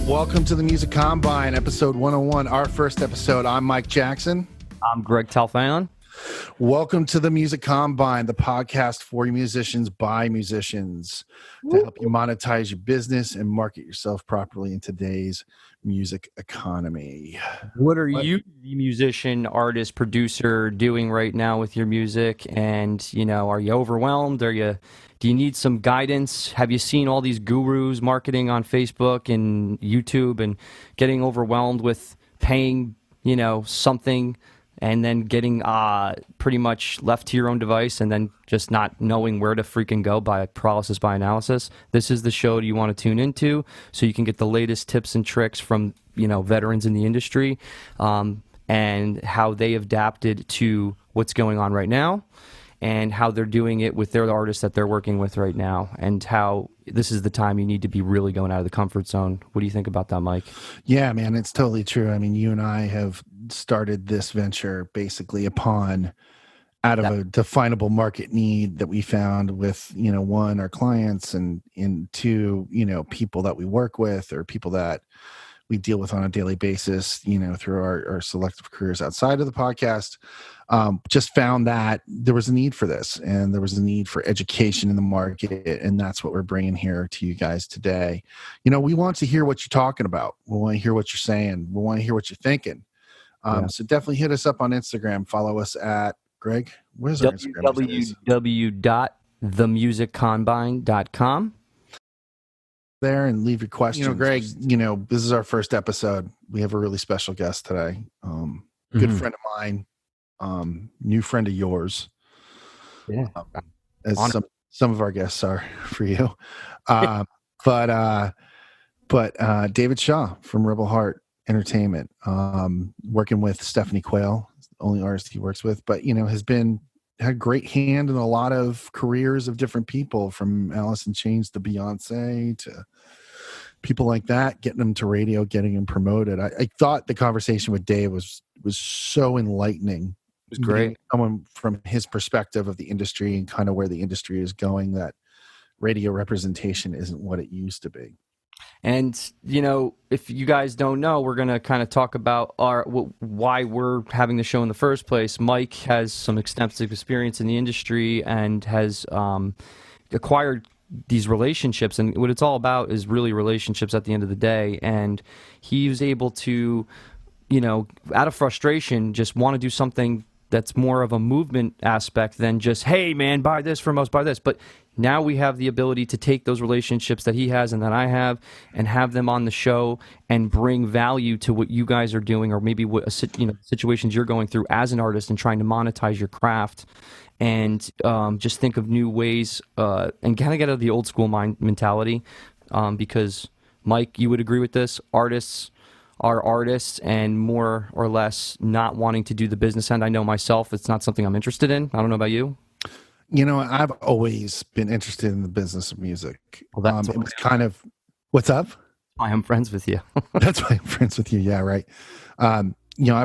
Welcome to the Music Combine, episode 101, our first episode. I'm Mike Jackson. I'm Greg Talfayon. Welcome to the Music Combine, the podcast for musicians by musicians to help you monetize your business and market yourself properly in today's music economy. What are you, the musician, artist, producer, doing right now with your music? And, are you overwhelmed? Do you need some guidance? Have you seen all these gurus marketing on Facebook and YouTube and getting overwhelmed with paying, something and then getting pretty much left to your own device and then just not knowing where to freaking go by paralysis by analysis? This is the show you want to tune into so you can get the latest tips and tricks from, veterans in the industry and how they adapted to what's going on right now, and how they're doing it with their artists that they're working with right now, and how this is the time you need to be really going out of the comfort zone. What do you think about that, Mike? Yeah, man, it's totally true. I mean, you and I have started this venture basically out of a definable market need that we found with, one, our clients, and two, people that we work with or people that we deal with on a daily basis, through our selective careers outside of the podcast. Just found that there was a need for this, and there was a need for education in the market, and that's what we're bringing here to you guys today. We want to hear what you're talking about. We want to hear what you're saying. We want to hear what you're thinking. So definitely hit us up on Instagram. Follow us at, Greg, where's our Instagram? www.themusiccombine.com. There, and leave your questions. Greg, this is our first episode. We have a really special guest today. Good friend of mine, new friend of yours. Yeah, as some of our guests are for you. But David Shaw from Rebel Heart Entertainment, working with Stephanie Quayle, the only artist he works with, but has had a great hand in a lot of careers of different people, from Alice in Chains to Beyonce to people like that, getting them to radio, getting them promoted. I thought the conversation with Dave was so enlightening. It was great. Someone from his perspective of the industry and kind of where the industry is going, that radio representation isn't what it used to be. And, if you guys don't know, we're going to kind of talk about why we're having the show in the first place. Mike has some extensive experience in the industry and has acquired these relationships. And what it's all about is really relationships at the end of the day. And he was able to, out of frustration, just want to do something that's more of a movement aspect than just, hey, man, buy this from us, buy this. But now we have the ability to take those relationships that he has and that I have and have them on the show and bring value to what you guys are doing, or maybe what situations you're going through as an artist and trying to monetize your craft, and just think of new ways and kind of get out of the old school mentality, because, Mike, you would agree with this, artists are artists and more or less not wanting to do the business end. I know myself, it's not something I'm interested in. I don't know about you. I've always been interested in the business of music. Well, it was kind of, what's up? I am friends with you. That's why I'm friends with you. Yeah, right. I've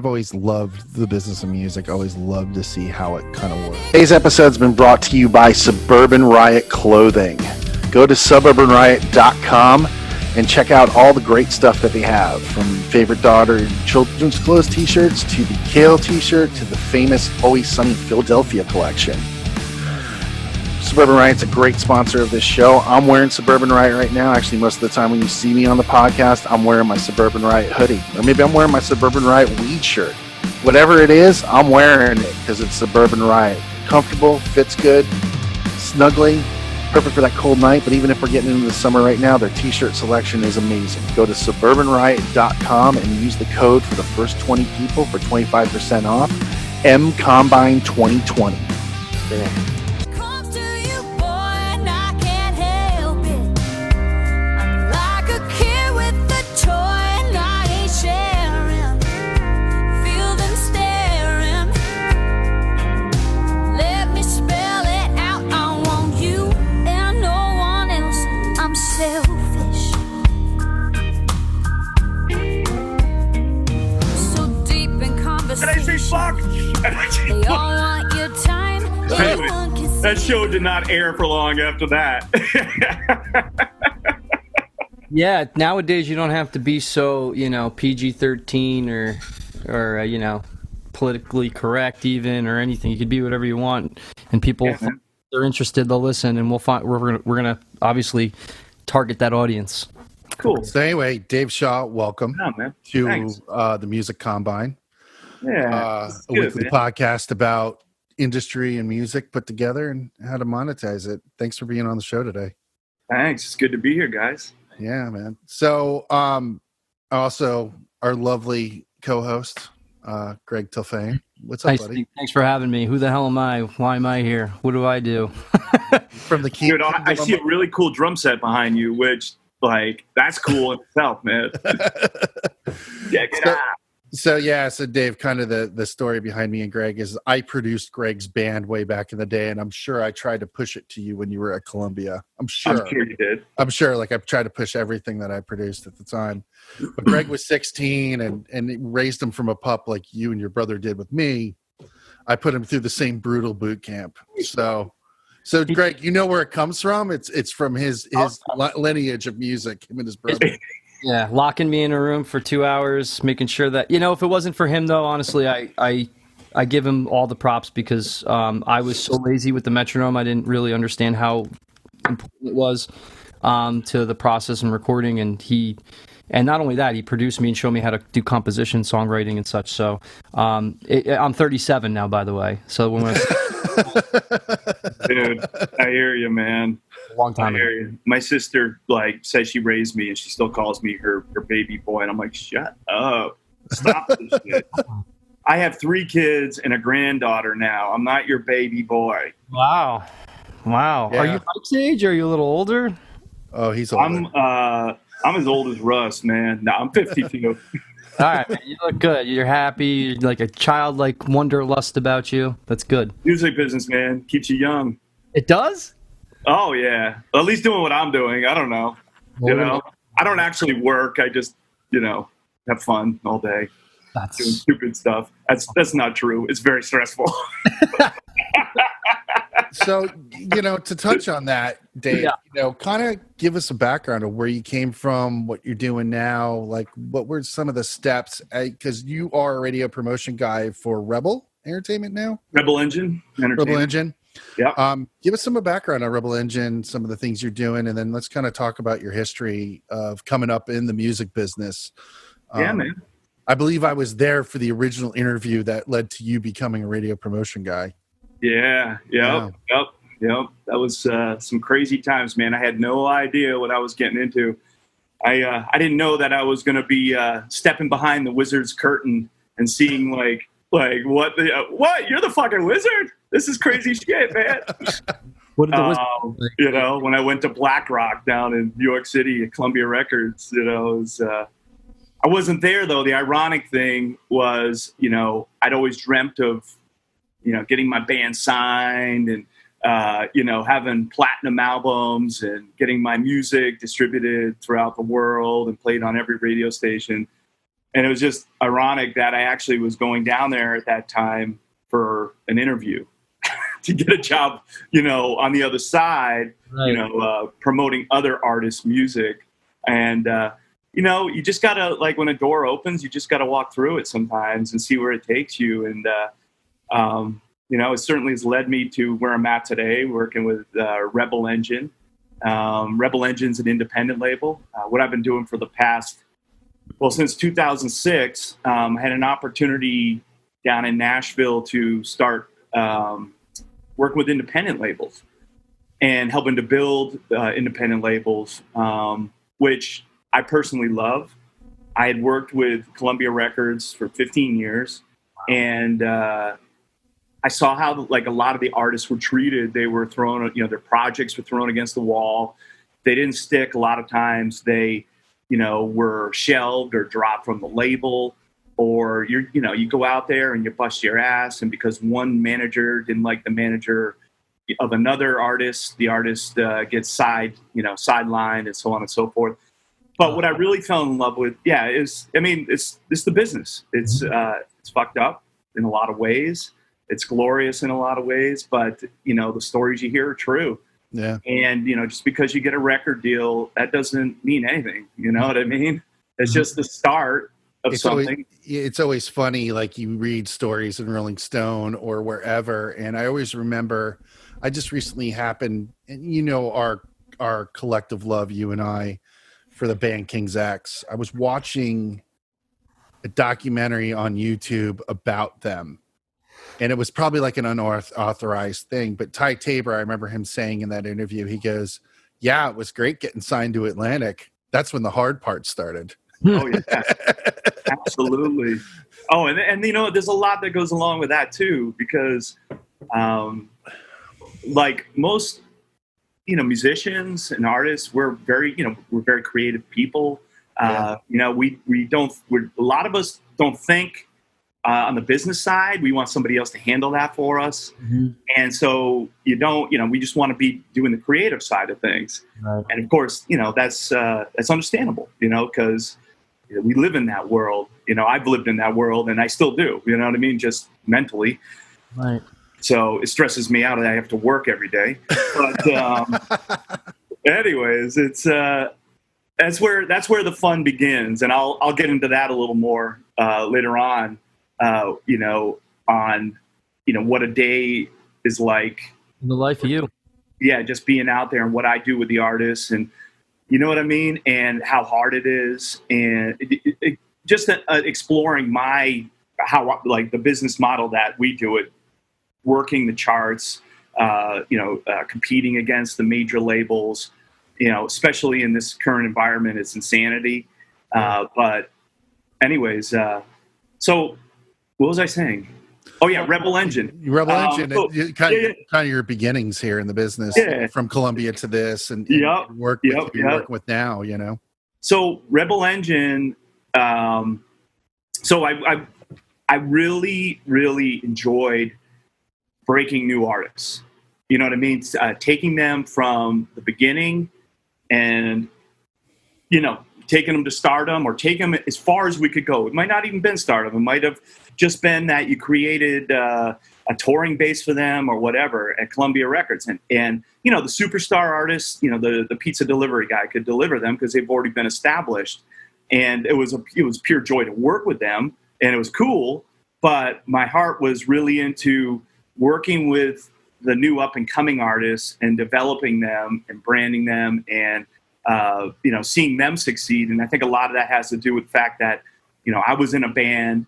always loved the business of music. Always loved to see how it kind of works. Today's episode's been brought to you by Suburban Riot Clothing. Go to suburbanriot.com and check out all the great stuff that they have, from favorite daughter children's clothes t-shirts to the Kale t-shirt to the famous Always Sunny Philadelphia collection. Suburban Riot's a great sponsor of this show. I'm wearing Suburban Riot right now. Actually, most of the time when you see me on the podcast, I'm wearing my Suburban Riot hoodie, or maybe I'm wearing my Suburban Riot weed shirt. Whatever it is, I'm wearing it because it's Suburban Riot. Comfortable, fits good, snuggly, perfect for that cold night. But even if we're getting into the summer right now, their t-shirt selection is amazing. Go to suburbanriot.com and use the code for the first 20 people for 25% off. MCombine 2020. Yeah. Fuck! They all want your time. Anyway, that show did not air for long after that. Yeah, nowadays you don't have to be so, PG-13 or politically correct even or anything. You could be whatever you want, and people, Yeah, man. they're interested, they'll listen, and we're gonna obviously target that audience. Cool. So anyway, Dave Shaw, welcome Yeah, man. to Thanks. the Music Combine, Yeah. It's a good, weekly man. podcast about industry and music put together and how to monetize it. Thanks for being on the show today. Thanks. It's good to be here, guys. Yeah, man. So, also our lovely co-host, Greg Tilfane. What's up, Nice, buddy? thanks for having me. Who the hell am I? Why am I here? What do I do? From the Dude, I see a really cool drum set behind you, which, like, that's cool in itself, man. Yeah, get out. So Dave, kind of the story behind me and Greg is I produced Greg's band way back in the day, and I'm sure I tried to push it to you when you were at Columbia. I'm sure you did. I'm sure, like, I've tried to push everything that I produced at the time. But Greg was 16 and raised him from a pup like you and your brother did with me. I put him through the same brutal boot camp. So Greg, you know where it comes from? It's from his lineage of music, him and his brother. Yeah, locking me in a room for 2 hours, making sure that if it wasn't for him though, honestly, I give him all the props because I was so lazy with the metronome. I didn't really understand how important it was to the process and recording, and not only that, he produced me and showed me how to do composition, songwriting, and such. So I'm 37 now, by the way. So when Dude, I hear you, man. a long I time ago. hear you. My sister, says she raised me, and she still calls me her baby boy. And I'm like, shut up. Stop this shit. I have 3 kids and a granddaughter now. I'm not your baby boy. Wow. Yeah. Are you Mike's age? Or are you a little older? Oh, he's older. I'm as old as Russ, man. No, I'm 52. All right, man, you look good. You're happy. You're like a childlike wanderlust about you. That's good. Music business, man, keeps you young. It does? Oh yeah, at least doing what I'm doing. I don't know. I don't actually work. I just, have fun all day doing That's stupid stuff. That's not true. It's very stressful. So, to touch on that, Dave, kind of give us a background of where you came from, what you're doing now, like what were some of the steps, because you are a radio promotion guy for Rebel Entertainment now? Rebel Engine Entertainment. Rebel Engine. Yeah. Give us some background on Rebel Engine, some of the things you're doing, and then let's kind of talk about your history of coming up in the music business. Yeah, man. I believe I was there for the original interview that led to you becoming a radio promotion guy. Yeah. Yep. That was some crazy times, man. I had no idea what I was getting into. I didn't know that I was going to be stepping behind the Wizard's curtain and seeing like what you're the fucking wizard. This is crazy shit, man. what did the When I went to Black Rock down in New York City at Columbia Records, it was, I wasn't there though. The ironic thing was, I'd always dreamt of, getting my band signed and, having platinum albums and getting my music distributed throughout the world and played on every radio station. And it was just ironic that I actually was going down there at that time for an interview to get a job, on the other side, Right. Promoting other artists' music. And, you just got to, like, when a door opens, you just got to walk through it sometimes and see where it takes you. And, it certainly has led me to where I'm at today, working with Rebel Engine. Rebel Engine's an independent label. What I've been doing for the past, since 2006, I had an opportunity down in Nashville to start working with independent labels and helping to build independent labels, which I personally love. I had worked with Columbia Records for 15 years, and I saw how a lot of the artists were treated. They were thrown, their projects were thrown against the wall. They didn't stick. A lot of times they, were shelved or dropped from the label, or you go out there and you bust your ass. And because one manager didn't like the manager of another artist, the artist gets sidelined and so on and so forth. But what I really fell in love with, it's the business. It's fucked up in a lot of ways. It's glorious in a lot of ways, but the stories you hear are true. Yeah. And, just because you get a record deal, that doesn't mean anything. You know what I mean? It's just the start of something. It's always funny, like you read stories in Rolling Stone or wherever. And I always remember, I just recently happened, and our collective love, you and I, for the band King's X. I was watching a documentary on YouTube about them. And it was probably like an unauthorized thing. But Ty Tabor, I remember him saying in that interview, he goes, yeah, it was great getting signed to Atlantic. That's when the hard part started. Oh, yeah. Absolutely. Oh, and there's a lot that goes along with that, too, because like most, musicians and artists, we're very creative people. A lot of us don't think on the business side. We want somebody else to handle that for us. Mm-hmm. And so we just want to be doing the creative side of things. Right. And of course, that's understandable, because we live in that world. I've lived in that world and I still do, you know what I mean? Just mentally. Right. So it stresses me out that I have to work every day. But anyways, it's that's where the fun begins. And I'll get into that a little more later on. On what a day is like In the life of you. Yeah, just being out there and what I do with the artists, and you know what I mean, and how hard it is, and just exploring how the business model that we do it, working the charts, competing against the major labels, especially in this current environment, it's insanity. But anyways, so. What was I saying? Oh yeah, Rebel Engine. Rebel Engine, kind of your beginnings here in the business, from Columbia to this, and work with now. So Rebel Engine. So I really, really enjoyed breaking new artists. You know what I mean? Taking them from the beginning, and taking them to stardom, or taking them as far as we could go. It might not even been stardom. It might have just been that you created a touring base for them or whatever at Columbia Records. And the superstar artists, the pizza delivery guy could deliver them because they've already been established. And it was pure joy to work with them, and it was cool. But my heart was really into working with the new up and coming artists and developing them and branding them and seeing them succeed. And I think a lot of that has to do with the fact that, I was in a band.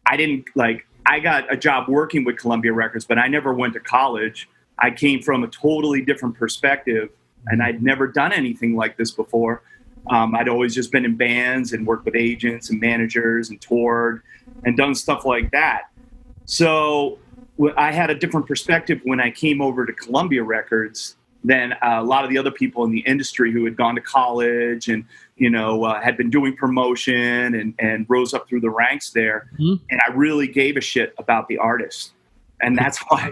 I got a job working with Columbia Records, but I never went to college. I came from a totally different perspective, and I'd never done anything like this before. I'd always just been in bands and worked with agents and managers and toured and done stuff like that. So I had a different perspective when I came over to Columbia Records than a lot of the other people in the industry who had gone to college and, had been doing promotion and rose up through the ranks there. Mm-hmm. And I really gave a shit about the artist. And that's why,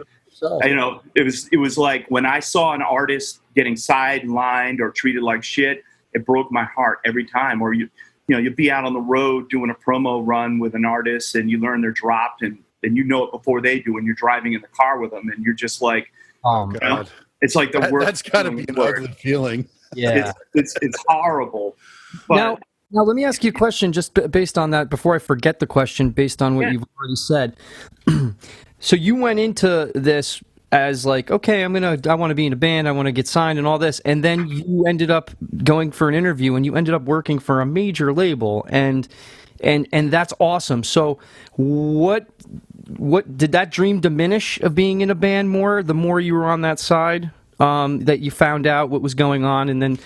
it was like when I saw an artist getting sidelined or treated like shit, it broke my heart every time. Or you'd be out on the road doing a promo run with an artist and you learn they're dropped and it before they do, and you're driving in the car with them and you're just like, oh God. It's like the worst. That's got to be an ugly feeling. Yeah, it's horrible. But now let me ask you a question, just based on that. Before I forget the question, based on what you've already said. So you went into this as like, okay, I want to be in a band, I want to get signed, and all this, and then you ended up going for an interview, and you ended up working for a major label, and that's awesome. So what did that dream diminish of being in a band more the more you were on that side, that you found out what was going on? And then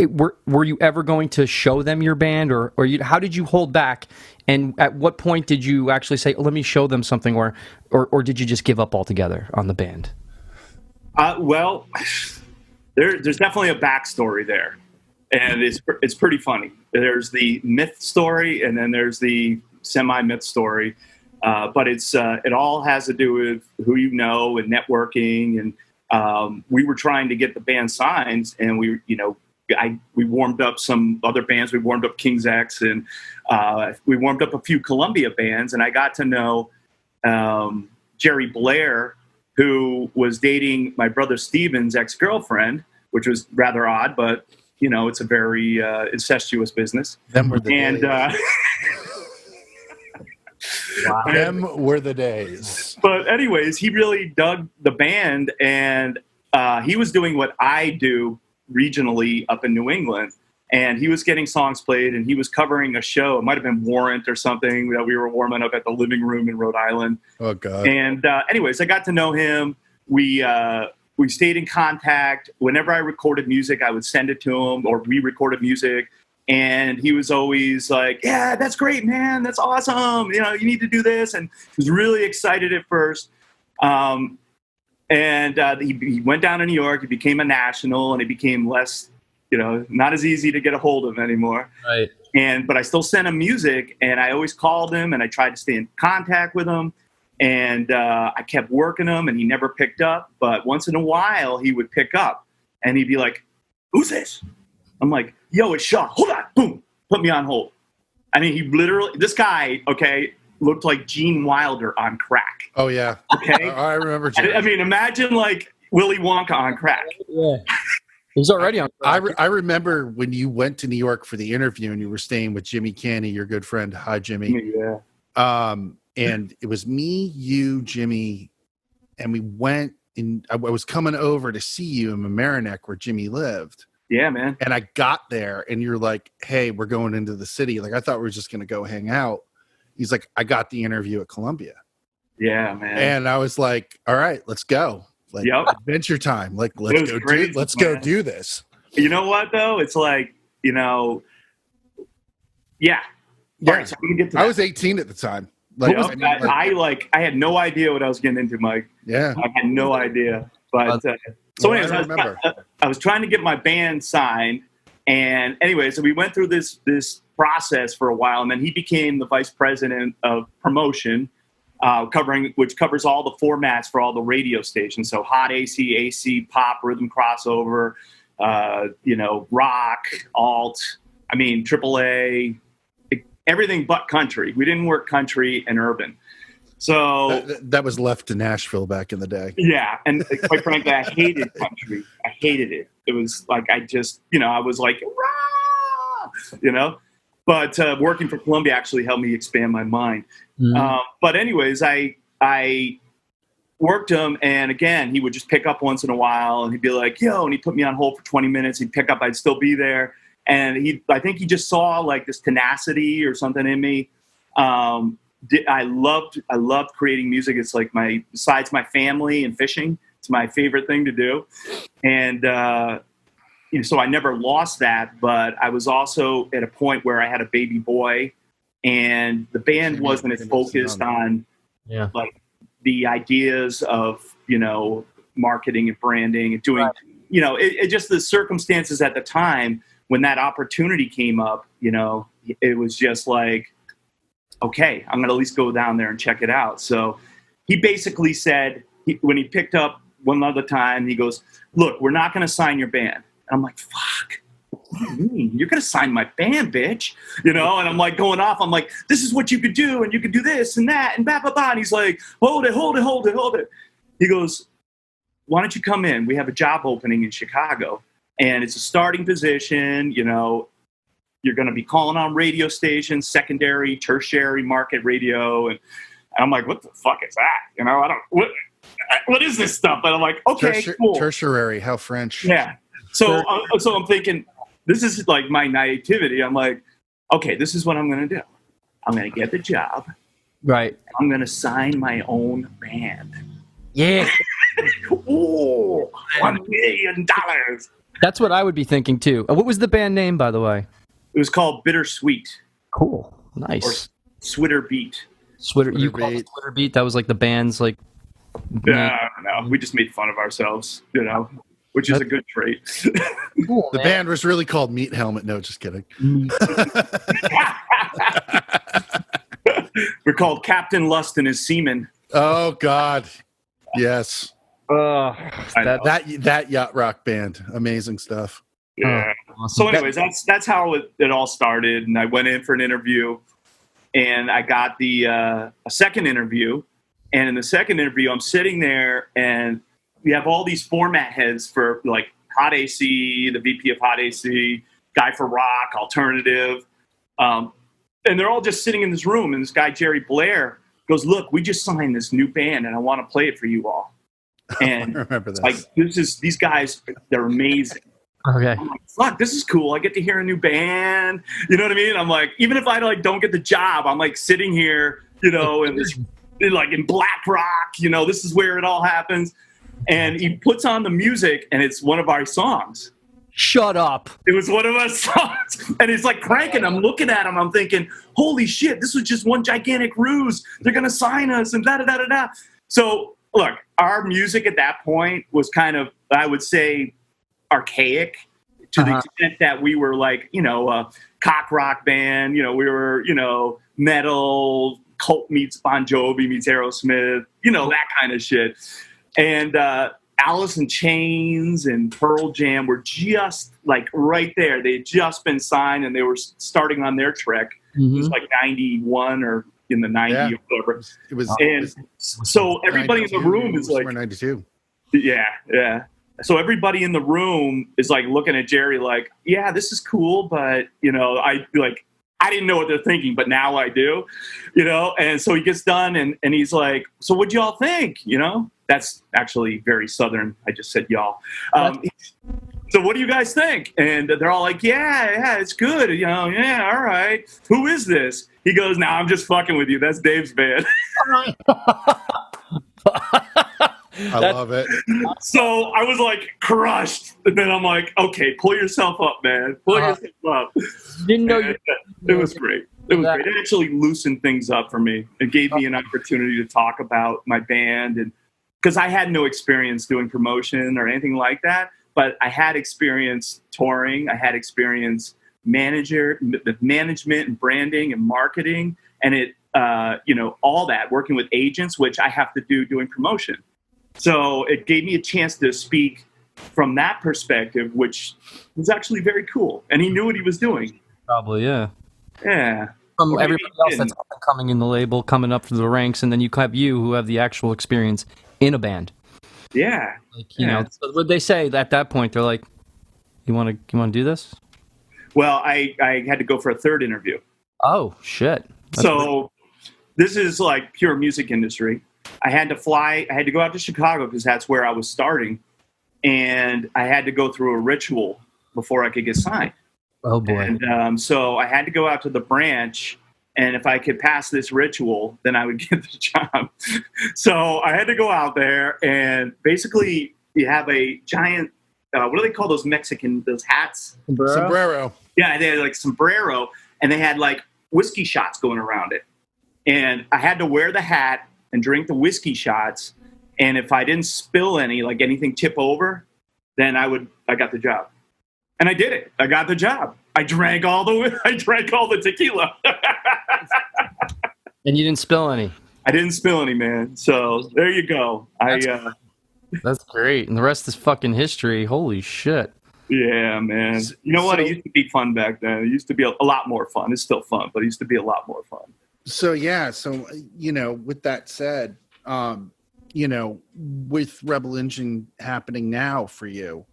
were you ever going to show them your band, or how did you hold back? And at what point did you actually say, let me show them something, or did you just give up altogether on the band? Well, there's definitely a backstory there, and it's pretty funny. There's the myth story, and then there's the semi-myth story. But it all has to do with who you know and networking. And we were trying to get the band signed, and we warmed up some other bands. We warmed up King's X, and we warmed up a few Columbia bands. And I got to know Jerry Blair who was dating my brother Steven's ex-girlfriend, which was rather odd, but you know, it's a very incestuous business. Them were the And days. Wow. Them were the days. but anyways, he really dug the band, and he was doing what I do regionally up in New England. And he was getting songs played, and he was covering a show. It might have been Warrant or something that we were warming up at the living room in Rhode Island. Oh God. And anyways, I got to know him. We stayed in contact. Whenever I recorded music, I would send it to him, or we recorded music. And he was always like, yeah, that's great, man. That's awesome. You know, you need to do this. And he was really excited at first. He went down to New York. He became a national, and he became less, you know, not as easy to get a hold of anymore. Right. But I still sent him music, and I always called him, and I tried to stay in contact with him. And I kept working him, and he never picked up. But once in a while, he would pick up, and he'd be like, who's this? I'm like, yo, it's Shaw. Hold on. Boom. Put me on hold. I mean, he literally, this guy, okay, looked like Gene Wilder on crack. Oh yeah. Okay. I remember. I mean, imagine like Willy Wonka on crack. Yeah. He's already on. I remember when you went to New York for the interview and you were staying with Jimmy Canny, your good friend. Hi, Jimmy. Yeah. And it was me, you, Jimmy, and we went in. I was coming over to see you in Mamaroneck where Jimmy lived. Yeah, man. And I got there and you're like, hey, we're going into the city. Like, I thought we were just going to go hang out. He's like, I got the interview at Columbia. Yeah, man. And I was like, all right, let's go. Like, Yep. adventure time. Like, let's go do this. You know what though? It's like, you know, yeah. Yeah. All right, so we can get to that. I was 18 at the time. Like, Yep. I had no idea what I was getting into, Mike. yeah. I had no idea. But so Well, anyways, I remember. I was trying to get my band signed, and anyway, so we went through this process for a while, and then he became the vice president of promotion, which covers all the formats for all the radio stations. So hot AC, AC, pop, rhythm crossover, you know, rock, alt. I mean, AAA, everything but country. We didn't work country and urban. So That was left to Nashville back in the day. yeah, and quite frankly, I hated country. I hated it. It was like I just, you know, I was like, rah! You know. But working for Columbia actually helped me expand my mind. Mhm. But anyways, I worked him, and again, he would just pick up once in a while, and he'd be like, "Yo," and he'd put me on hold for 20 minutes. He'd pick up, I'd still be there, and I think he just saw like this tenacity or something in me. I loved creating music. It's like besides my family and fishing, it's my favorite thing to do. And, you know, so I never lost that, but I was also at a point where I had a baby boy, and the band wasn't as focused on Yeah. like the ideas of, you know, marketing and branding and doing, you know, it just the circumstances at the time when that opportunity came up, you know, it was just like, okay, I'm going to at least go down there and check it out. So he basically said, when he picked up one other time, he goes, look, we're not going to sign your band. And I'm like, fuck, what do you mean? You're going to sign my band, bitch. You know, and I'm like going off. I'm like, this is what you could do, and you could do this and that, and blah, blah, blah. And he's like, hold it. He goes, why don't you come in? We have a job opening in Chicago, and it's a starting position, you know. You're going to be calling on radio stations, secondary, tertiary market radio. And I'm like, what the fuck is that? You know, what is this stuff? And I'm like, okay, cool. Tertiary, how French. Yeah. So I'm thinking, this is like my naivety. I'm like, okay, this is what I'm going to do. I'm going to get the job. Right. I'm going to sign my own band. Yeah. Ooh, $1 million. That's what I would be thinking too. What was the band name, by the way? It was called Bittersweet. Cool. Or Nice. Switter Beat. You called it Twitter Beat? That was like the band's like. Yeah, I don't know. We just made fun of ourselves, you know, which is a good trait. Cool, The band was really called Meat Helmet. No, just kidding. We're called Captain Lust and his seamen. Oh God, yes. I know. That yacht rock band, amazing stuff. Yeah. Awesome. So, anyways, that's how it all started. And I went in for an interview, and I got a second interview, And in the second interview, I'm sitting there, and we have all these format heads for like Hot AC, the VP of Hot AC, guy for rock, alternative. And they're all just sitting in this room. And this guy, Jerry Blair, goes, look, we just signed this new band and I want to play it for you all. And I remember this. like, these guys, they're amazing. Okay. I'm like, fuck, this is cool. I get to hear a new band. You know what I mean? I'm like, even if I like don't get the job, I'm like sitting here, you know, and this, like in Black Rock, you know, this is where it all happens. And he puts on the music, and it's one of our songs. Shut up. It was one of our songs. And it's like cranking. I'm looking at him. I'm thinking, holy shit, this was just one gigantic ruse. They're going to sign us and da-da-da-da-da. So, look, our music at that point was kind of, I would say, archaic to the extent that we were like, you know, a cock rock band. You know, we were, you know, metal, Cult meets Bon Jovi meets Aerosmith, you know, that kind of shit. And Alice in Chains and Pearl Jam were just like right there. They had just been signed and they were starting on their trek. It was like 91 or in the 90s or whatever. It was. So everybody in the room is like, 92. Yeah. So everybody in the room is like looking at Jerry like, yeah, this is cool, but you know, I didn't know what they're thinking, but now I do, you know? And so he gets done and he's like, so what'd y'all think? You know, that's actually very Southern. I just said y'all. So what do you guys think? And they're all like, yeah, it's good. You know, yeah, all right. Who is this? He goes, nah, I'm just fucking with you. That's Dave's band. I love it. So I was like crushed. And then I'm like, okay, pull yourself up, man. Pull yourself up. Didn't know it was great. It was great. It actually loosened things up for me. It gave me an opportunity to talk about my band, and because I had no experience doing promotion or anything like that, but I had experience touring. I had experience management and branding and marketing, and it, you know, all that, working with agents, which I have to do doing promotion. So it gave me a chance to speak from that perspective, which was actually very cool. And he knew what he was doing. Probably, yeah. Yeah. From everybody else that's up and coming in the label, coming up through the ranks, and then you have you who have the actual experience in a band. Yeah. Like, you know, so what they say at that point, they're like, you want to do this? Well, I had to go for a third interview. Oh, shit. This is like pure music industry. I had to go out to Chicago because that's where I was starting. And I had to go through a ritual before I could get signed. Oh, boy. And so I had to go out to the branch. And if I could pass this ritual, then I would get the job. So I had to go out there. And basically, you have a giant, what do they call those hats? Sombrero. Yeah, they had like sombrero. And they had like whiskey shots going around it. And I had to wear the hat and drink the whiskey shots, and if I didn't spill any, like anything tip over, then I got the job, and I did it. I got the job. I drank all the tequila, and you didn't spill any. I didn't spill any, man. So there you go. That's great, and the rest is fucking history. Holy shit. Yeah, man. You know what? It used to be fun back then. It used to be a lot more fun. It's still fun, but it used to be a lot more fun. So, you know, with that said, you know, with Rebel Engine happening now for you,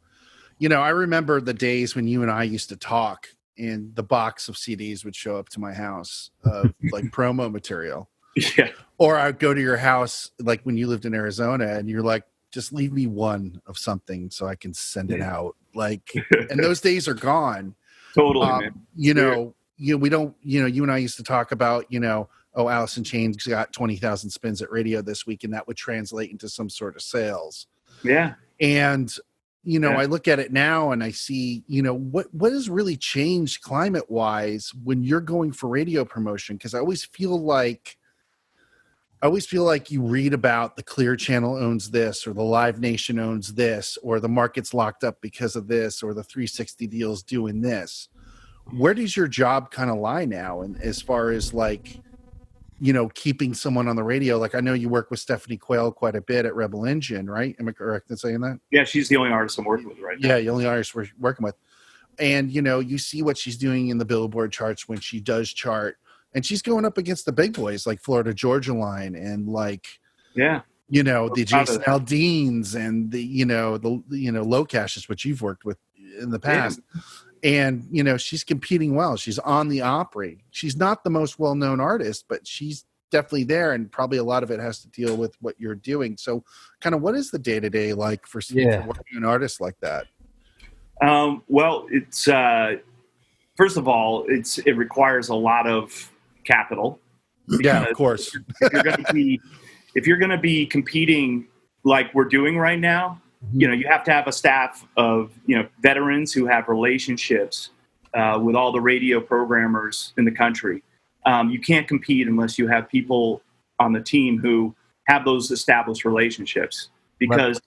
you know, I remember the days when you and I used to talk and the box of CDs would show up to my house of like promo material. Yeah. Or I'd go to your house, like when you lived in Arizona, and you're like, just leave me one of something so I can send it out. Like, and those days are gone. Totally, man. You know, we don't, you know, you and I used to talk about, you know, oh, Alice in Chains got 20,000 spins at radio this week, and that would translate into some sort of sales. Yeah. And, you know, I look at it now and I see, you know, what has really changed climate wise when you're going for radio promotion? Because I always feel like you read about the Clear Channel owns this, or the Live Nation owns this, or the market's locked up because of this, or the 360 deal's doing this. Where does your job kind of lie now? And as far as like, you know, keeping someone on the radio, like I know you work with Stephanie Quayle quite a bit at Rebel Engine, right? Am I correct in saying that? Yeah, she's the only artist I'm working with right now. Yeah, the only artist we're working with. And, you know, you see what she's doing in the Billboard charts when she does chart. And she's going up against the big boys like Florida Georgia Line and like, Yeah. You know, the proud of Jason that. Aldeans and the Low Cashes, which you've worked with in the past. And, you know, she's competing well. She's on the Opry. She's not the most well-known artist, but she's definitely there. And probably a lot of it has to deal with what you're doing. So kind of what is the day-to-day like for working an artist like that? Well, it's first of all, it requires a lot of capital. Yeah, of course. If you're going to be competing like we're doing right now, you know, you have to have a staff of, you know, veterans who have relationships with all the radio programmers in the country. You can't compete unless you have people on the team who have those established relationships, because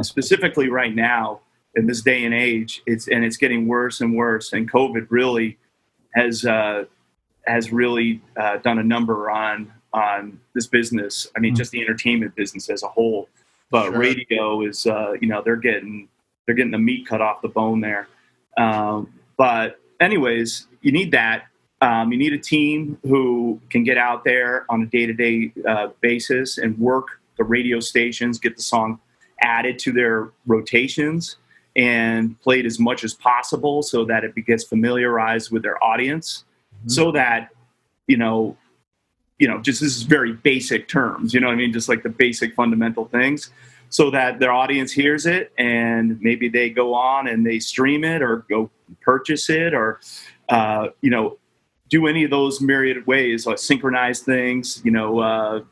specifically right now in this day and age, it's getting worse and worse. And COVID really has really done a number on this business. I mean, just the entertainment business as a whole. But Sure. radio is, you know, they're getting the meat cut off the bone there. But anyways, you need that. You need a team who can get out there on a day-to-day basis and work the radio stations, get the song added to their rotations and played as much as possible so that it gets familiarized with their audience, so that, you know, just this is very basic terms, you know what I mean? Just like the basic fundamental things, so that their audience hears it and maybe they go on and they stream it or go purchase it or, you know, do any of those myriad ways, like synchronize things, you know,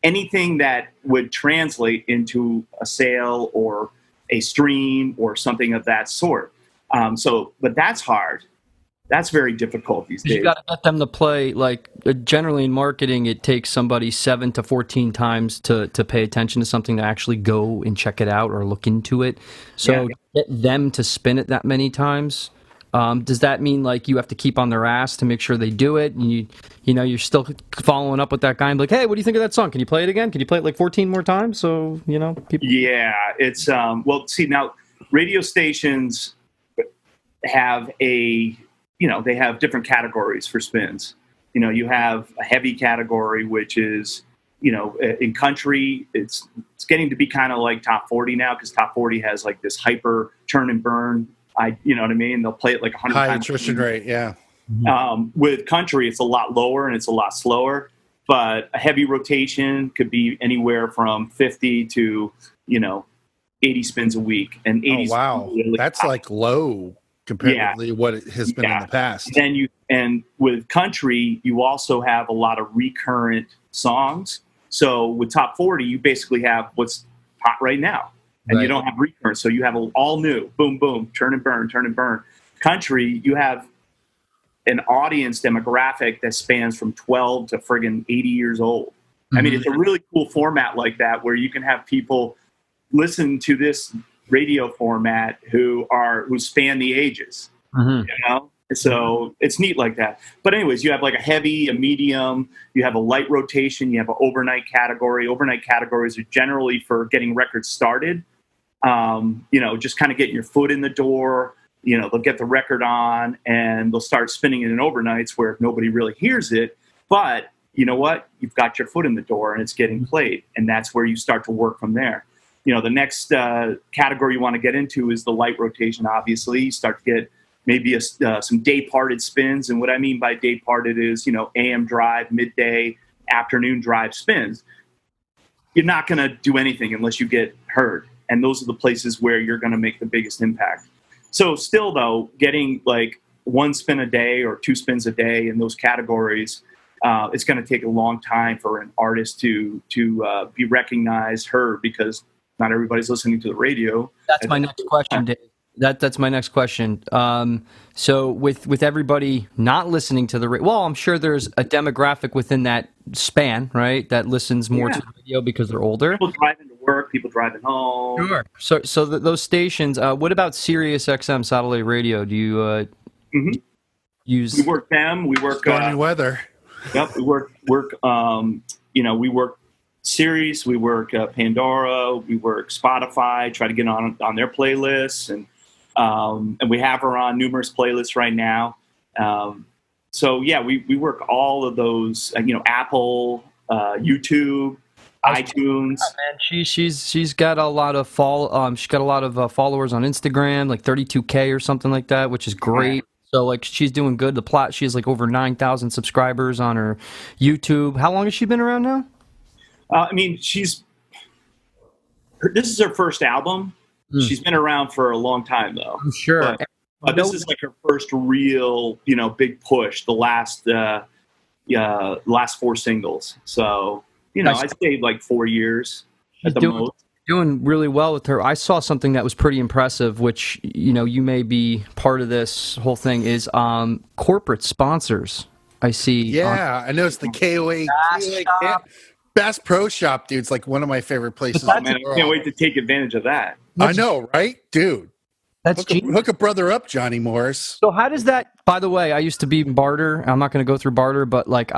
anything that would translate into a sale or a stream or something of that sort. But that's hard. That's very difficult these days. You got to get them to play. Like generally in marketing, it takes somebody 7 to 14 times to pay attention to something, to actually go and check it out or look into it. So get them to spin it that many times. Does that mean like you have to keep on their ass to make sure they do it? And you know, you're still following up with that guy and be like, hey, what do you think of that song? Can you play it again? Can you play it like 14 more times? So, you know, people. Yeah, it's well, see, now radio stations have they have different categories for spins. You know, you have a heavy category, which is, you know, in country, it's getting to be kind of like top 40 now, because top 40 has like this hyper turn and burn. You know what I mean? They'll play it like 100 High times. attrition rate, yeah. With country, it's a lot lower and it's a lot slower. But a heavy rotation could be anywhere from 50 to, you know, 80 spins a week. And 80 wow, that's like low comparatively what it has been in the past. And with country, you also have a lot of recurrent songs. So with top 40, you basically have what's hot right now. And you don't have recurrent. So you have all new, boom, boom, turn and burn, turn and burn. Country, you have an audience demographic that spans from 12 to friggin' 80 years old. I mean, it's a really cool format like that, where you can have people listen to this radio format who span the ages, you know? So it's neat like that. But anyways, you have like a heavy, a medium, you have a light rotation, you have an overnight category. Overnight categories are generally for getting records started. You know, just kind of getting your foot in the door. You know, they'll get the record on and they'll start spinning it in overnights where nobody really hears it. But you know what? You've got your foot in the door and it's getting played. And that's where you start to work from there. You know, the next category you want to get into is the light rotation, obviously. You start to get maybe some day-parted spins. And what I mean by day-parted is, you know, AM drive, midday, afternoon drive spins. You're not going to do anything unless you get heard. And those are the places where you're going to make the biggest impact. So still, though, getting like 1 spin a day or 2 spins a day in those categories, it's going to take a long time for an artist to be recognized, heard, because not everybody's listening to the radio. That's my next question, Dave. That's my next question. So with everybody not listening to the radio, well, I'm sure there's a demographic within that span, right, that listens more to the radio because they're older. People driving to work, people driving home. Sure. So those stations. What about Sirius XM satellite radio? Do you use? We work them. We work stormy weather. Yep. We work. You know, we work Sirius. We work Pandora. We work Spotify. Try to get on their playlists, and we have her on numerous playlists right now. So yeah, we work all of those. You know, Apple, YouTube. iTunes. And she's got a lot of followers on Instagram, like 32K or something like that, which is great. So like she's doing good. She has like over 9,000 subscribers on her YouTube. How long has she been around now? I mean, this is her first album. She's been around for a long time, though. I'm sure. But this is like her first real, big push. The last 4 singles. So, I'd say like 4 years at the most. Doing really well with her. I saw something that was pretty impressive, which you may be part of this whole thing, is corporate sponsors. I see. Yeah, I noticed the KOA Bass Pro Shop, dude. It's like one of my favorite places. Man, I can't wait to take advantage of that. I know, right, dude? That's hook a brother up, Johnny Morris. So how does that? By the way, I used to be in barter. I'm not going to go through barter, but like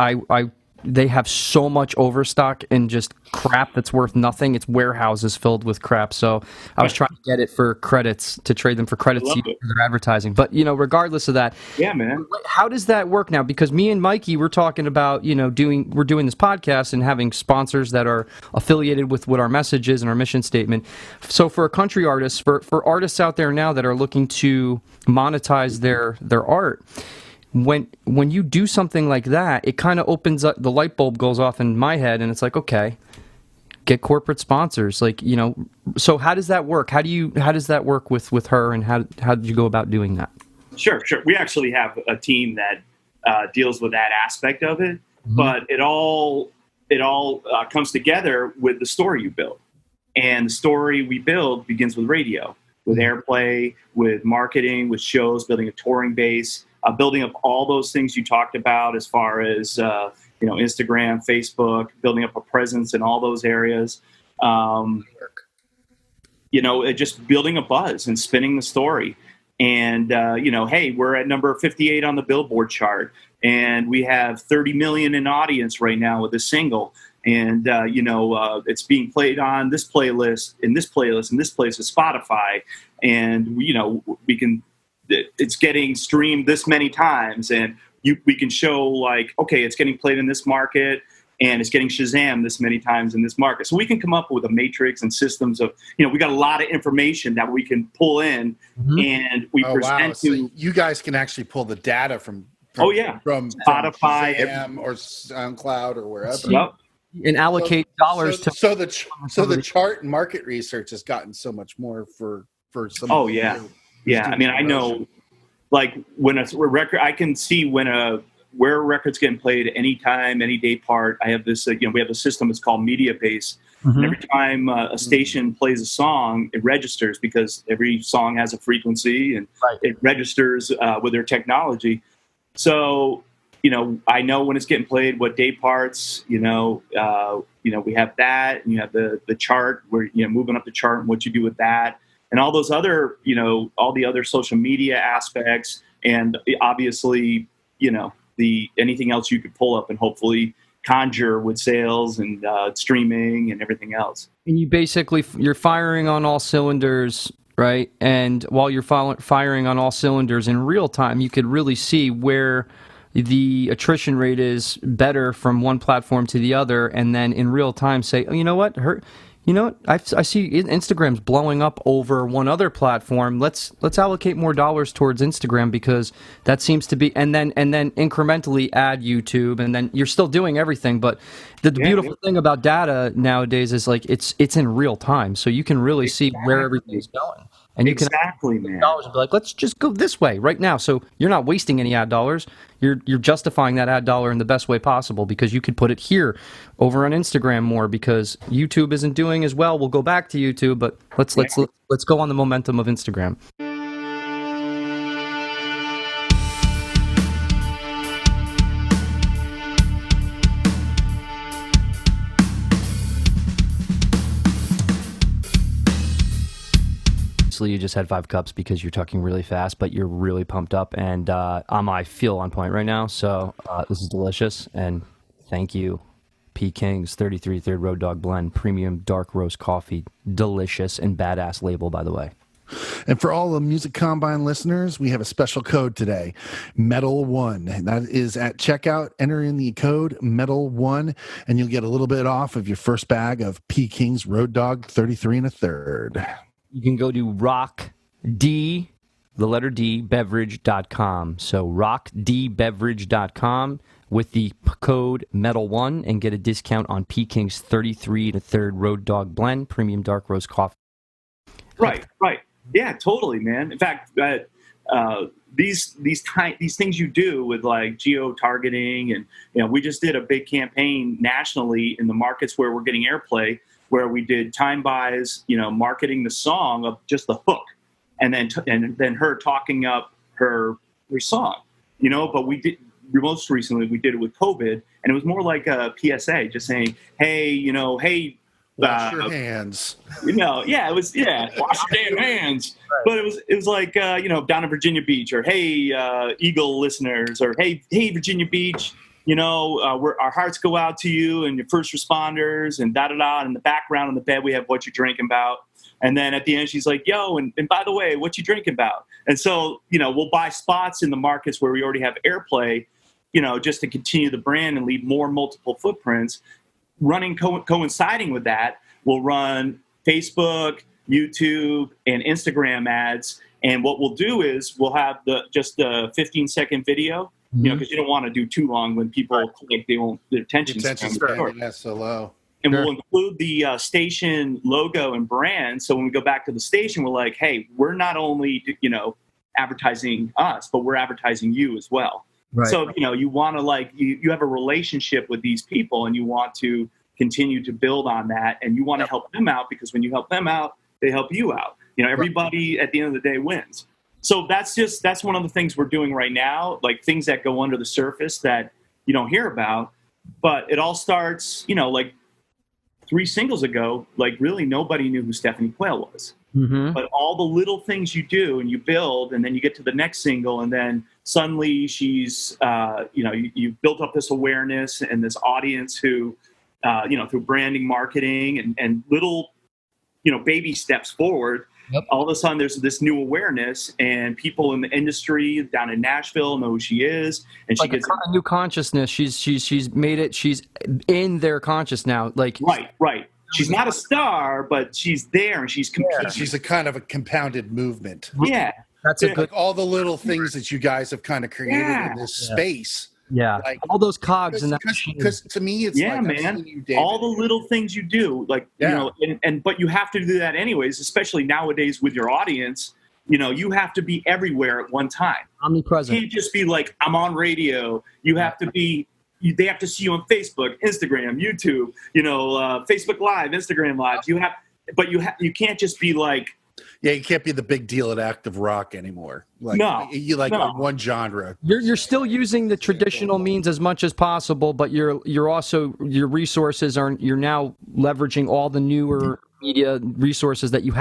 they have so much overstock and just crap that's worth nothing. It's warehouses filled with crap. So I was trying to get it for credits, to trade them for credits for their advertising. But regardless of that, yeah, man. How does that work now? Because me and Mikey, we're talking about we're doing this podcast and having sponsors that are affiliated with what our message is and our mission statement. So for a country artist, for artists out there now that are looking to monetize their art. When you do something like that, it kind of opens up, the light bulb goes off in my head, and it's like, okay, get corporate sponsors. Like, so how does that work? How does that work with her, and how did you go about doing that? Sure. We actually have a team that deals with that aspect of it, but it all comes together with the story you build, and the story we build begins with radio, with airplay, with marketing, with shows, building a touring base. Building up all those things you talked about as far as, Instagram, Facebook, building up a presence in all those areas. Just building a buzz and spinning the story. And, hey, we're at number 58 on the Billboard chart. And we have 30 million in audience right now with this single. And, it's being played on this playlist, in this playlist, in this place with Spotify. And, we can... it's getting streamed this many times, and we can show like, okay, it's getting played in this market, and it's getting Shazam this many times in this market. So we can come up with a matrix and systems of, we got a lot of information that we can pull in, and we present to. So you guys can actually pull the data from Spotify or SoundCloud or wherever. Yep. And allocate dollars to. So the chart and market research has gotten so much more for some. Oh yeah. Yeah, I mean, I know, like when a record, I can see where a record's getting played anytime, any day part. I have this, we have a system. It's called Mediabase. And every time a station plays a song, it registers, because every song has a frequency, and it registers with their technology. So, I know when it's getting played, what day parts. We have that, and you have the chart where moving up the chart and what you do with that. And all those other, all the other social media aspects, and obviously, anything else you could pull up and hopefully conjure with sales and streaming and everything else. And you're firing on all cylinders, right? And while you're firing on all cylinders in real time, you could really see where the attrition rate is better from one platform to the other, and then in real time say, oh, you know what, I see Instagram's blowing up over one other platform. Let's allocate more dollars towards Instagram, because that seems to be, and then incrementally add YouTube, and then you're still doing everything. But the beautiful thing about data nowadays is like it's in real time, so you can really see where everything's going. And you can man. Dollars and be like, let's just go this way right now. So you're not wasting any ad dollars. You're justifying that ad dollar in the best way possible, because you could put it here over on Instagram more, because YouTube isn't doing as well. We'll go back to YouTube, but let's go on the momentum of Instagram. You just had 5 cups because you're talking really fast, but you're really pumped up, and I feel on point right now. So this is delicious, and thank you, P. King's 33 Third Road Dog Blend Premium Dark Roast Coffee. Delicious and badass label, by the way. And for all the Music Combine listeners, we have a special code today, Metal1. That is at checkout. Enter in the code Metal1, and you'll get a little bit off of your first bag of P. King's Road Dog 33 and a third. You can go to beverage.com. So rockdbeverage.com with the code Metal1 and get a discount on P. King's 33 and a third Road Dog Blend Premium Dark Roast Coffee. Right. Yeah, totally, man. In fact, these things you do with like geo targeting, and we just did a big campaign nationally in the markets where we're getting airplay, where we did time buys, marketing the song of just the hook, and then her talking up her song, But most recently we did it with COVID, and it was more like a PSA, just saying, hey, hey. Wash your hands. It was wash your damn hands. Right. But it was like down in Virginia Beach, or hey Eagle listeners, or hey Virginia Beach, our hearts go out to you and your first responders, and da da da. And in the background on the bed we have what you're drinking about, and then at the end she's like, yo, and by the way, what you drinking about? And so we'll buy spots in the markets where we already have airplay, just to continue the brand and leave more multiple footprints. Coinciding with that, we'll run Facebook, YouTube, and Instagram ads. And what we'll do is we'll have just the 15-second video, because you don't want to do too long when people click, their attention span is so low. And we'll include the station logo and brand. So when we go back to the station, we're like, hey, we're not only advertising us, but we're advertising you as well. Right. So, you want to you have a relationship with these people, and you want to continue to build on that, and you want to help them out, because when you help them out, they help you out. Everybody at the end of the day wins. So that's one of the things we're doing right now, like things that go under the surface that you don't hear about. But it all starts, like 3 singles ago, like really nobody knew who Stephanie Quayle was. Mm-hmm. But all the little things you do and you build, and then you get to the next single, and then suddenly she's, you've built up this awareness and this audience who, through branding, marketing, and little, baby steps forward. Yep. All of a sudden there's this new awareness, and people in the industry down in Nashville know who she is, and she gets a new consciousness. She's made it. She's in their conscious now. Like right. She's not a star, but she's there, and she's competing. Yeah, she's a kind of a compounded movement. Yeah. That's a good. Like all the little things that you guys have kind of created in this space. Yeah. Like, all those cogs and that. Because to me, it's man. All the little things you do, but you have to do that anyways, especially nowadays with your audience. You have to be everywhere at one time. Omnipresent. You can't just be like, I'm on radio. You have to be. They have to see you on Facebook, Instagram, YouTube, Facebook Live, Instagram Live. You can't just be like. Yeah, you can't be the big deal at Active Rock anymore. One genre. You're still using the traditional means as much as possible, but you're also, your resources you're now leveraging all the newer media resources that you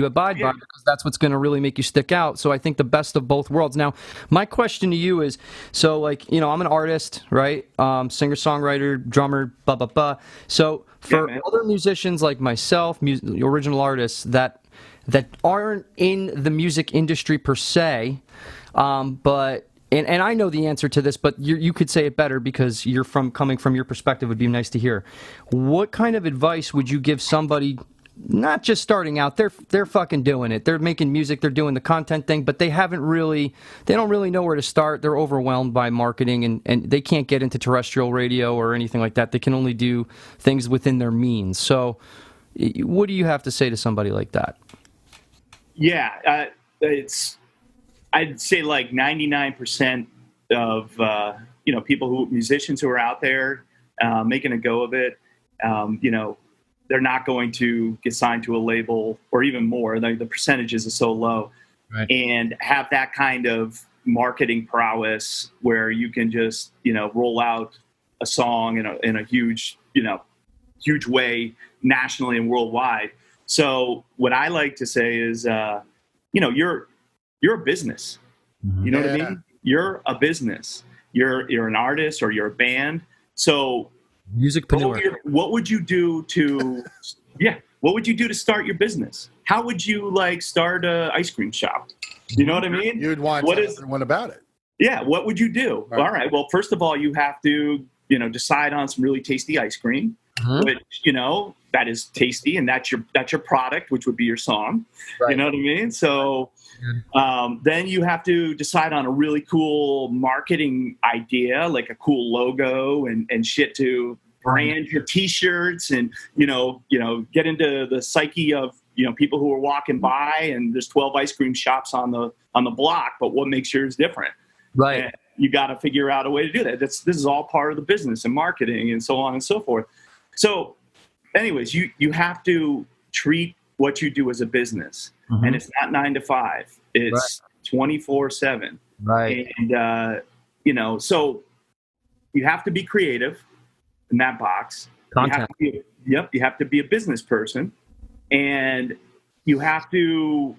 abide by, because that's what's going to really make you stick out. So I think the best of both worlds. Now, my question to you is, so I'm an artist, right? Singer, songwriter, drummer, blah, blah, blah. So for other musicians like myself, original artists that aren't in the music industry per se, but I know the answer to this, but you could say it better because coming from your perspective would be nice to hear. What kind of advice would you give somebody not just starting out? They're fucking doing it. They're making music, they're doing the content thing, but they don't really know where to start. They're overwhelmed by marketing, and they can't get into terrestrial radio or anything like that. They can only do things within their means. So what do you have to say to somebody like that? Yeah, I'd say like 99% of musicians who are out there making a go of it, they're not going to get signed to a label, or even more. The percentages are so low, right. And have that kind of marketing prowess where you can just roll out a song in a huge way nationally and worldwide. So what I like to say is, you're a business. You know what I mean? You're a business. You're an artist, or you're a band. So musicpreneur. What would you do to What would you do to start your business? How would you like start a ice cream shop? You know what I mean? You'd want What to is- tell everyone about it. Yeah, what would you do? Right. All right. Well, first of all, you have to, decide on some really tasty ice cream, which, that is tasty, and that's your product, which would be your song. Right. You know what I mean? So then you have to decide on a really cool marketing idea, like a cool logo and shit to brand your T-shirts, and get into the psyche of people who are walking by, and there's 12 ice cream shops on the block, but what makes yours different? Right. And you got to figure out a way to do that. This is all part of the business and marketing and so on and so forth. So anyways, you have to treat what you do as a business, and it's not 9 to 5. It's 24/7. Right. And, so you have to be creative in that box. Content. You have to be a business person, and you have to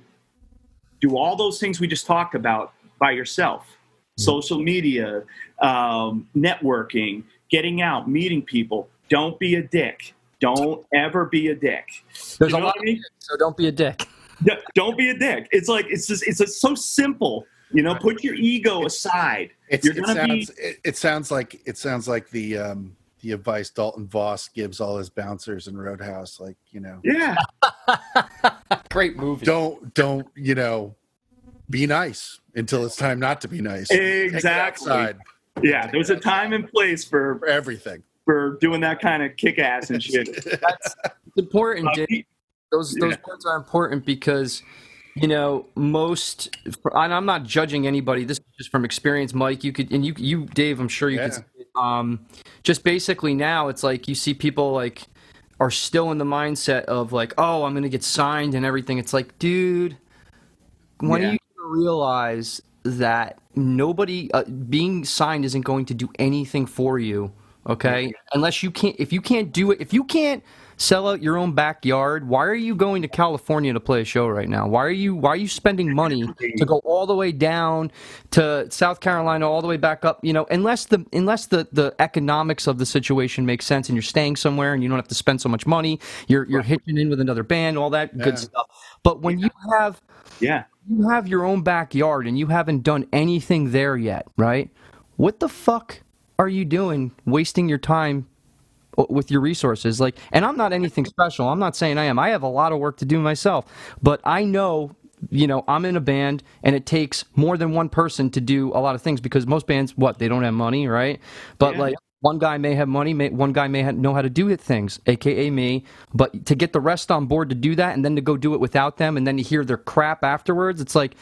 do all those things we just talked about by yourself. Social media, networking, getting out, meeting people. Don't be a dick. Don't ever be a dick. There's You a know lot what I mean? of so don't be a dick. Don't be a dick. It's like it's so simple. Put your ego aside. It sounds like the advice Dalton Voss gives all his bouncers in Roadhouse. Like, Yeah. Great movie. don't be nice until it's time not to be nice. Exactly. Take it outside Yeah. There's a time and place for everything. for doing that kind of kick ass and shit. It's important, Dave. Those parts are important because most, and I'm not judging anybody. This is just from experience, Mike. You could, and you Dave, I'm sure you could. Just basically now, it's like you see people like are still in the mindset of like, oh, I'm going to get signed and everything. It's like, dude, when are you going to realize that nobody being signed isn't going to do anything for you? Okay, unless you can't, if you can't do it, if you can't sell out your own backyard, why are you going to California to play a show right now? Why are you spending money to go all the way down to South Carolina, all the way back up? Unless the economics of the situation makes sense, and you're staying somewhere and you don't have to spend so much money, you're hitching in with another band, all that good stuff. But when you have your own backyard and you haven't done anything there yet, right? What the fuck are you doing wasting your time with your resources? Like, and I'm not anything special. I'm not saying I am. I have a lot of work to do myself, but I know, I'm in a band and it takes more than one person to do a lot of things, because most bands, they don't have money, right? But like one guy may have money, one guy may know how to do things, aka me, but to get the rest on board to do that and then to go do it without them and then to hear their crap afterwards, it's like,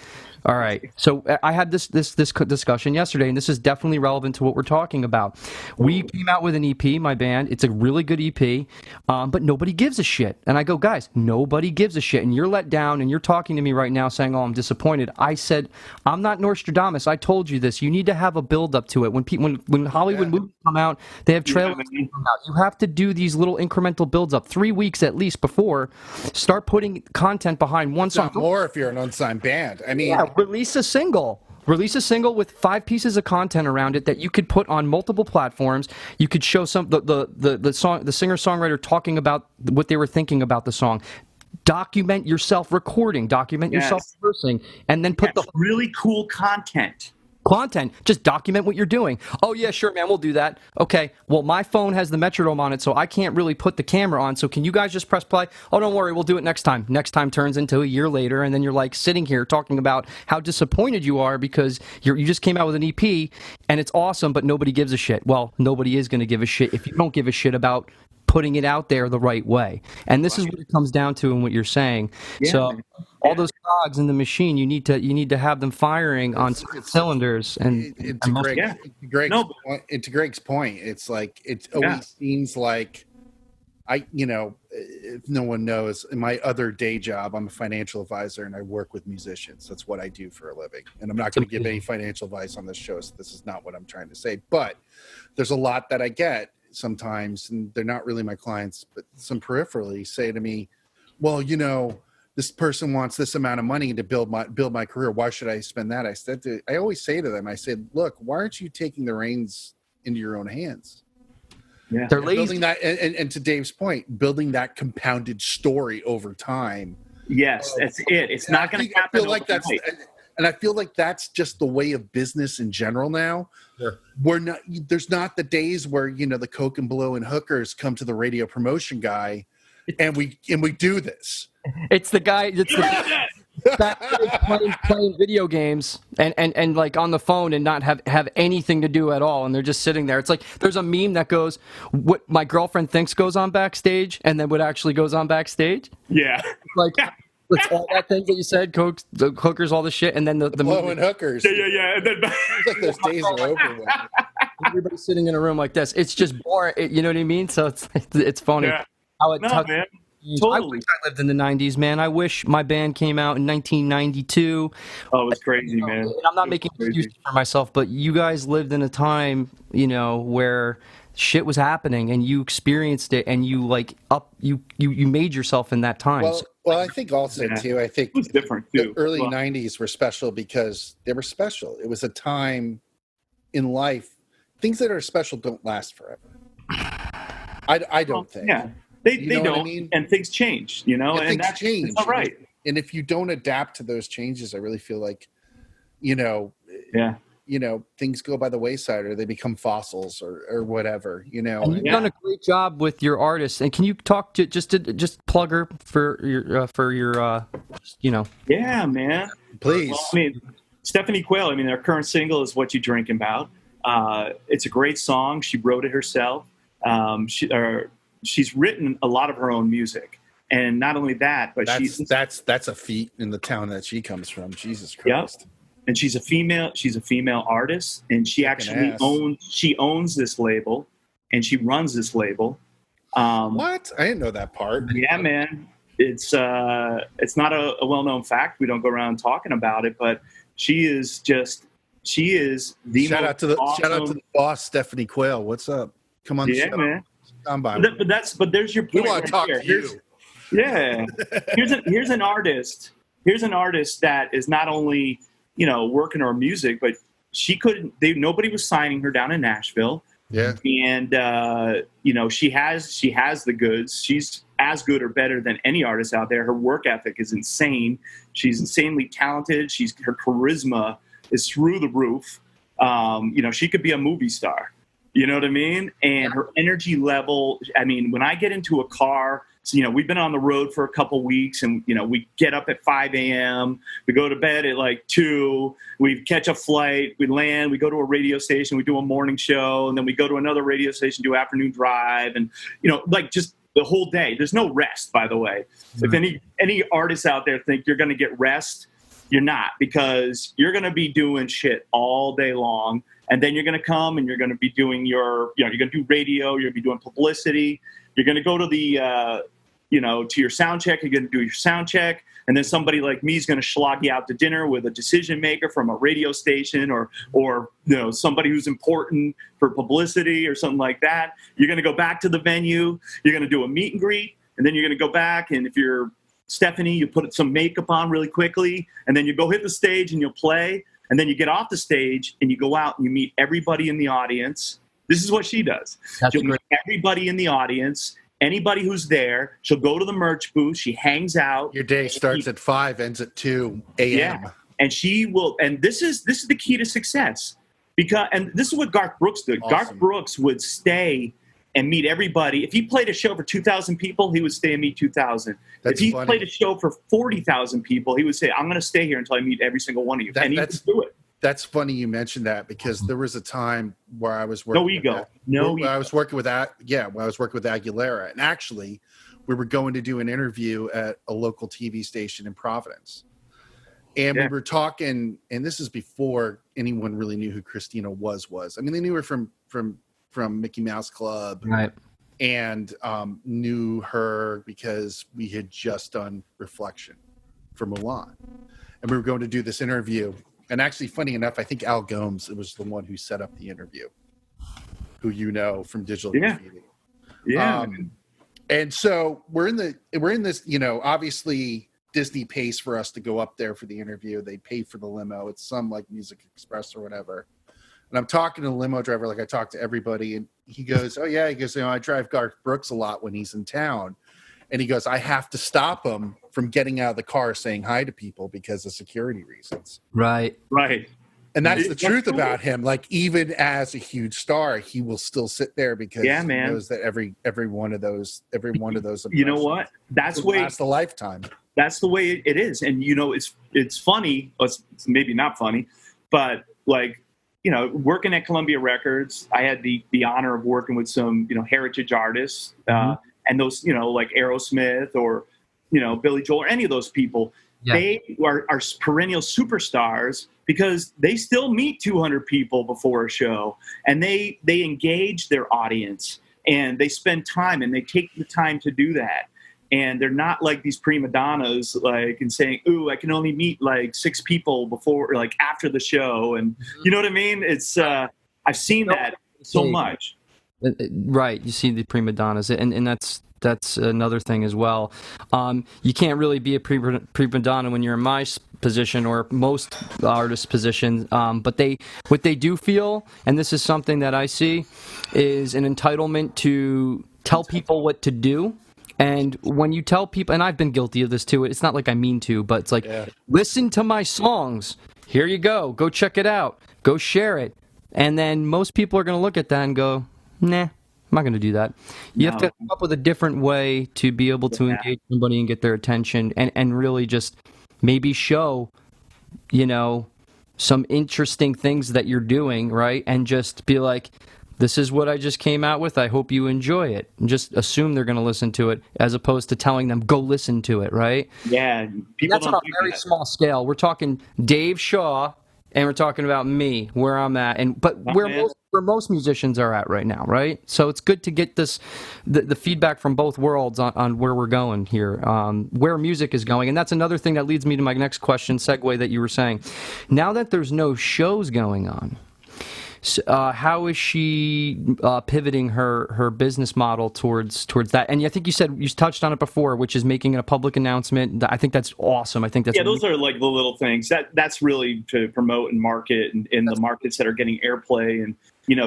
all right. So I had this discussion yesterday, and this is definitely relevant to what we're talking about. We came out with an EP, my band. It's a really good EP, but nobody gives a shit. And I go, guys, nobody gives a shit. And you're let down, and you're talking to me right now saying, oh, I'm disappointed. I said, I'm not Nostradamus. I told you this. You need to have a build-up to it. When Hollywood movies come out, they have trailers come out. You have to do these little incremental builds-up, 3 weeks at least before. Start putting content behind one song. Not more if you're an unsigned band. I mean... Release a single with 5 pieces of content around it that you could put on multiple platforms. You could show the singer-songwriter talking about what they were thinking about the song. Document yourself recording, document yourself rehearsing, and then put the really cool content. Just document what you're doing. Oh yeah, sure, man, we'll do that. Okay, well, my phone has the Metrodome on it, so I can't really put the camera on. So can you guys just press play? Oh, don't worry, we'll do it next time. Next time turns into a year later, and then you're like sitting here talking about how disappointed you are because you just came out with an EP and it's awesome, but nobody gives a shit. Well, nobody is going to give a shit if you don't give a shit about putting it out there the right way. And this is what it comes down to in what you're saying. So all those cogs in the machine, you need to have them firing on cylinders. And to Greg's point, it's like it always seems like if no one knows, in my other day job, I'm a financial advisor and I work with musicians. That's what I do for a living. And I'm not going to give any financial advice on this show, so this is not what I'm trying to say. But there's a lot that I get sometimes, and they're not really my clients, but some peripherally say to me, well, this person wants this amount of money to build my career. Why should I spend that? I always say to them, I said, look, why aren't you taking the reins into your own hands? Yeah. They're lazy. Building that, and to Dave's point, building that compounded story over time. Yes, that's it. It's not going to happen. I feel like that's, and I feel like that's just the way of business in general now. Sure. There's not the days where, you know, the Coke and Blow and hookers come to the radio promotion guy, and we do this. It's the guy. It's the playing video games and like on the phone and not have anything to do at all, and they're just sitting there. It's like there's a meme that goes, "What my girlfriend thinks goes on backstage," and then what actually goes on backstage. Yeah. Like it's all that things that you said, Coke, the hookers, all the shit, and then the Blow and hookers. Yeah. And then, It's like those days are over with. everybody sitting in a room like this. It's just boring. You know what I mean? So it's funny. Yeah. How it No, man. I Totally. wish I lived in the 90s, man. I wish my band came out in 1992. Oh, it was crazy, man. And I'm not making excuses for myself, but you guys lived in a time, you know, where shit was happening and you experienced it and you like you made yourself in that time. Well, I think also Yeah. too, I think It was different the too. early Well, 90s were special because they were special. It was a time in life. Things that are special don't last forever. I don't think. Yeah, they You know what I don't, mean? and things change. You know, Yeah, and things that's change. all right. And if you don't adapt to those changes, I really feel like, you know, Yeah. things go by the wayside or they become fossils or whatever, you know. and you've Yeah. done a great job with your artists. And can you talk to just plug her for your you know? Yeah, man. Please. Well, I mean, Stephanie Quayle. I mean, their current single is "What You Drink About." It's a great song. She wrote it herself. She's written a lot of her own music, and not only that, but that's a feat in the town that she comes from. Jesus Yep. Christ. and she's a female. She's a female artist, and she actually ass. owns this label, and she runs this label. What? I didn't know that part. Yeah, man. It's not a well-known fact. We don't go around talking about it, but she is the Shout out to the awesome- boss, Stephanie Quayle. What's up? Come on the Yeah, show. man. Come by. But there's your We point. want to right talk here. to you. Yeah. Here's an artist. Here's an artist that is not only, you know, working her music, but nobody was signing her down in Nashville. Yeah. And you know, she has the goods. She's as good or better than any artist out there. Her work ethic is insane. She's insanely talented. Her charisma is through the roof. You know, she could be a movie star. You know what I mean? And her energy level, I mean, when I get into a car, so, you know, we've been on the road for a couple weeks and, you know, we get up at 5 a.m. We go to bed at like 2. We catch a flight. We land. We go to a radio station. We do a morning show. And then we go to another radio station, do afternoon drive. And, you know, like just the whole day. There's no rest, by the way. If any artists out there think you're going to get rest, you're not, because you're going to be doing shit all day long. And then you're going to come and you're going to be doing you're going to do radio, you're going to be doing publicity. You're going to go to the, to your sound check. You're going to do your sound check. And then somebody like me is going to schlag you out to dinner with a decision maker from a radio station or, you know, somebody who's important for publicity or something like that. You're going to go back to the venue. You're going to do a meet and greet. And then you're going to go back. And if you're Stephanie, you put some makeup on really quickly. And then you go hit the stage and you'll play. And then you get off the stage and you go out and you meet everybody in the audience. This is what she does. She'll meet everybody in the audience, anybody who's there. She'll go to the merch booth. She hangs out. Your day starts at 5, ends at 2 a.m. Yeah. And she will, and this is the key to success. And this is what Garth Brooks did. Awesome. Garth Brooks would stay and meet everybody. If he played a show for 2,000 people, he would stay and meet 2,000. That's if he funny. played a show for 40,000 people, he would say, I'm going to stay here until I meet every single one of you. And he would do it. That's funny you mentioned that, because there was a time where I was working. No ego. No ego. I was working with that. Yeah, when I was working with Aguilera, and actually, we were going to do an interview at a local TV station in Providence, and we were talking. And this is before anyone really knew who Christina was. I mean, they knew her from Mickey Mouse Club, Right. and knew her because we had just done Reflection for Mulan, and we were going to do this interview. And actually, funny enough, I think Al Gomes was the one who set up the interview, who you know from Digital Graffiti. Yeah. And so we're in this, you know, obviously Disney pays for us to go up there for the interview. They pay for the limo. It's some like Music Express or whatever. And I'm talking to the limo driver like I talk to everybody. And he goes, oh yeah, he goes, I drive Garth Brooks a lot when he's in town. And he goes, I have to stop him from getting out of the car saying hi to people because of security reasons. Right. And that's the truth about him. Like, even as a huge star, he will still sit there because he knows that every one of those you know what? That's will last a lifetime. That's the way it is. And it's funny. It's maybe not funny, but like, working at Columbia Records, I had the honor of working with some heritage artists, and those like Aerosmith or Billy Joel or any of those people. Yeah. They are perennial superstars because they still meet 200 people before a show, and they engage their audience, and they spend time, and they take the time to do that. And they're not like these prima donnas, like, and saying, "Ooh, I can only meet like 6 people before, or like after the show," and you know what I mean. It's I've seen that so much. Right, you see the prima donnas, and that's another thing as well. You can't really be a prima donna when you're in my position or most artists' position. But what they do feel, and this is something that I see, is an entitlement to tell people what to do. And when you tell people, and I've been guilty of this too, it's not like I mean to, but it's like, listen to my songs. Here you go. Go check it out. Go share it. And then most people are going to look at that and go, nah, I'm not going to do that. You have to come up with a different way to be able to engage somebody and get their attention, and really just maybe show, some interesting things that you're doing, right? And just be like, this is what I just came out with. I hope you enjoy it. And just assume they're going to listen to it, as opposed to telling them, go listen to it, right? Yeah. That's on a very small scale. We're talking Dave Shaw, and we're talking about me, where I'm at, but where most musicians are at right now, right? So it's good to get the feedback from both worlds on where we're going here, where music is going. And that's another thing that leads me to my next question, segue that you were saying. Now that there's no shows going on, how is she pivoting her business model towards that? And I think you touched on it before, which is making a public announcement. I think that's awesome. I think that's those are like the little things that's really to promote and market in the markets that are getting airplay, and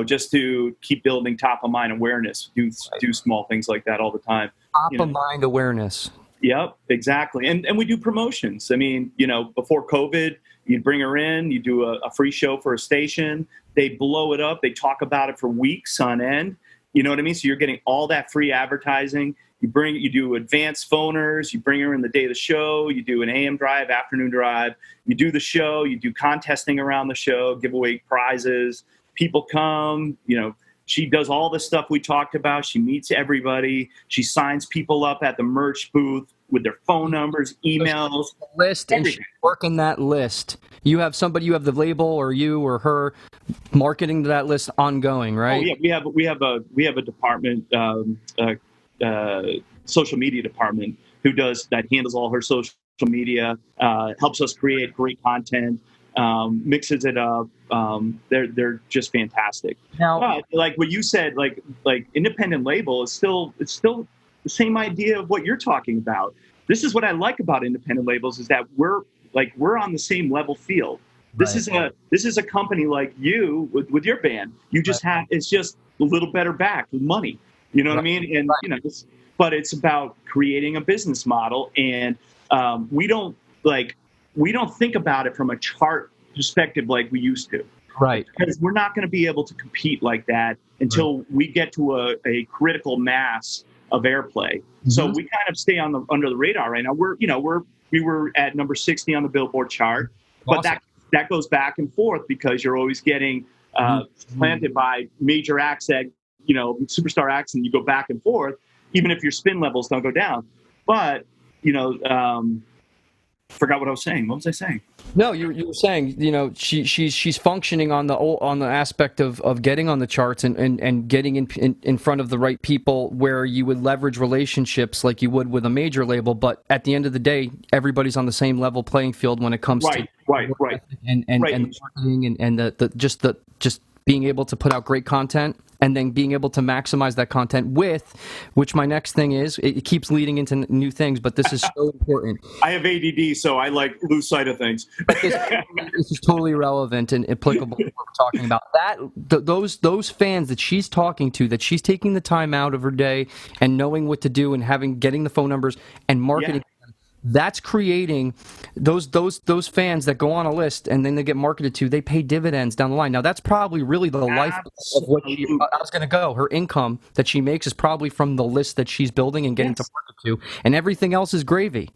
just to keep building top of mind awareness. Do small things like that all the time. Top of mind awareness. Yep, exactly. And we do promotions. I mean, before COVID, you'd bring her in, you do a free show for a station. They blow it up. They talk about it for weeks on end. You know what I mean? So you're getting all that free advertising. You do advanced phoners. You bring her in the day of the show. You do an AM drive, afternoon drive. You do the show. You do contesting around the show, give away prizes. People come, she does all the stuff we talked about. She meets everybody. She signs people up at the merch booth with their phone numbers, emails, list, and she's working that list. You have the label, or you or her marketing that list ongoing, right? Oh yeah, we have a department, social media department, that handles all her social media, helps us create great content. Mixes it up. They're just fantastic. Now, but like what you said, like independent label it's still the same idea of what you're talking about. This is what I like about independent labels, is that we're on the same level field. This is a company like you with your band. You just have, it's just a little better backed with money. You know what I mean? And but it's about creating a business model, and we don't think about it from a chart perspective like we used to. Right. Because we're not going to be able to compete like that until we get to a critical mass of airplay. Mm-hmm. So we kind of stay under the radar right now. We were at number 60 on the Billboard chart, but that goes back and forth because you're always getting planted by major acts that, superstar acts, and you go back and forth, even if your spin levels don't go down. But, forgot what I was saying. What was I saying? No, you were saying, she's functioning on the aspect of getting on the charts and getting in front of the right people, where you would leverage relationships like you would with a major label. But at the end of the day, everybody's on the same level playing field when it comes to right and marketing and just being able to put out great content and then being able to maximize that content with, which my next thing is, it keeps leading into new things, but this is so important. I have ADD, so I like lose sight of things. This is totally relevant and applicable to what we're talking about. Those fans that she's talking to, that she's taking the time out of her day and knowing what to do and getting the phone numbers and marketing. That's creating those fans that go on a list and then they get marketed to. They pay dividends down the line. Now that's probably really the life of what I was going to go. Her income that she makes is probably from the list that she's building and getting to market to, and everything else is gravy.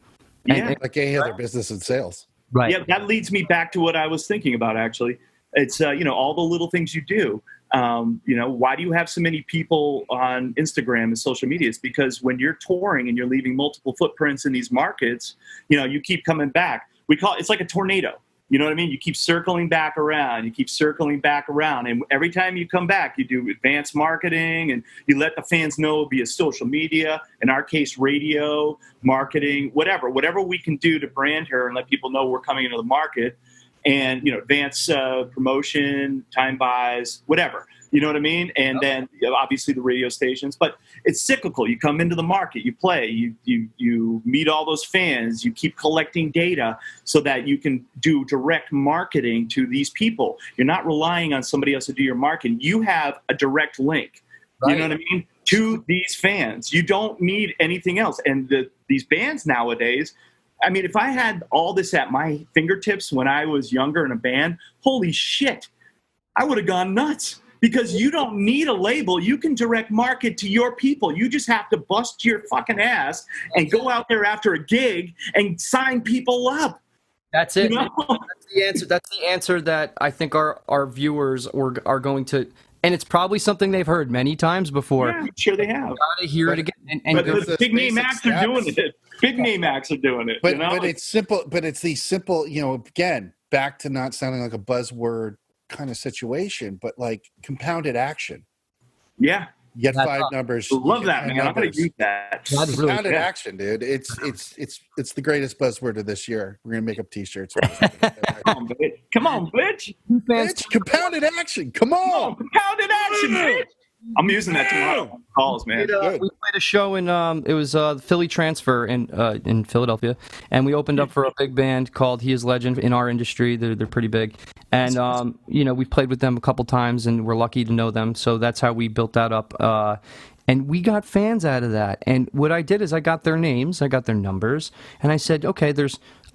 Yeah, like any other business in sales. Right. Yeah, that leads me back to what I was thinking about. Actually, it's all the little things you do. Why do you have so many people on Instagram and social media? It's because when you're touring and you're leaving multiple footprints in these markets, you keep coming back. It's like a tornado. You know what I mean? You keep circling back around. And every time you come back, you do advanced marketing and you let the fans know via social media, in our case, radio, marketing, whatever we can do to brand her and let people know we're coming into the market. And, advance promotion, time buys, whatever. You know what I mean? And then obviously the radio stations. But it's cyclical. You come into the market, you play, you meet all those fans, you keep collecting data so that you can do direct marketing to these people. You're not relying on somebody else to do your marketing. You have a direct link. Right. You know what I mean? To these fans. You don't need anything else. And these bands nowadays, I mean, if I had all this at my fingertips when I was younger in a band, holy shit, I would have gone nuts. Because you don't need a label. You can direct market to your people. You just have to bust your fucking ass and go out there after a gig and sign people up. That's it. That's the answer. That's the answer that I think our viewers are going to. And it's probably something they've heard many times before. Yeah, I'm sure they have. Gotta hear it again. But the big name acts are doing it. Big name acts are doing it. But it's simple. But it's these simple. Again, back to not sounding like a buzzword kind of situation, but like compounded action. Yeah. You get 5 numbers. Love that, man. I'm going to use that. Compounded action, dude. It's the greatest buzzword of this year. We're going to make up T-shirts. Come on, bitch. Bitch, compounded action. Come on. Compounded action, bitch. I'm using that tomorrow on calls, man. We played a show in it was Philly Transfer in Philadelphia, and we opened up for a big band called He Is Legend in our industry. They're pretty big, and we've played with them a couple times, and we're lucky to know them. So that's how we built that up, and we got fans out of that. And what I did is I got their names, I got their numbers, and I said, okay,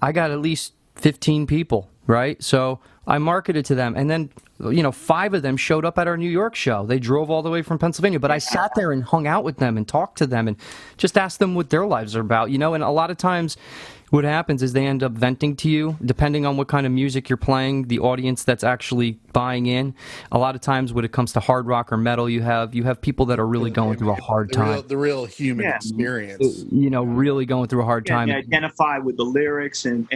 I got at least 15 people, right? So I marketed to them, and then 5 of them showed up at our New York show. They drove all the way from Pennsylvania, but I sat there and hung out with them and talked to them and just asked them what their lives are about, and a lot of times what happens is they end up venting to you, depending on what kind of music you're playing, the audience that's actually buying in. A lot of times when it comes to hard rock or metal, you have people that are really going through a hard time. The real human experience. Really going through a hard time. You identify with the lyrics and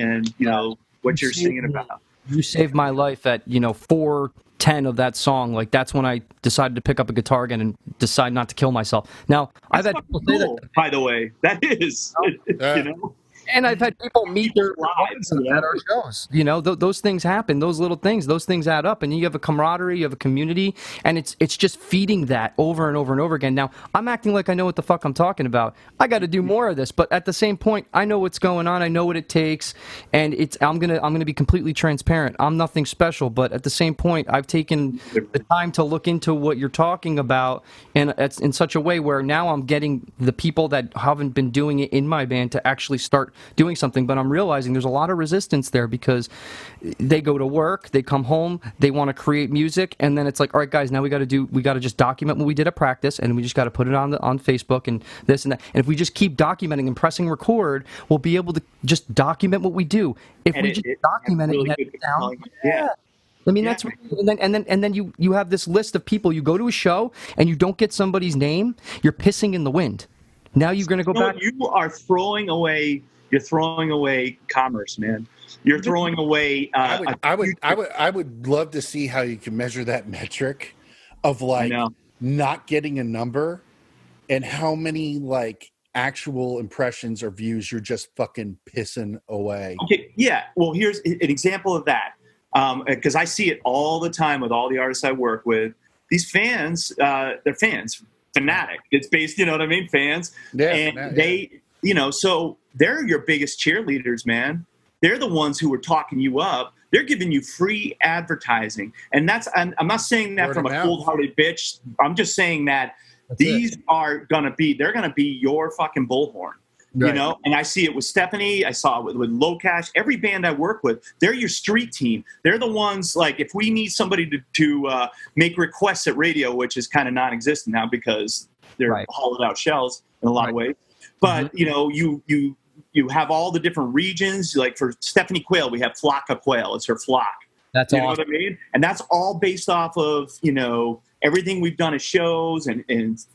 what you're singing about. You saved my life at 4:10 of that song. Like that's when I decided to pick up a guitar again and decide not to kill myself. Now I've had people say that. By the way, that is, And I've had people meet their wives at our shows. Those things happen. Those little things, those things add up, and you have a camaraderie, you have a community, and it's just feeding that over and over and over again. Now I'm acting like I know what the fuck I'm talking about. I got to do more of this, but at the same point, I know what's going on. I know what it takes, and I'm gonna be completely transparent. I'm nothing special, but at the same point, I've taken the time to look into what you're talking about, and it's in such a way where now I'm getting the people that haven't been doing it in my band to actually start doing something. But I'm realizing there's a lot of resistance there because they go to work, they come home, they want to create music, and then it's like, all right, guys, now we got to just document what we did at practice, and we just got to put it on Facebook and this and that. And if we just keep documenting and pressing record, we'll be able to just document what we do. If we just document it and edit it down, I mean, that's and then you have this list of people. You go to a show and you don't get somebody's name, you're pissing in the wind. Now you're going to go back. You are throwing away. You're throwing away commerce, man. You're throwing away. I would love to see how you can measure that metric of not getting a number and how many actual impressions or views you're just fucking pissing away. Okay, yeah. Well, here's an example of that because I see it all the time with all the artists I work with. these fans, they're fans, fanatic. It's based, you know what I mean? Fans. Yeah, And they, so they're your biggest cheerleaders, man. They're the ones who are talking you up. They're giving you free advertising. And I'm not saying that Word from of a mouth. cold-hearted bitch. I'm just saying that they're going to be your fucking bullhorn. Right. You know, and I see it with Stephanie. I saw it with Low Cash. Every band I work with, they're your street team. They're the ones, like, if we need somebody to make requests at radio, which is kind of non-existent now because they're hollowed out shells in a lot of ways. But, you have all the different regions. Like for Stephanie Quayle, we have Flocka Quayle. It's her flock. That's You know awesome. what I mean? And that's all based off of, everything we've done as shows and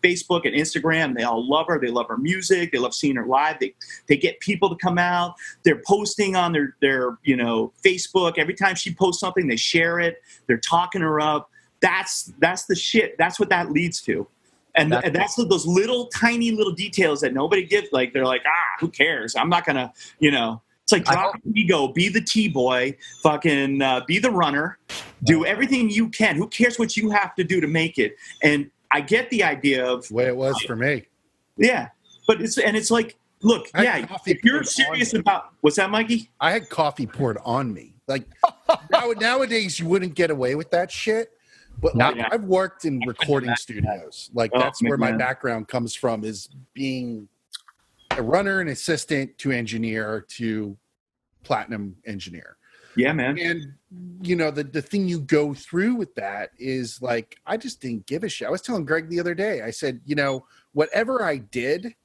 Facebook and Instagram. They all love her. They love her music. They love seeing her live. They get people to come out. They're posting on their Facebook. Every time she posts something, they share it. They're talking her up. That's the shit. That's what that leads to. And that's those little tiny little details that nobody gives. Like, they're like, who cares? I'm not gonna, It's like drop your ego, be the T-boy, fucking be the runner, do everything you can. Who cares what you have to do to make it? And I get the idea of the way it was for me. Yeah, but it's like, look, I had coffee if you're poured serious on me. about what's that, Mikey? I had coffee poured on me. Like nowadays, you wouldn't get away with that shit. But like, Yeah. I've worked in recording studios. Like that's where my man. background comes from, is being a runner, an assistant to engineer to platinum engineer. Yeah, man. And the thing you go through with that is like, I just didn't give a shit. I was telling Greg the other day, I said, whatever I did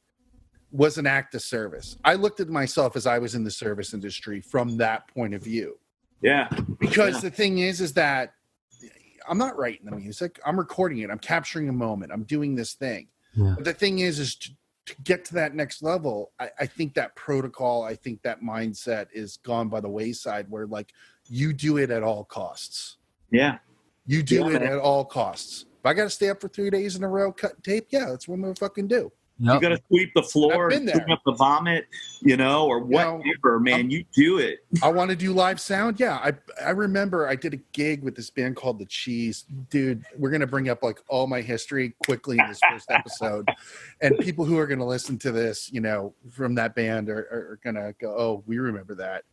was an act of service. I looked at myself as I was in the service industry from that point of view. Yeah. Because the thing is that I'm not writing the music. I'm recording it. I'm capturing a moment. I'm doing this thing. Yeah. But the thing is to get to that next level, I think that protocol, I think that mindset is gone by the wayside, where like you do it at all costs. Yeah. You do it man. at all costs. If I got to stay up for 3 days in a row cutting tape, yeah, that's what I'm going to fucking do. You got to sweep the floor, I've been clean there. up the vomit, or whatever, man. You do it. I want to do live sound. Yeah. I remember I did a gig with this band called The Cheese. Dude, we're going to bring up like all my history quickly in this first episode. And people who are going to listen to this, from that band are going to go, oh, we remember that.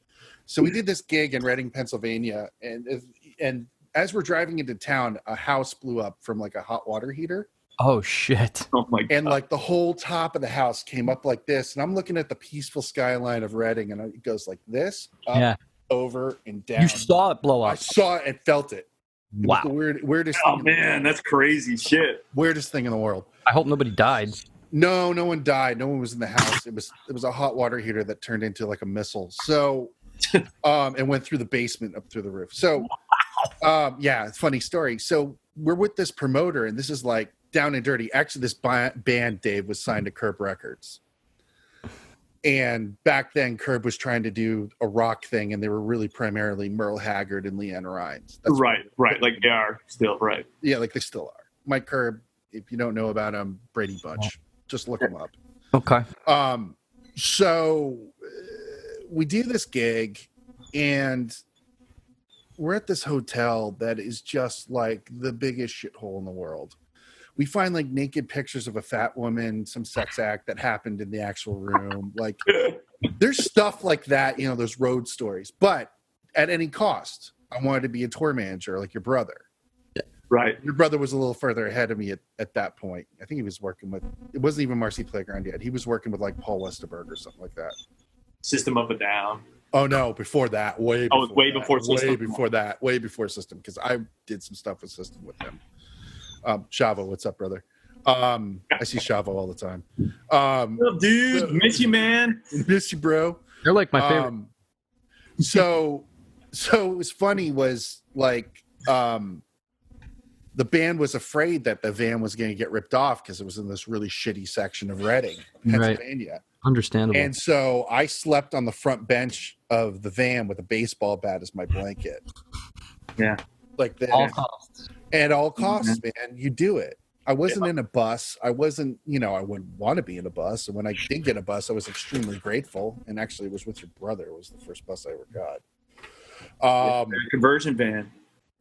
So we did this gig in Reading, Pennsylvania. And as we're driving into town, a house blew up from like a hot water heater. Oh shit! Oh my God. And like the whole top of the house came up like this, and I'm looking at the peaceful skyline of Reading, and it goes like this, up, over, and down. You saw it blow I up. saw it and felt it. It was Wow. the weirdest. Oh thing in the man, world. that's crazy shit. Weirdest thing in the world. I hope nobody died. No one died. No one was in the house. It was a hot water heater that turned into like a missile. So, and went through the basement up through the roof. So, yeah, funny story. So we're with this promoter, and this is like down and dirty. Actually, this band, Dave, was signed to Curb Records. And back then, Curb was trying to do a rock thing, and they were really primarily Merle Haggard and Leanne Rhymes. That's Right. Like they are still right. Yeah, like they still are. Mike Curb, if you don't know about him, Brady Bunch. Just look him up. Okay. So we do this gig, and we're at this hotel that is just like the biggest shithole in the world. We find like naked pictures of a fat woman, some sex act that happened in the actual room. Like there's stuff like that, those road stories. But at any cost, I wanted to be a tour manager like your brother. Right. Your brother was a little further ahead of me at that point. I think he was working with, it wasn't even Marcy Playground yet. He was working with like Paul Westerberg or something like that. System of a Down. Oh no, before that, way before Oh, way that. before System. Way before that, way before System, because I did some stuff with System with him. Shavo, what's up, brother? I see Shavo all the time. What's up, dude? Miss you, man. Miss you, bro. They're like my favorite. So it was funny was like the band was afraid that the van was going to get ripped off because it was in this really shitty section of Reading, Pennsylvania. Right. Understandable. And so I slept on the front bench of the van with a baseball bat as my blanket. Yeah. Like that. All costs. At all costs, man. You do it. I wasn't in a bus. I wasn't, I wouldn't want to be in a bus. And when I did get a bus, I was extremely grateful. And actually, it was with your brother. It was the first bus I ever got. Conversion van.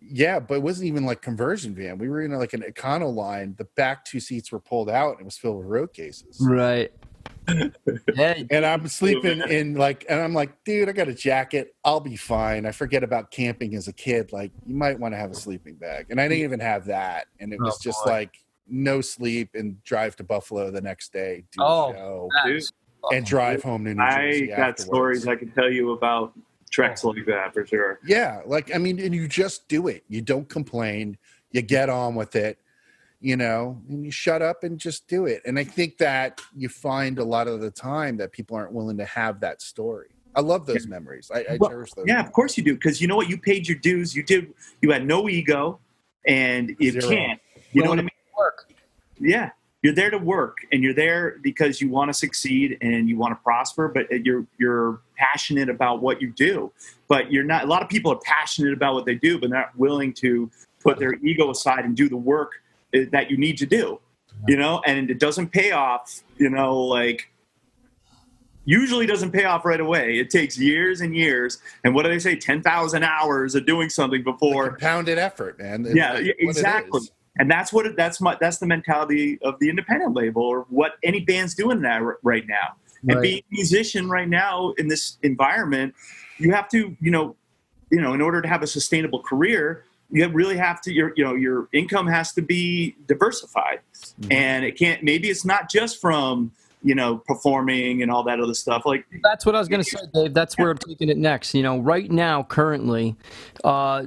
Yeah, but it wasn't even like conversion van. We were in like an econo line. The back two seats were pulled out and it was filled with road cases. Right. Yeah. And I'm sleeping in like, and I'm like, dude, I got a jacket. I'll be fine. I forget about camping as a kid. Like, you might want to have a sleeping bag. And I didn't even have that. And it was just like no sleep and drive to Buffalo the next day, do a show, and drive home to New Jersey. I got stories I can tell you about treks like that for sure. Yeah. Like, I mean, and you just do it. You don't complain. You get on with it. You know, and you shut up and just do it. And I think that you find a lot of the time that people aren't willing to have that story. I love those memories. I cherish those. Yeah, memories. of course you do. Because you know what? You paid your dues. You had no ego, and you can't. You know what I mean? Work. Yeah. You're there to work, and you're there because you want to succeed and you want to prosper, but you're passionate about what you do. But you're not. A lot of people are passionate about what they do, but not willing to put their ego aside and do the work that you need to do, you know, and it doesn't pay off, you know, like usually doesn't pay off right away. It takes years and years. And what do they say? 10,000 hours of doing something before. Compounded effort, man. Yeah, exactly. And that's the mentality of the independent label, or what any band's doing that right now. Right. And being a musician right now in this environment, you have to, you know, in order to have a sustainable career, you really have to, your income has to be diversified. Mm-hmm. And it can't, maybe it's not just from, you know, performing and all that other stuff. Like, that's what I was going to say, Dave. That's where I'm taking it next. You know, right now, currently,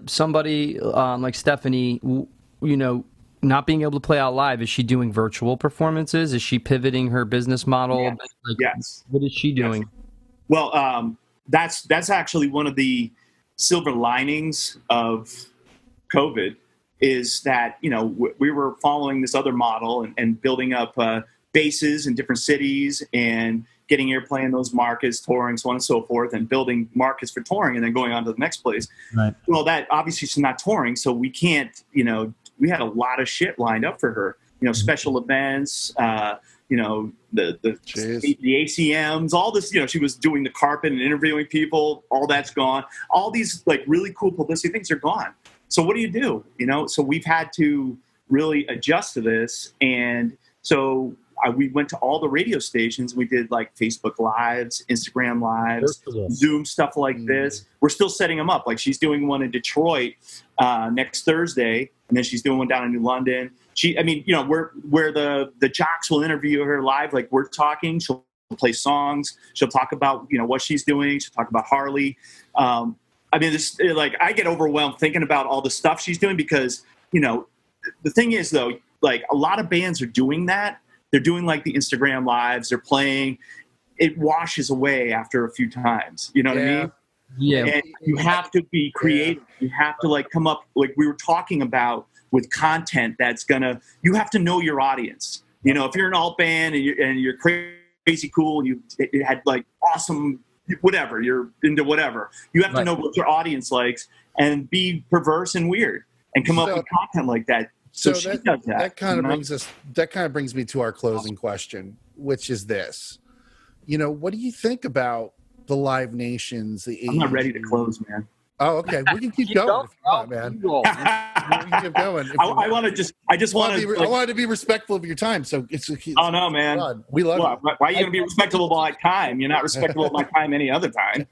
somebody like Stephanie, you know, not being able to play out live, is she doing virtual performances? Is she pivoting her business model? Yes. Like, Yes. What is she doing? Yes. Well, that's actually one of the silver linings of COVID, is that, you know, we were following this other model and building up bases in different cities and getting airplay in those markets, touring, so on and so forth, and building markets for touring and then going on to the next place. Right. Well, that obviously she's not touring, so we can't, you know, we had a lot of shit lined up for her, you know, special events, you know, the ACMs, all this, you know, she was doing the carpet and interviewing people, all that's gone. All these like really cool publicity things are gone. So what do? You know, so we've had to really adjust to this. And so we went to all the radio stations. We did like Facebook Lives, Instagram Lives, Zoom, stuff like this. We're still setting them up. Like, she's doing one in Detroit next Thursday, and then she's doing one down in New London. I mean, you know, where the jocks will interview her live, like we're talking. She'll play songs. She'll talk about, you know, what she's doing. She'll talk about Harley. I mean, this, like, I get overwhelmed thinking about all the stuff she's doing, because, you know, the thing is, though, like, a lot of bands are doing that. They're doing like the Instagram Lives. They're playing. It washes away after a few times. You know what I mean? Yeah. And you have to be creative. You have to like come up, like we were talking about, with content that's gonna. You have to know your audience. You know, if you're an alt band and you're crazy cool and you had like awesome whatever, you're into whatever, you have to know what your audience likes and be perverse and weird and come up with content like that. So that kind of brings me to our closing question, which is this. You know, what do you think about the Live Nations? I'm not ready to close, man. Oh, okay. We can keep going if you want, man. We can keep going. I want to I wanted to be respectful of your time. So it's oh no, man. God. We love you. Why are you going to be respectable of my time? You're not respectable of my time any other time.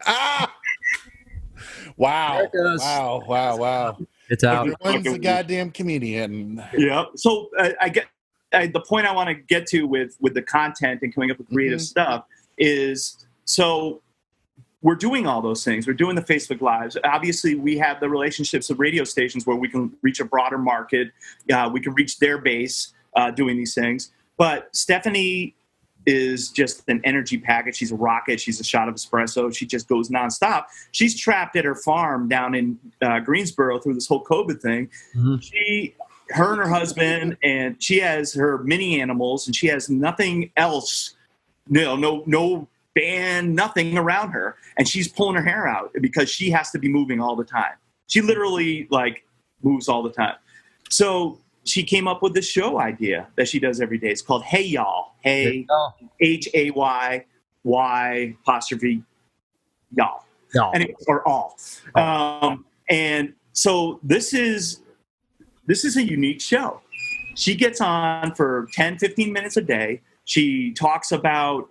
Wow. Wow. It's out. Everyone's a goddamn comedian. Yeah. So I get the point I want to get to with the content and coming up with creative stuff is, so we're doing all those things. We're doing the Facebook Lives. Obviously, we have the relationships of radio stations where we can reach a broader market. We can reach their base doing these things. But Stephanie is just an energy package. She's a rocket. She's a shot of espresso. She just goes nonstop. She's trapped at her farm down in Greensboro through this whole COVID thing. Her and her husband, and she has her mini animals, and she has nothing else. No band, nothing around her, and she's pulling her hair out because she has to be moving all the time. She literally like moves all the time. So she came up with this show idea that she does every day. It's called Hey Y'all. Hey, HAYY apostrophe y'all. Anyway, or all. And so this is a unique show. She gets on for 10, 15 minutes a day. She talks about,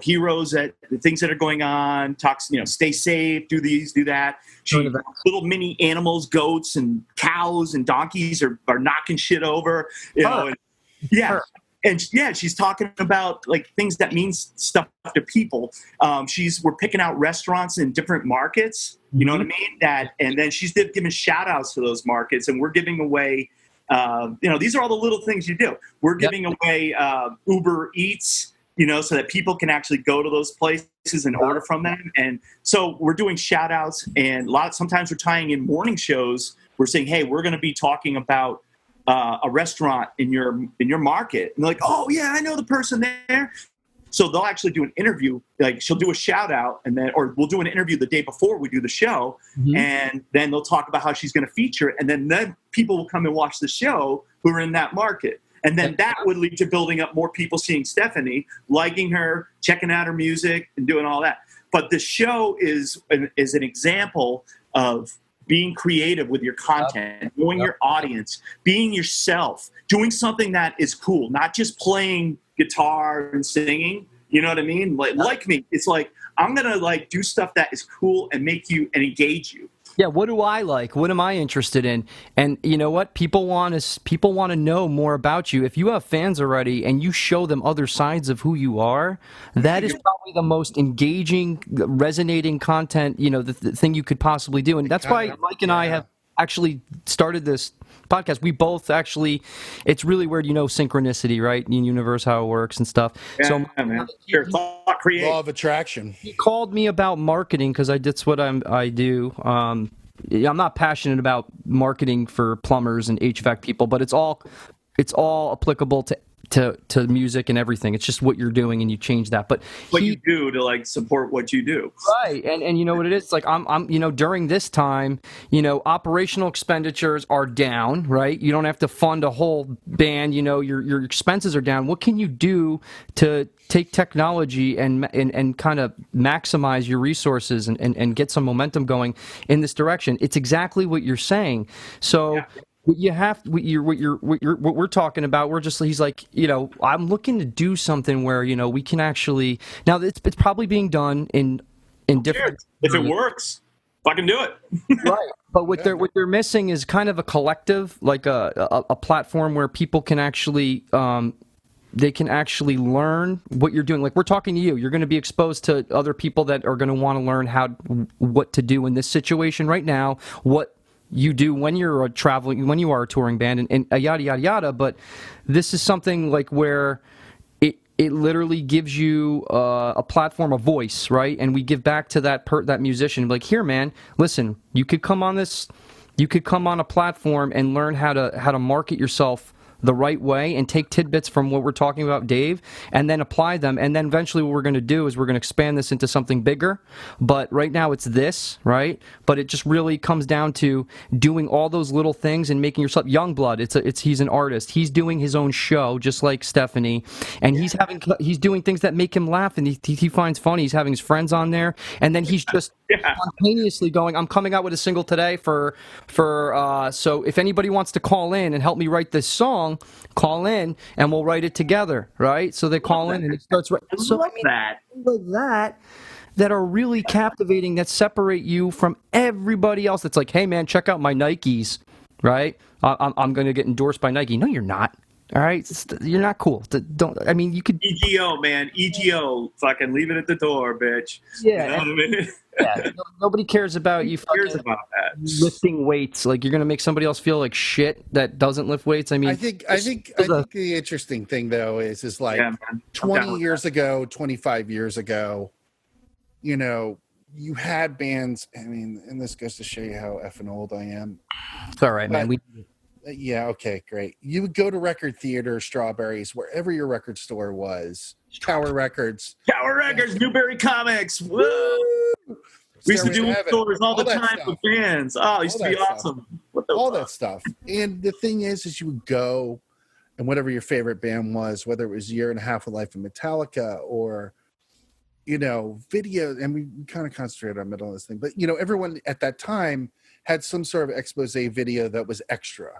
heroes, the things that are going on, talks, stay safe, do these, do that. Little mini animals, goats and cows and donkeys are knocking shit over, and, yeah. And yeah, she's talking about like things that means stuff to people. We're picking out restaurants in different markets, you know what I mean? And then she's giving shout outs to those markets, and we're giving away, these are all the little things you do. We're giving away Uber Eats, so that people can actually go to those places and order from them. And so we're doing shout outs, and sometimes we're tying in morning shows. We're saying, hey, we're going to be talking about a restaurant in your market, and they're like, oh yeah, I know the person there. So they'll actually do an interview, like she'll do a shout out, or we'll do an interview the day before we do the show, and then they'll talk about how she's going to feature it, and then people will come and watch the show who are in that market, and then that would lead to building up more people seeing Stephanie, liking her, checking out her music, and doing all that. But the show is an example of being creative with your content, knowing your audience, being yourself, doing something that is cool, not just playing guitar and singing. You know what I mean? Like me, it's like, I'm going to do stuff that is cool and make you and engage you. Yeah, what do I like? What am I interested in? And you know what? People want to know more about you. If you have fans already and you show them other sides of who you are, that is probably the most engaging, resonating content, the thing you could possibly do. And that's why Mike and I have actually started this podcast. We both actually, it's really weird, synchronicity, right? In universe, how it works and stuff. Yeah, so, man. Create. Law of attraction. He called me about marketing because that's what I do. I'm not passionate about marketing for plumbers and HVAC people, but it's all applicable to music and everything. It's just what you're doing, and you change that. But what you do to support what you do, right? And you know what it is? It's like I'm during this time, operational expenditures are down, right? You don't have to fund a whole band. Your expenses are down. What can you do to take technology and kind of maximize your resources and get some momentum going in this direction? It's exactly what you're saying. So. Yeah. What we're talking about, he's like, I'm looking to do something where, we can actually, now it's probably being done in different. If it works, fucking do it. Right. But what they're missing is kind of a collective, like a platform where people can actually, they can actually learn what you're doing. Like we're talking to you, you're going to be exposed to other people that are going to want to learn what to do in this situation right now, what you do when you're when you are a touring band, and yada yada yada. But this is something like where it literally gives you a platform, a voice, right? And we give back to that musician, like, here, man, listen, you could come on a platform and learn how to market yourself the right way and take tidbits from what we're talking about, Dave, and then apply them. And then eventually what we're going to do is we're going to expand this into something bigger. But right now it's this, right? But it just really comes down to doing all those little things and making yourself Youngblood. He's an artist. He's doing his own show, just like Stephanie, and he's doing things that make him laugh and he finds funny. He's having his friends on there, and then he's just spontaneously going, I'm coming out with a single today for so if anybody wants to call in and help me write this song, call in and we'll write it together, right? So they call in and it starts writing. So that are really captivating, that separate you from everybody else. That's like, hey man, check out my Nikes, right? I'm going to get endorsed by Nike. No, you're not. All right, you're not cool. You could EGO, man. EGO, fucking leave it at the door, bitch. Yeah, you know what I mean? Yeah. Nobody cares about you. Cares about that. Lifting weights, like you're gonna make somebody else feel like shit that doesn't lift weights. I mean, I think the interesting thing though is like 20 years ago, 25 years ago, you had bands. I mean, and this goes to show you how effing old I am. It's all right, man. Yeah, okay, great. You would go to Record Theater, Strawberries, wherever your record store was. Tower Records, Newberry Comics. Woo! We used to do stores all the time for fans. Oh, it used to be awesome. That stuff. And the thing is you would go, and whatever your favorite band was, whether it was Year and a Half of Life of Metallica or, video, and we kind of concentrated on middle of this thing. But, everyone at that time had some sort of expose video that was extra.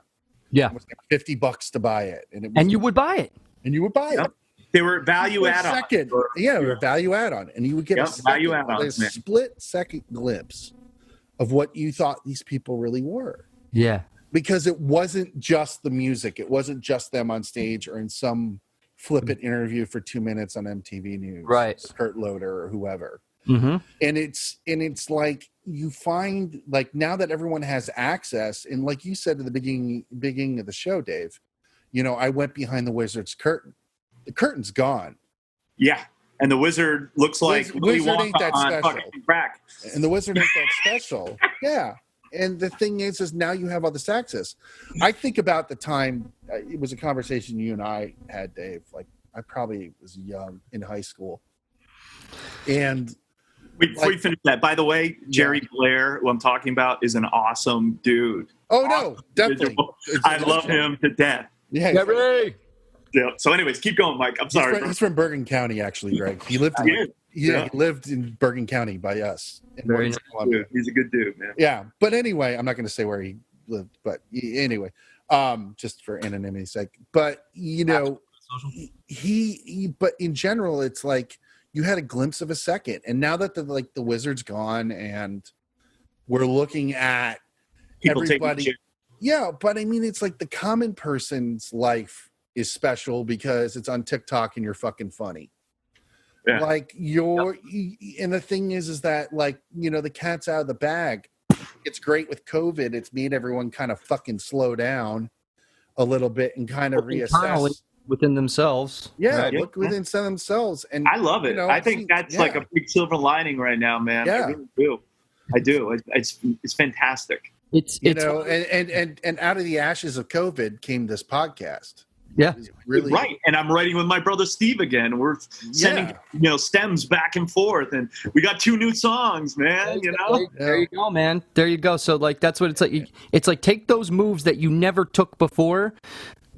Yeah. It was like $50 to buy it, and it was, And you would buy it. and you would buy Yep. it. They were value For a add-on. second, or a value add-on, and you would get Yep, a value second, add-ons, a man. split-second glimpse of what you thought these people really were. Yeah. Because it wasn't just the music, it wasn't just them on stage or in some flippant interview for 2 minutes on MTV News, Right. Kurt Loder or whoever. Mm-hmm. And it's like you find, like, now that everyone has access, and like you said at the beginning of the show, Dave, you know, I went behind the Wizard's curtain. The curtain's gone, Yeah, and the Wizard looks like Willy Wizard ain't Wonka that on special. fucking crack. and the Wizard ain't that special. Yeah. And the thing is now you have all this access. I think about the time, it was a conversation you and I had, Dave. Like, I probably was young in high school. And Wait, before you finish that, by the way, Jerry Blair, who I'm talking about, is an awesome dude. oh no, definitely. I love him to death. Yeah. Gary! Yeah. So, anyways, keep going, Mike. I'm sorry. He's from Bergen County, actually, Greg. He lived He is. he Yeah. lived in Bergen County by us. In Very Morganton, Columbia. Dude, he's a good dude, man. Yeah, but anyway, I'm not going to say where he lived, but anyway, just for anonymity's sake. But you know, but in general, it's like you had a glimpse of a second, and now that the Wizard's gone, and we're looking at People taking everybody. shit. Yeah, but I mean, it's like the common person's life is special because it's on TikTok and you're fucking funny. Yeah. Like and the thing is that, like, you know, the cat's out of the bag. It's great with COVID. It's made everyone kind of fucking slow down a little bit and kind of Internally, reassess. within themselves. Yeah, right? look within themselves. And I love it. you know, I think that's like a big silver lining right now, man. Yeah. I really do. I do. It's fantastic. It's you know, and out of the ashes of COVID came this podcast. yeah. It's really Right. And I'm writing with my brother Steve again. We're sending stems back and forth, and we got 2 new songs, man. You know. There you go, man. There you go. So like that's what it's like. It's like take those moves that you never took before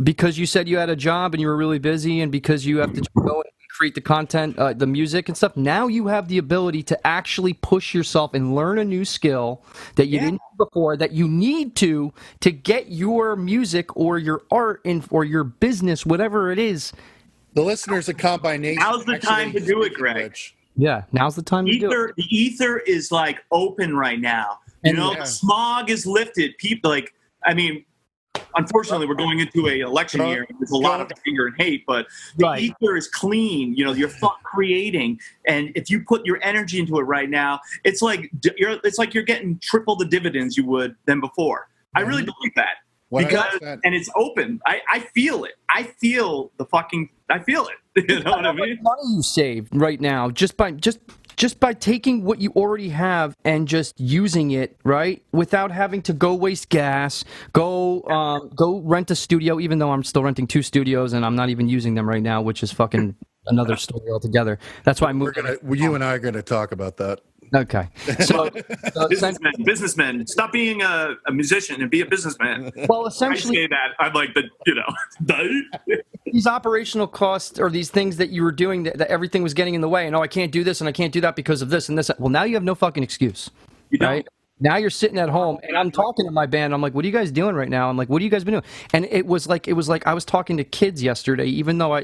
because you said you had a job and you were really busy, and because you have to go and create the content, the music and stuff. Now you have the ability to actually push yourself and learn a new skill that you didn't do before, that you need to get your music or your art in or your business, whatever it is. the listeners of Combine Nation. Now's the time actually, to do it, speaking of Greg. which, Yeah, now's the time to do it. The ether is like open right now. You And- know, Yeah. the smog is lifted. People like, I mean, unfortunately, we're going into a election year. There's a lot of anger and hate, but the Right. ether is clean. You know, you're creating, and if you put your energy into it right now, it's like you're getting triple the dividends you would than before. I really believe that. Because 100%. and it's open. I feel it. I feel I feel it. You know what I mean? Money you save right now just by taking what you already have and just using it, right, without having to go waste gas, go rent a studio. Even though I'm still renting 2 studios and I'm not even using them right now, which is fucking another story altogether. That's why I moved. You and I are gonna talk about that. Okay, so Businessmen, stop being a musician and be a businessman. well, I essentially, say that I'm like these operational costs or these things that you were doing that everything was getting in the way, and I can't do this and I can't do that because of this and this. Well, now you have no fucking excuse. You don't. Right? Now you're sitting at home, and I'm talking to my band. I'm like, "What are you guys doing right now?" I'm like, "What have you guys been doing?" And it was like I was talking to kids yesterday, even though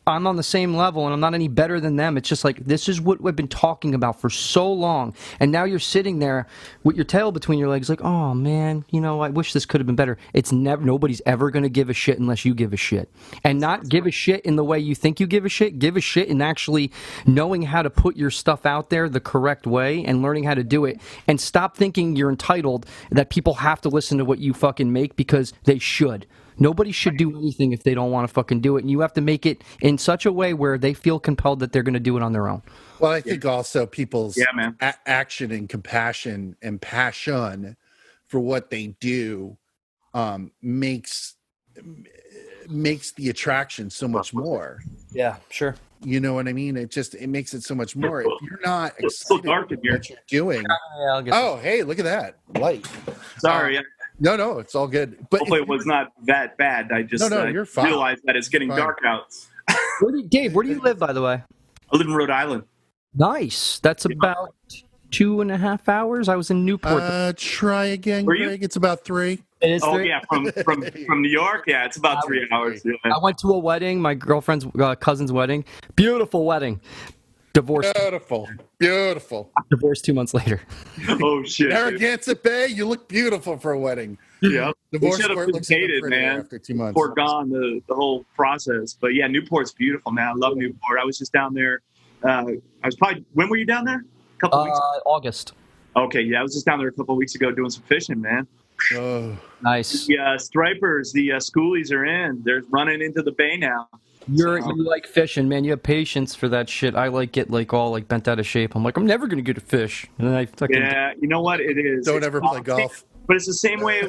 I'm on the same level and I'm not any better than them. It's just like this is what we've been talking about for so long, and now you're sitting there with your tail between your legs, like, "Oh man, you know, I wish this could have been better." It's never. Nobody's ever going to give a shit unless you give a shit, and not give a shit in the way you think you give a shit. Give a shit in actually knowing how to put your stuff out there the correct way and learning how to do it, and stop thinking you're entitled that people have to listen to what you fucking make because they should. Nobody should do anything if they don't want to fucking do it, and you have to make it in such a way where they feel compelled that they're going to do it on their own. Well, I think also people's man. action and compassion and passion for what they do makes the attraction so much more. Yeah, sure. You know what I mean? It makes it so much more. If you're not It's so excited dark in about here. what you're doing. Yeah, I'll get Oh, hey, look at that light. Sorry. No, it's all good. But Hopefully it was not that bad. I just No, you're fine. realized that it's getting Fine. dark out. Dave, where do you live, by the way? I live in Rhode Island. Nice. That's about 2.5 hours. I was in Newport. Try again, Were you- Greg. It's about 3. It is Oh three. yeah, from New York. Yeah, it's about 3 hours. Yeah. I went to a wedding, my girlfriend's cousin's wedding. Beautiful wedding. Divorced. Beautiful. Divorced 2 months later. Oh shit. dude. Narragansett Bay, you look beautiful for a wedding. Yeah. Divorce We should have court looks even dated, prettier man. after 2 months. Foregone the whole process. But yeah, Newport's beautiful, man. I love Newport. I was just down there. I was probably, when were you down there? A couple weeks ago? August. Okay, yeah, I was just down there a couple weeks ago doing some fishing, man. Oh, Nice. The stripers, the schoolies are in. They're running into the bay now. You like fishing, man. You have patience for that shit. I like get like all like bent out of shape. I'm like, I'm never gonna get a fish. And then I fucking Yeah, you know what? It is. don't It's ever play politics, golf. But it's the same way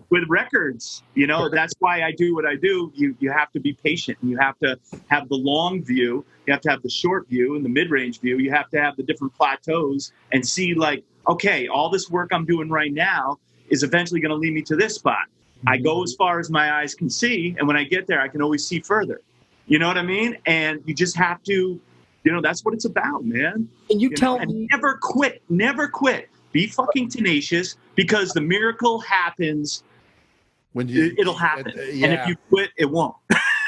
with records. You know, that's why I do what I do. You have to be patient, and you have to have the long view. You have to have the short view and the mid-range view. You have to have the different plateaus and see like, okay, all this work I'm doing right now is eventually going to lead me to this spot. I go as far as my eyes can see, and when I get there, I can always see further. You know what I mean? And you just have to, you know, that's what it's about, man. Can you You tell know, and me? never quit. Never quit. Be fucking tenacious because the miracle happens. When you, It'll happen. yeah. And if you quit, it won't.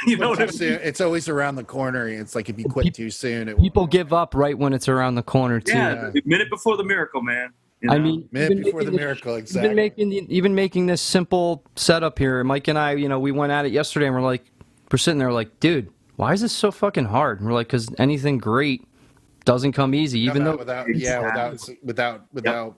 You know what I mean? It's always around the corner. It's like if you quit too soon, it won't. People give up right when it's around the corner too. Yeah, the minute before the miracle, man. You I know? mean, Minute even before the making miracle, exactly. even making this simple setup here, Mike and I, you know, we went at it yesterday, and we're sitting there like, dude, why is this so fucking hard? And we're like, because anything great doesn't come easy, even though without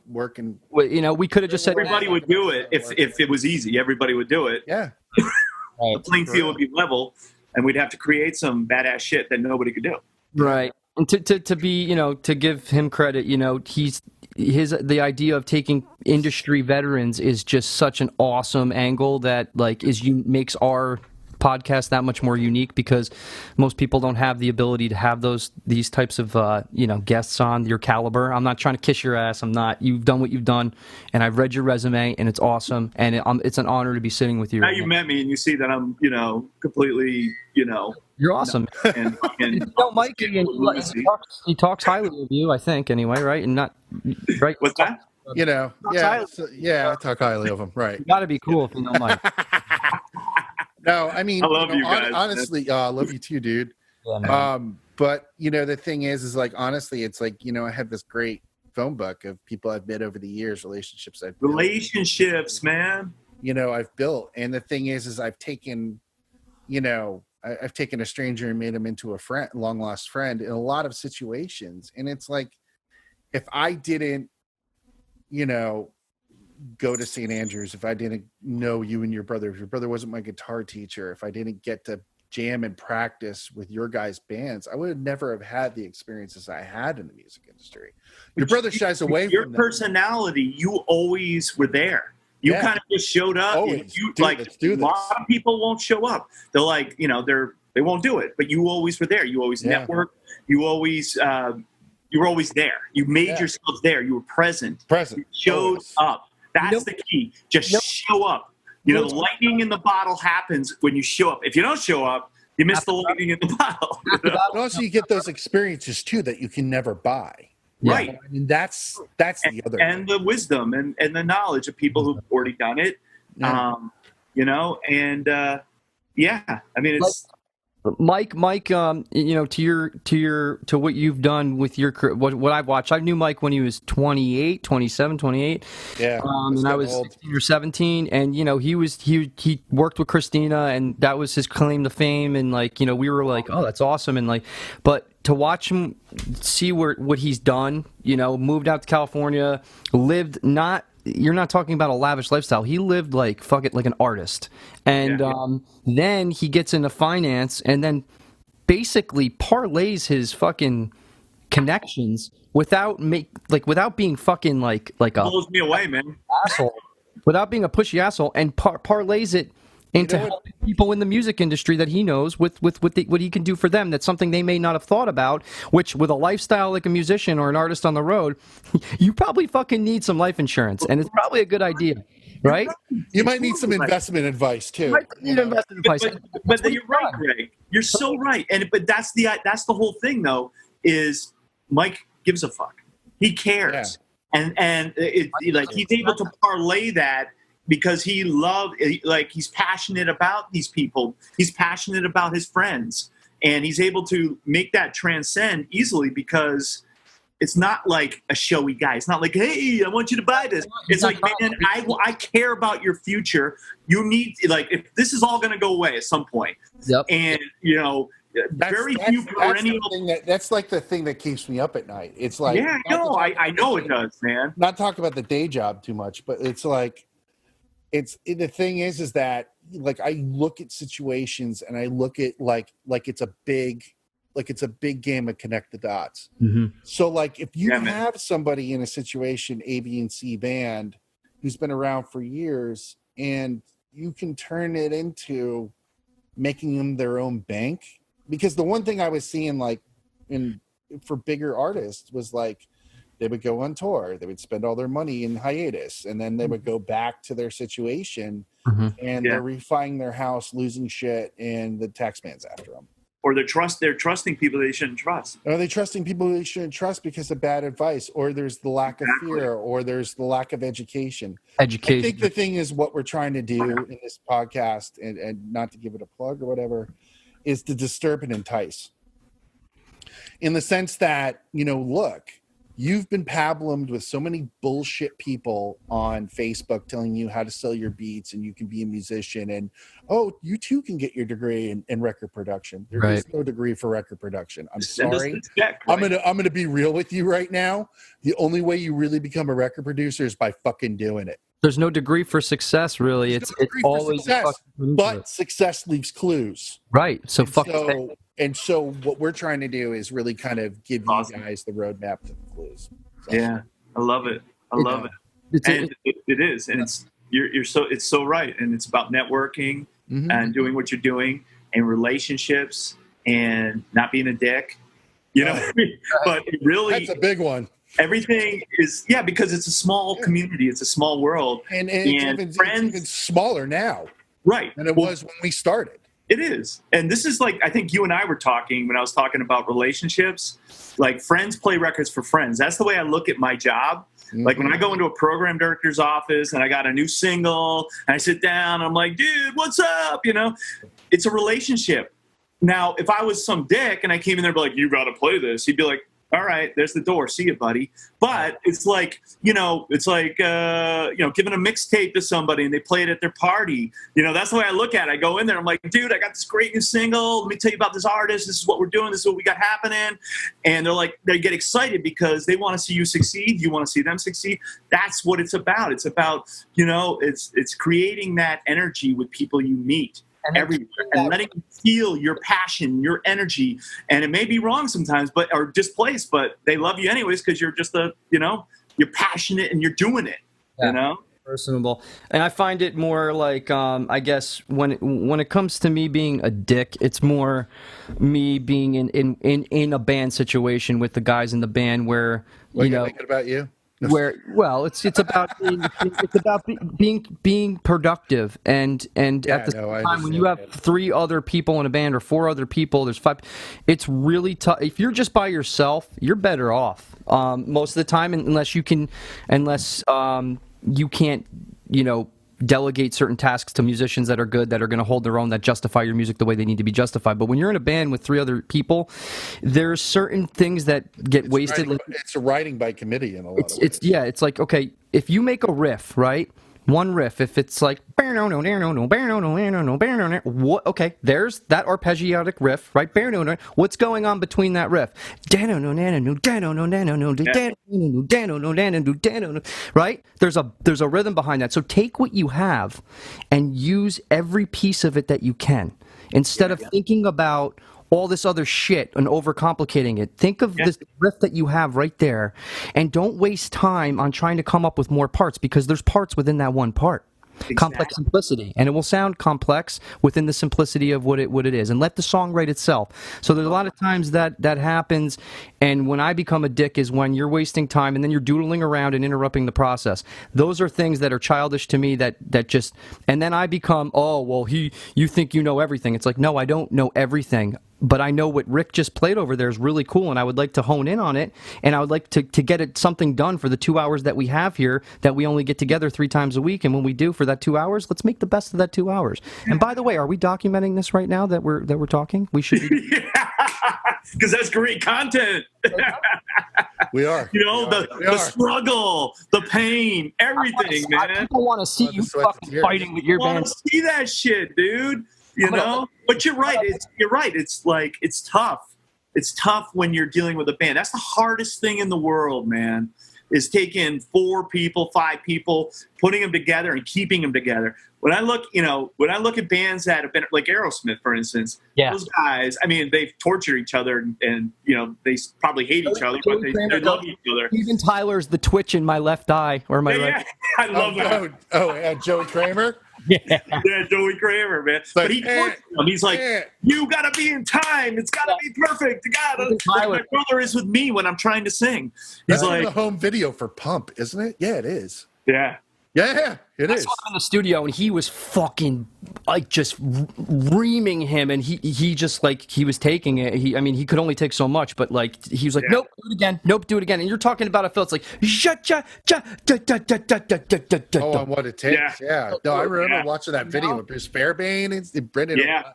working. you know we could have just said everybody would do it if it was easy. Everybody would do it. Yeah. The playing field would be level, and we'd have to create some badass shit that nobody could do. right. And to be, you know, to give him credit, you know, the idea of taking industry veterans is just such an awesome angle that like makes our podcast that much more unique, because most people don't have the ability to have these types of you know, guests on your caliber. I'm not trying to kiss your ass. I'm not. You've done what you've done, and I've read your resume, and it's awesome, and it's an honor to be sitting with you. Now right you now. met me, and you see that I'm, you know, completely, you know, You're awesome. and You know, Mike, he talks highly of you, I think, anyway, right? And not right. What's that? You know. Yeah. I talk highly of him. Right. You got to be cool if you know Mike. No, I mean, I love you guys. honestly, I love you too, dude. Yeah, man. But you know, the thing is like, honestly, it's like, you know, I have this great phone book of people I've met over the years, relationships I've built, Relationships, man. you know, I've built. And the thing is I've taken, you know, I've taken a stranger and made him into a friend, long lost friend in a lot of situations. And it's like, if I didn't, you know, go to St. Andrews, if I didn't know you and your brother, if your brother wasn't my guitar teacher, if I didn't get to jam and practice with your guys' bands, I would have never have had the experiences I had in the music industry. Your brother shies away Your from personality, you always were there. You Yeah. kind of just showed up. Always. You, Dude, like let's do a this. lot of people won't show up. They're like, you know, they won't do it. But you always were there. You always Yeah. networked. You always you were always there. You made Yeah. yourself there. You were present. Present. You showed Always. up. That's Nope. the key. Just Nope. show up. You know, the lightning in the bottle happens when you show up. If you don't show up, you miss the lightning in the bottle. But also you get those experiences too that you can never buy. Yeah. Right. I mean, that's the other And the wisdom and the knowledge of people who've already done it. Yeah. You know, and yeah, I mean, it's Mike, you know, to what you've done with your what I've watched. I knew Mike when he was 28, 27, 28. Yeah. And I was 16 or 17, and you know, he worked with Christina, and that was his claim to fame, and like, you know, we were like, oh, that's awesome, and like, but to watch him see what he's done, you know, moved out to California, lived you're not talking about a lavish lifestyle. He lived like like an artist, and then he gets into finance, and then basically parlays his fucking connections without being fucking like a blows me away, man. asshole, without being a pushy asshole, and parlays it into know what? helping people in the music industry that he knows with what he can do for them. That's something they may not have thought about, which with a lifestyle like a musician or an artist on the road, you probably fucking need some life insurance, and it's probably a good idea, right? You might need some investment advice too. You need investment advice. But you're right, Greg. You're so right. But that's the whole thing, though. Is Mike gives a fuck. He cares, and like he's able to parlay that because he's passionate about these people. He's passionate about his friends, and he's able to make that transcend easily because it's not like a showy guy. It's not like, hey, I want you to buy this. It's like, man, I care about your future. You need, like, if this is all going to go away at some point, and that's like the thing that keeps me up at night. It's like, yeah, no, I know it does, man. Not talk about the day job too much, but it's like, the thing is that, like, I look at situations and I look at like it's a big game of connect the dots. Mm-hmm. So like if you have somebody in a situation, A, B, and C band, who's been around for years, and you can turn it into making them their own bank. Because the one thing I was seeing, like, for bigger artists was like, they would go on tour, they would spend all their money in hiatus, and then they would go back to their situation, and they're refining their house, losing shit, and the tax man's after them. Or they're trusting people they shouldn't trust. Are they trusting people they shouldn't trust because of bad advice, or there's the lack of fear, or there's the lack of education? I think the thing is, what we're trying to do in this podcast, and not to give it a plug or whatever, is to disturb and entice. In the sense that, look, you've been pablomed with so many bullshit people on Facebook telling you how to sell your beats and you can be a musician, and you too can get your degree in record production. There is no degree for record production. I'm sorry. I'm gonna be real with you right now. The only way you really become a record producer is by fucking doing it. There's no degree for success, really. It's always success, but success leaves clues. Right. So So what we're trying to do is really kind of give you guys the roadmap to the clues. So. Yeah, I love it. I love it. It is, and it's so right, and it's about networking and doing what you're doing, and relationships, and not being a dick. But it really, that's a big one. Everything is because it's a small community, it's a small world, and it's even smaller now, right? Than it was when we started. It is. And this is like, I think you and I were talking when I was talking about relationships, like friends play records for friends. That's the way I look at my job. Like when I go into a program director's office and I got a new single and I sit down, I'm like, dude, what's up? It's a relationship. Now, if I was some dick and I came in there and be like, you got to play this, he'd be like, all right, there's the door. See you, buddy. But it's like, giving a mixtape to somebody and they play it at their party. That's the way I look at it. I go in there, I'm like, dude, I got this great new single. Let me tell you about this artist. This is what we're doing. This is what we got happening. And they get excited because they want to see you succeed. You want to see them succeed. That's what it's about. It's about, it's creating that energy with people you meet. Everywhere, and letting you feel your passion, your energy, and it may be wrong sometimes, or displaced, but they love you anyways because you're just you're passionate and you're doing it. Personable. And I find it more like, I guess when it comes to me being a dick, it's more me being in a band situation with the guys in the band where thinking about you. It's about being productive and at the same time when you have 3 other people in a band or 4 other people, there's 5. It's really tough. If you're just by yourself, you're better off most of the time, unless you can't delegate certain tasks to musicians that are good, that are going to hold their own, that justify your music the way they need to be justified. But when you're in a band with 3 other people, there's certain things that get wasted. It's a writing by committee in a lot of ways. It's like, okay, if you make a riff, right? One riff, if it's like, okay, there's that arpeggiatic riff, right? What's going on between that riff? Right? There's a rhythm behind that. So take what you have and use every piece of it that you can. Instead of thinking about all this other shit and overcomplicating it. Think of this riff that you have right there, and don't waste time on trying to come up with more parts, because there's parts within that one part. Exactly. Complex simplicity, and it will sound complex within the simplicity of what it is, and let the song write itself. So there's a lot of times that happens, and when I become a dick is when you're wasting time and then you're doodling around and interrupting the process. Those are things that are childish to me, that just, and then I become, you think you know everything. It's like, no, I don't know everything. but I know what Rick just played over there is really cool, and I would like to hone in on it, and I would like to get it something done for the 2 hours that we have here, that we only get together 3 times a week, and when we do for that 2 hours, let's make the best of that 2 hours. And by the way, are we documenting this right now that we're talking? We should be. Because that's great content. We are. You know, the struggle, the pain, everything, man. People want to see you fucking fighting with your I want band. to see that shit, dude. You know? But you're right. You're right. It's like, it's tough. It's tough when you're dealing with a band. That's the hardest thing in the world, man, is taking 4 people, 5 people, putting them together and keeping them together. When I look at bands that have been like Aerosmith, for instance, those guys, I mean, they've tortured each other and you know, they probably hate each other, but they love each other. Even Tyler's the twitch in my left eye or my right. I love that. Oh, Joey Kramer? Yeah, Joey Kramer, man. But he tortured him. He's like, you gotta be in time. It's gotta be perfect. You gotta. Like my brother is with me when I'm trying to sing. He's That's like the home video for Pump, isn't it? Yeah, it is. Yeah. Yeah, it is. I saw him in the studio, and he was fucking like just reaming him, and he just like he was taking it. He could only take so much, but like he was like, nope, do it again, nope, do it again. And you're talking about it, Phil. It's like on what it takes. Yeah. No, I remember watching that video with Bruce Fairbairn and Brendan. Yeah,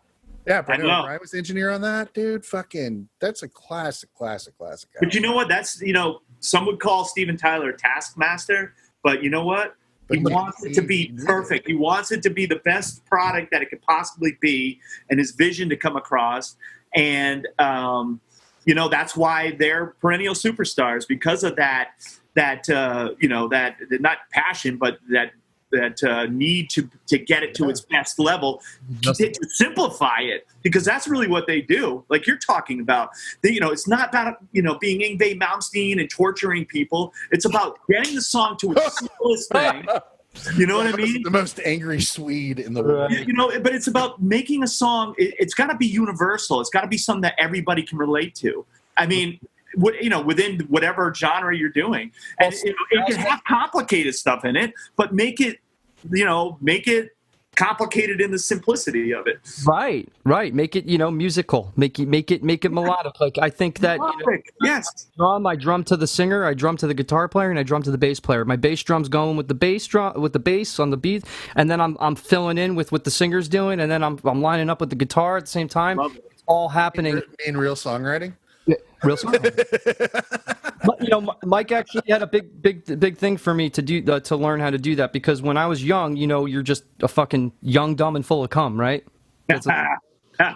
Brendan O'Brien was the engineer on that, dude. Fucking, that's a classic. But you know what? That's, you know, some would call Steven Tyler a taskmaster, but you know what? He wants it to be perfect. He wants it to be the best product that it could possibly be, and his vision to come across. And you know, that's why they're perennial superstars, because of that you know, that not passion, but that need to get it to its best level, to simplify it, because that's really what they do. Like you're talking about, you know, it's not about, you know, being Yngwie Malmsteen and torturing people. It's about getting the song to its simplest thing. You know what I mean? The most angry Swede in the world. You know, but it's about making a song. It's got to be universal. It's got to be something that everybody can relate to. I mean, you know, within whatever genre you're doing, and it can have complicated stuff in it, but make it complicated in the simplicity of it. Right. Make it, you know, musical. Make it melodic. Like I think that, yes. I drum to the singer, I drum to the guitar player, and I drum to the bass player. My bass drum's going with the bass drum, with the bass on the beat, and then I'm filling in with what the singer's doing, and then I'm lining up with the guitar at the same time. It's all happening in real songwriting. Yeah, real songwriting. But, you know, Mike actually had a big thing for me to do to learn how to do that, because when I was young, you know, you're just a fucking young, dumb, and full of cum, right? Let's just say I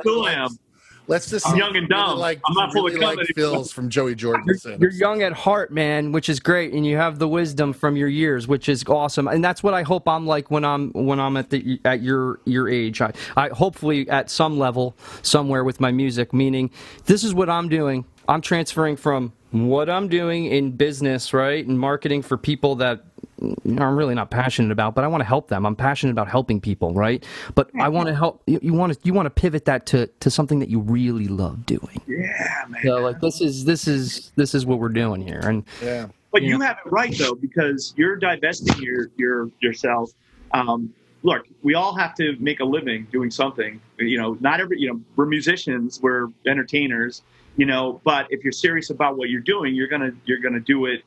still am. Let's just I'm young and dumb. I'm not full of cum anymore. Phil's from Joey Jordison. You're young at heart, man, which is great, and you have the wisdom from your years, which is awesome. And that's what I hope I'm like when I'm at your age. I hopefully at some level somewhere with my music, meaning this is what I'm doing. I'm transferring from what I'm doing in business, right, and marketing for people that I'm really not passionate about, but I want to help them. I'm passionate about helping people, right? But I want to help. You want to pivot that to something that you really love doing. Yeah, man. So like this is what we're doing here, and yeah. But you have it right though, because you're divesting yourself. Look, we all have to make a living doing something. You know, not every. You know, we're musicians, we're entertainers. You know, but if you're serious about what you're doing, you're gonna do it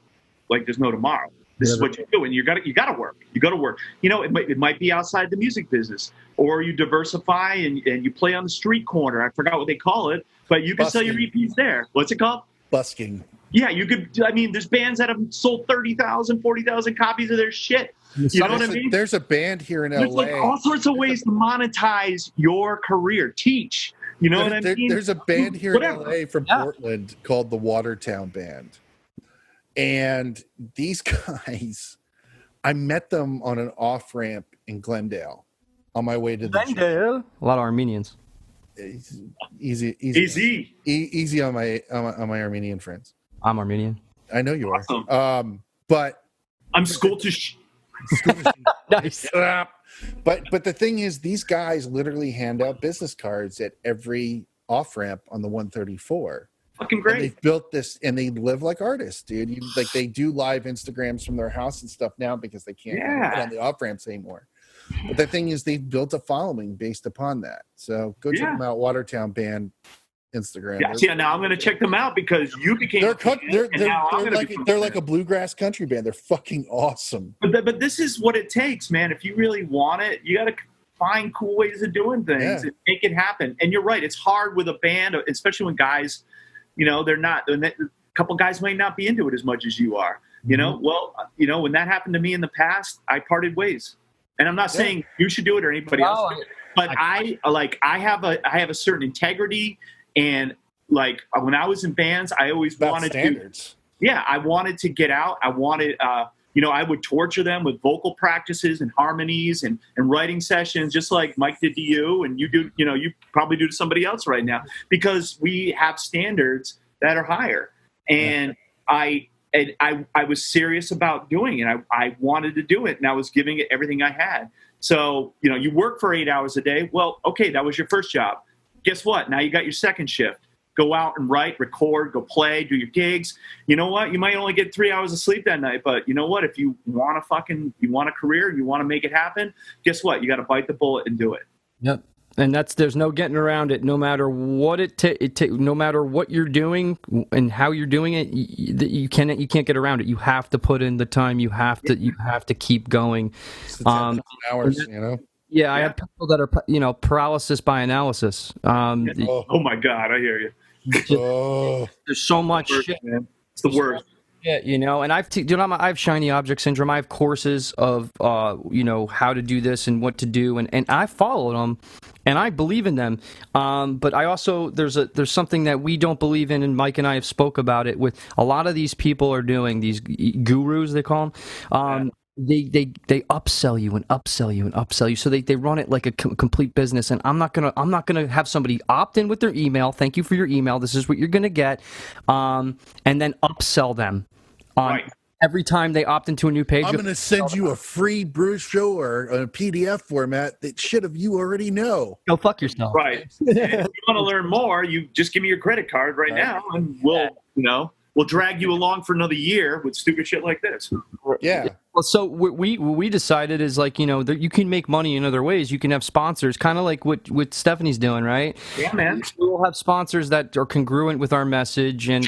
like there's no tomorrow. This is what you're doing. You got to work. You got to work. You know, it might be outside the music business, or you diversify and you play on the street corner. I forgot what they call it, but you can sell your EPs there. What's it called? Busking. Yeah, you could. I mean, there's bands that have sold 30,000, 40,000 copies of their shit. You know what I mean? There's a band here in LA. There's like all sorts of ways to monetize your career. Teach. You know what I mean? There's a band here in LA from Portland called the Watertown Band. And these guys, I met them on an off ramp in Glendale on my way to the Glendale. A lot of Armenians. Easy on my Armenian friends. I'm Armenian. I know you awesome. are. But I'm Scottish. Nice. But the thing is, these guys literally hand out business cards at every off ramp on the 134. Fucking great. And they've built this, and they live like artists, dude. Like they do live Instagrams from their house and stuff now because they can't get on the off ramps anymore. But the thing is, they've built a following based upon that. So go check Yeah. them out, Watertown Band Instagram. Yeah, see, now I'm going to check them out because you became. They're a fan, and now I'm gonna become they're fan. like a bluegrass country band. They're fucking awesome. But this is what it takes, man. If you really want it, you got to find cool ways of doing things Yeah. and make it happen. And you're right; it's hard with a band, especially when guys, they're not. A couple guys might not be into it as much as you are. You know, well, when that happened to me in the past, I parted ways. And I'm not saying you should do it or anybody else, but I have a certain integrity, and like when I was in bands, I always About wanted standards. I wanted to get out. I wanted, I would torture them with vocal practices and harmonies and writing sessions, just like Mike did to you, and you do, you probably do to somebody else right now, because we have standards that are higher. And I was serious about doing it. I wanted to do it, and I was giving it everything I had. So, you work for 8 hours a day. Well, okay, that was your first job. Guess what? Now you got your second shift. Go out and write, record, go play, do your gigs. You know what? You might only get 3 hours of sleep that night, but you know what? If you want a career, you want to make it happen, guess what? You got to bite the bullet and do it. Yep. And there's no getting around it. No matter what no matter what you're doing and how you're doing it, you can't get around it. You have to put in the time. You have to keep going. It's the 10 hours, Yeah, I have people that are paralysis by analysis. Oh my God, I hear you. There's so much shit. Man. It's the worst. Yeah, and I have shiny object syndrome. I have courses of how to do this and what to do, and I follow them, and I believe in them. But I also there's something that we don't believe in, and Mike and I have spoke about it. With a lot of these people are doing these gurus, they call them. They upsell you and upsell you and upsell you, so they run it like a complete business. And I'm not gonna have somebody opt in with their email. Thank you for your email. This is what you're gonna get, and then upsell them every time they opt into a new page. I'm going to send you a free brochure or a PDF format that shit of you already know. Go fuck yourself. Right. And if you want to learn more, you just give me your credit card right now, and we'll drag you along for another year with stupid shit like this. Yeah. Well, so what we decided is that you can make money in other ways. You can have sponsors, kind of like what Stephanie's doing, right? Yeah, man. We will have sponsors that are congruent with our message, and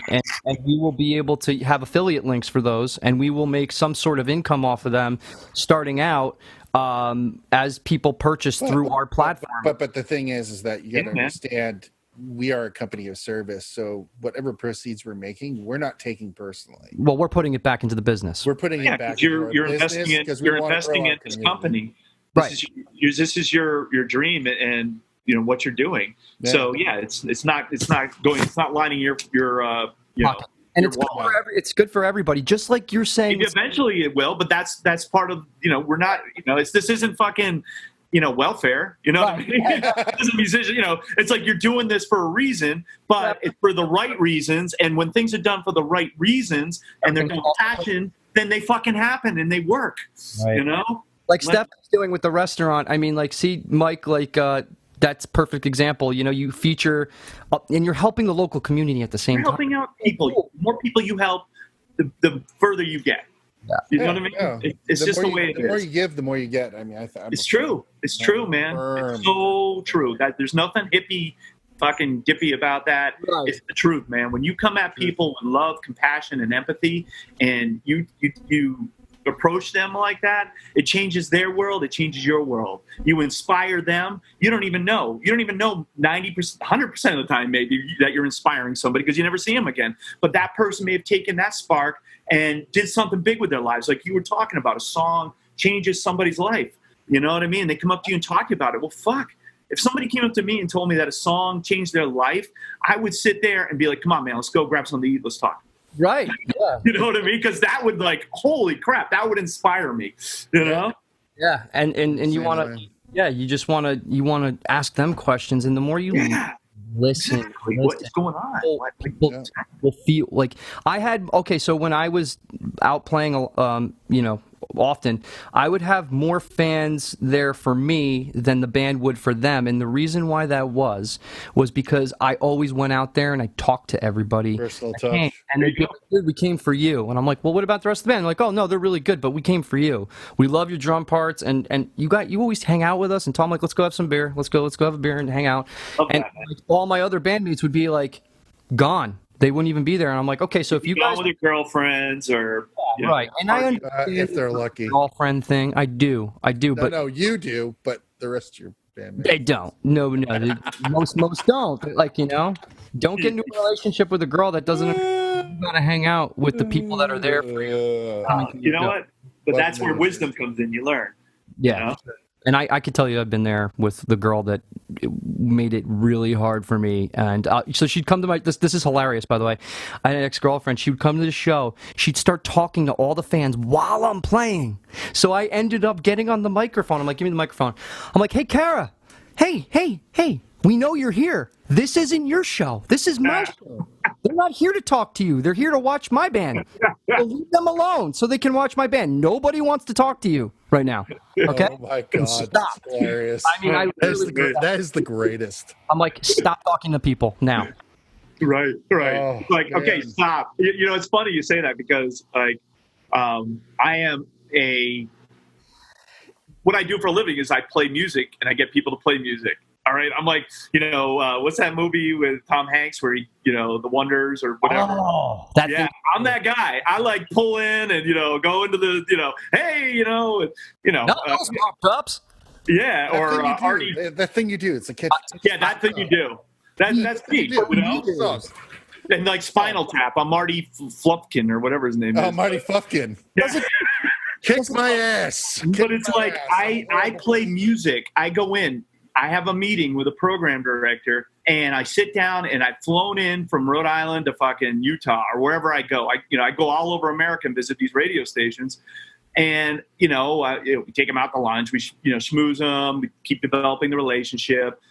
we will be able to have affiliate links for those, and we will make some sort of income off of them starting out as people purchase through our platform. But the thing is that you got to understand, we are a company of service, so whatever proceeds we're making, we're not taking personally. Well, we're putting it back into the business. We're putting it back. You're investing in this company. Right. This is your dream, and what you're doing. Yeah. So it's not lining your and it's good for everybody, just like you're saying. Eventually it will, but that's part of we're not this isn't fucking welfare. What I mean? As a musician, it's like you're doing this for a reason, but it's for the right reasons. And when things are done for the right reasons and they're done with passion, then they fucking happen and they work. Right. Like Steph's doing with the restaurant. I mean, see, Mike, that's perfect example. You feature, and you're helping the local community at the same time. Helping out people. The more people you help, the further you get. Yeah. You know what I mean? Yeah. It's just the way it is. The more you give, the more you get. I mean, it's true. It's true, man. It's so true. That there's nothing hippie, fucking dippy about that. Right. It's the truth, man. When you come at people with love, compassion, and empathy, and you approach them like that, it changes their world. It changes your world. You inspire them. You don't even know 90%, 100% of the time maybe that you're inspiring somebody because you never see them again. But that person may have taken that spark and did something big with their lives. Like you were talking about, a song changes somebody's life. You know what I mean? They come up to you and talk about it. Well, fuck. If somebody came up to me and told me that a song changed their life, I would sit there and be like, come on, man, let's go grab something to eat. Let's talk. Right. Yeah. You know what I mean? Because that would holy crap, that would inspire me. Yeah. And you want to, you just want to ask them questions, and the more you listen, exactly. What is going on? People will feel like I had. Okay, so when I was out playing, often, I would have more fans there for me than the band would for them. And the reason why that was because I always went out there and I talked to everybody. Personal that came, touch. and they'd be like, "Dude, we came for you." And I'm like, "Well, what about the rest of the band?" They're like, "Oh no, they're really good, but we came for you. We love your drum parts, and you always hang out with us." And Tom like, "Let's go have some beer. Let's go have a beer and hang out." Okay. And like, all my other bandmates would be like gone. They wouldn't even be there. And I'm like, okay, so if you go guys with your girlfriends or right, and I party. understand If they're lucky. the girlfriend thing. I do, but No, you do, but the rest of your band. they don't. No, most don't. Like, don't get into a relationship with a girl that doesn't. You gotta hang out with the people that are there for you. You know what? But that's where wisdom comes in. You learn. Yeah. You know? And I could tell you I've been there with the girl that made it really hard for me. And so she'd come to my, this is hilarious, by the way. I had an ex-girlfriend. She would come to the show. She'd start talking to all the fans while I'm playing. So I ended up getting on the microphone. I'm like, give me the microphone. I'm like, hey, Kara. Hey. We know you're here. This isn't your show. This is my show. They're not here to talk to you. They're here to watch my band. So leave them alone so they can watch my band. Nobody wants to talk to you right now. Okay? Oh my God, Stop. that's hilarious. I mean, that is the greatest. I'm like, stop talking to people now. Right. Oh, Like, okay, man. stop. You know, it's funny you say that because, like, I am what I do for a living is I play music and I get people to play music. All right. I'm like, what's that movie with Tom Hanks where he, The Wonders or whatever? Oh, that Yeah, thing. I'm that guy. I like pull in and, go into the, hey, No, those popped ups. yeah, That or thing you do, Artie. that thing you do. It's a catch. Yeah, that thing you do. That's me, And like Spinal Tap. I'm Marty Flupkin or whatever his name is. Oh, Marty Fufkin. Yeah. Kicks my ass. But it's like I play music. I go in. I have a meeting with a program director, and I sit down, and I've flown in from Rhode Island to fucking Utah or wherever I go. I go all over America and visit these radio stations, and we take them out to lunch. We schmooze them. We keep developing the relationship.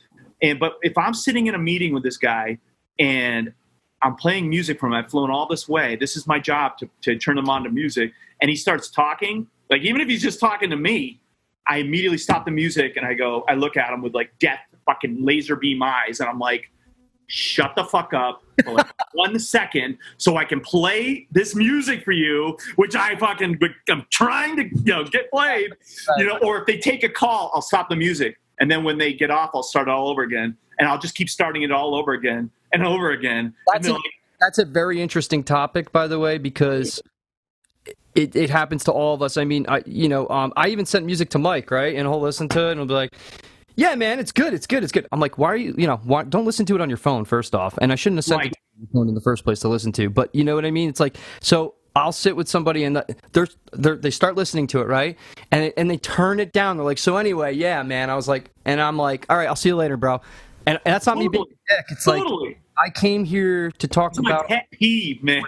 But if I'm sitting in a meeting with this guy and I'm playing music for him, I've flown all this way. This is my job to turn him on to music, and he starts talking. Like even if he's just talking to me, I immediately stop the music and I look at him with like death fucking laser beam eyes. And I'm like, shut the fuck up for like 1 second so I can play this music for you, which I'm trying to, get played, or if they take a call, I'll stop the music. And then when they get off, I'll start all over again. And I'll just keep starting it all over again and over again. That's a very interesting topic, by the way, because it happens to all of us. I mean, I even sent music to Mike, right? And he'll listen to it and he'll be like, yeah, man, it's good. I'm like, why are you, don't listen to it on your phone, first off. And I shouldn't have sent it to your phone in the first place to listen to. But you know what I mean? It's like, so I'll sit with somebody and they start listening to it, right? And they turn it down. They're like, so anyway, yeah, man. I was like, and I'm like, all right, I'll see you later, bro. And that's not me being a dick. It's like, I came here to talk about my pet peeve, man.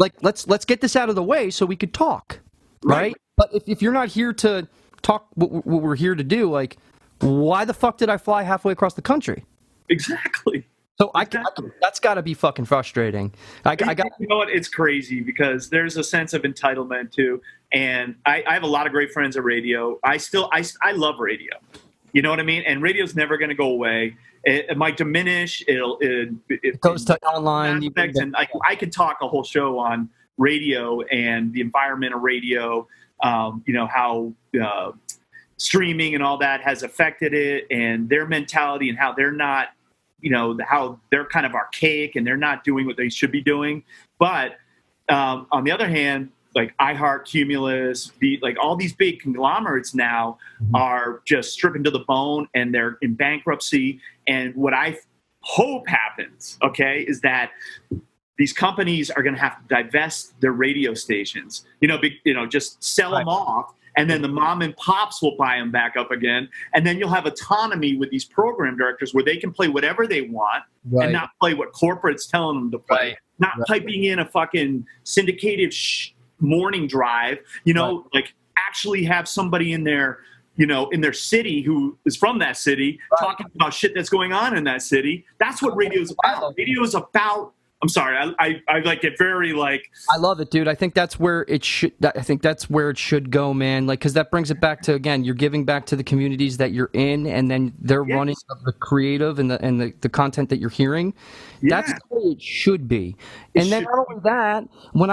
Like, let's get this out of the way so we could talk, right? But if you're not here to talk what we're here to do, like, why the fuck did I fly halfway across the country? Exactly. So that's got to be fucking frustrating. You know what? It's crazy because there's a sense of entitlement too. And I have a lot of great friends at radio. I love radio. You know what I mean? And radio's never going to go away. It might diminish. It goes to online. And I could talk a whole show on radio and the environment of radio. How streaming and all that has affected it, and their mentality, and how they're not, how they're kind of archaic and they're not doing what they should be doing. But on the other hand, like iHeart, Cumulus, all these big conglomerates now are just stripping to the bone, and they're in bankruptcy. And what I hope happens, is that these companies are going to have to divest their radio stations, just sell them off. And then the mom and pops will buy them back up again. And then you'll have autonomy with these program directors where they can play whatever they want and not play what corporate's telling them to play. Not piping in a fucking syndicated morning drive, like actually have somebody in their, in their city who is from that city talking about shit that's going on in that city. That's what radio is about. Radio is about I'm sorry. I like get very like. I love it, dude. I think that's where it should. I think that's where it should go, man. Like, because that brings it back to, again, you're giving back to the communities that you're in, and then they're Yes. running the creative and the content that you're hearing. That's Yeah. the way it should be. It And then should not only that, when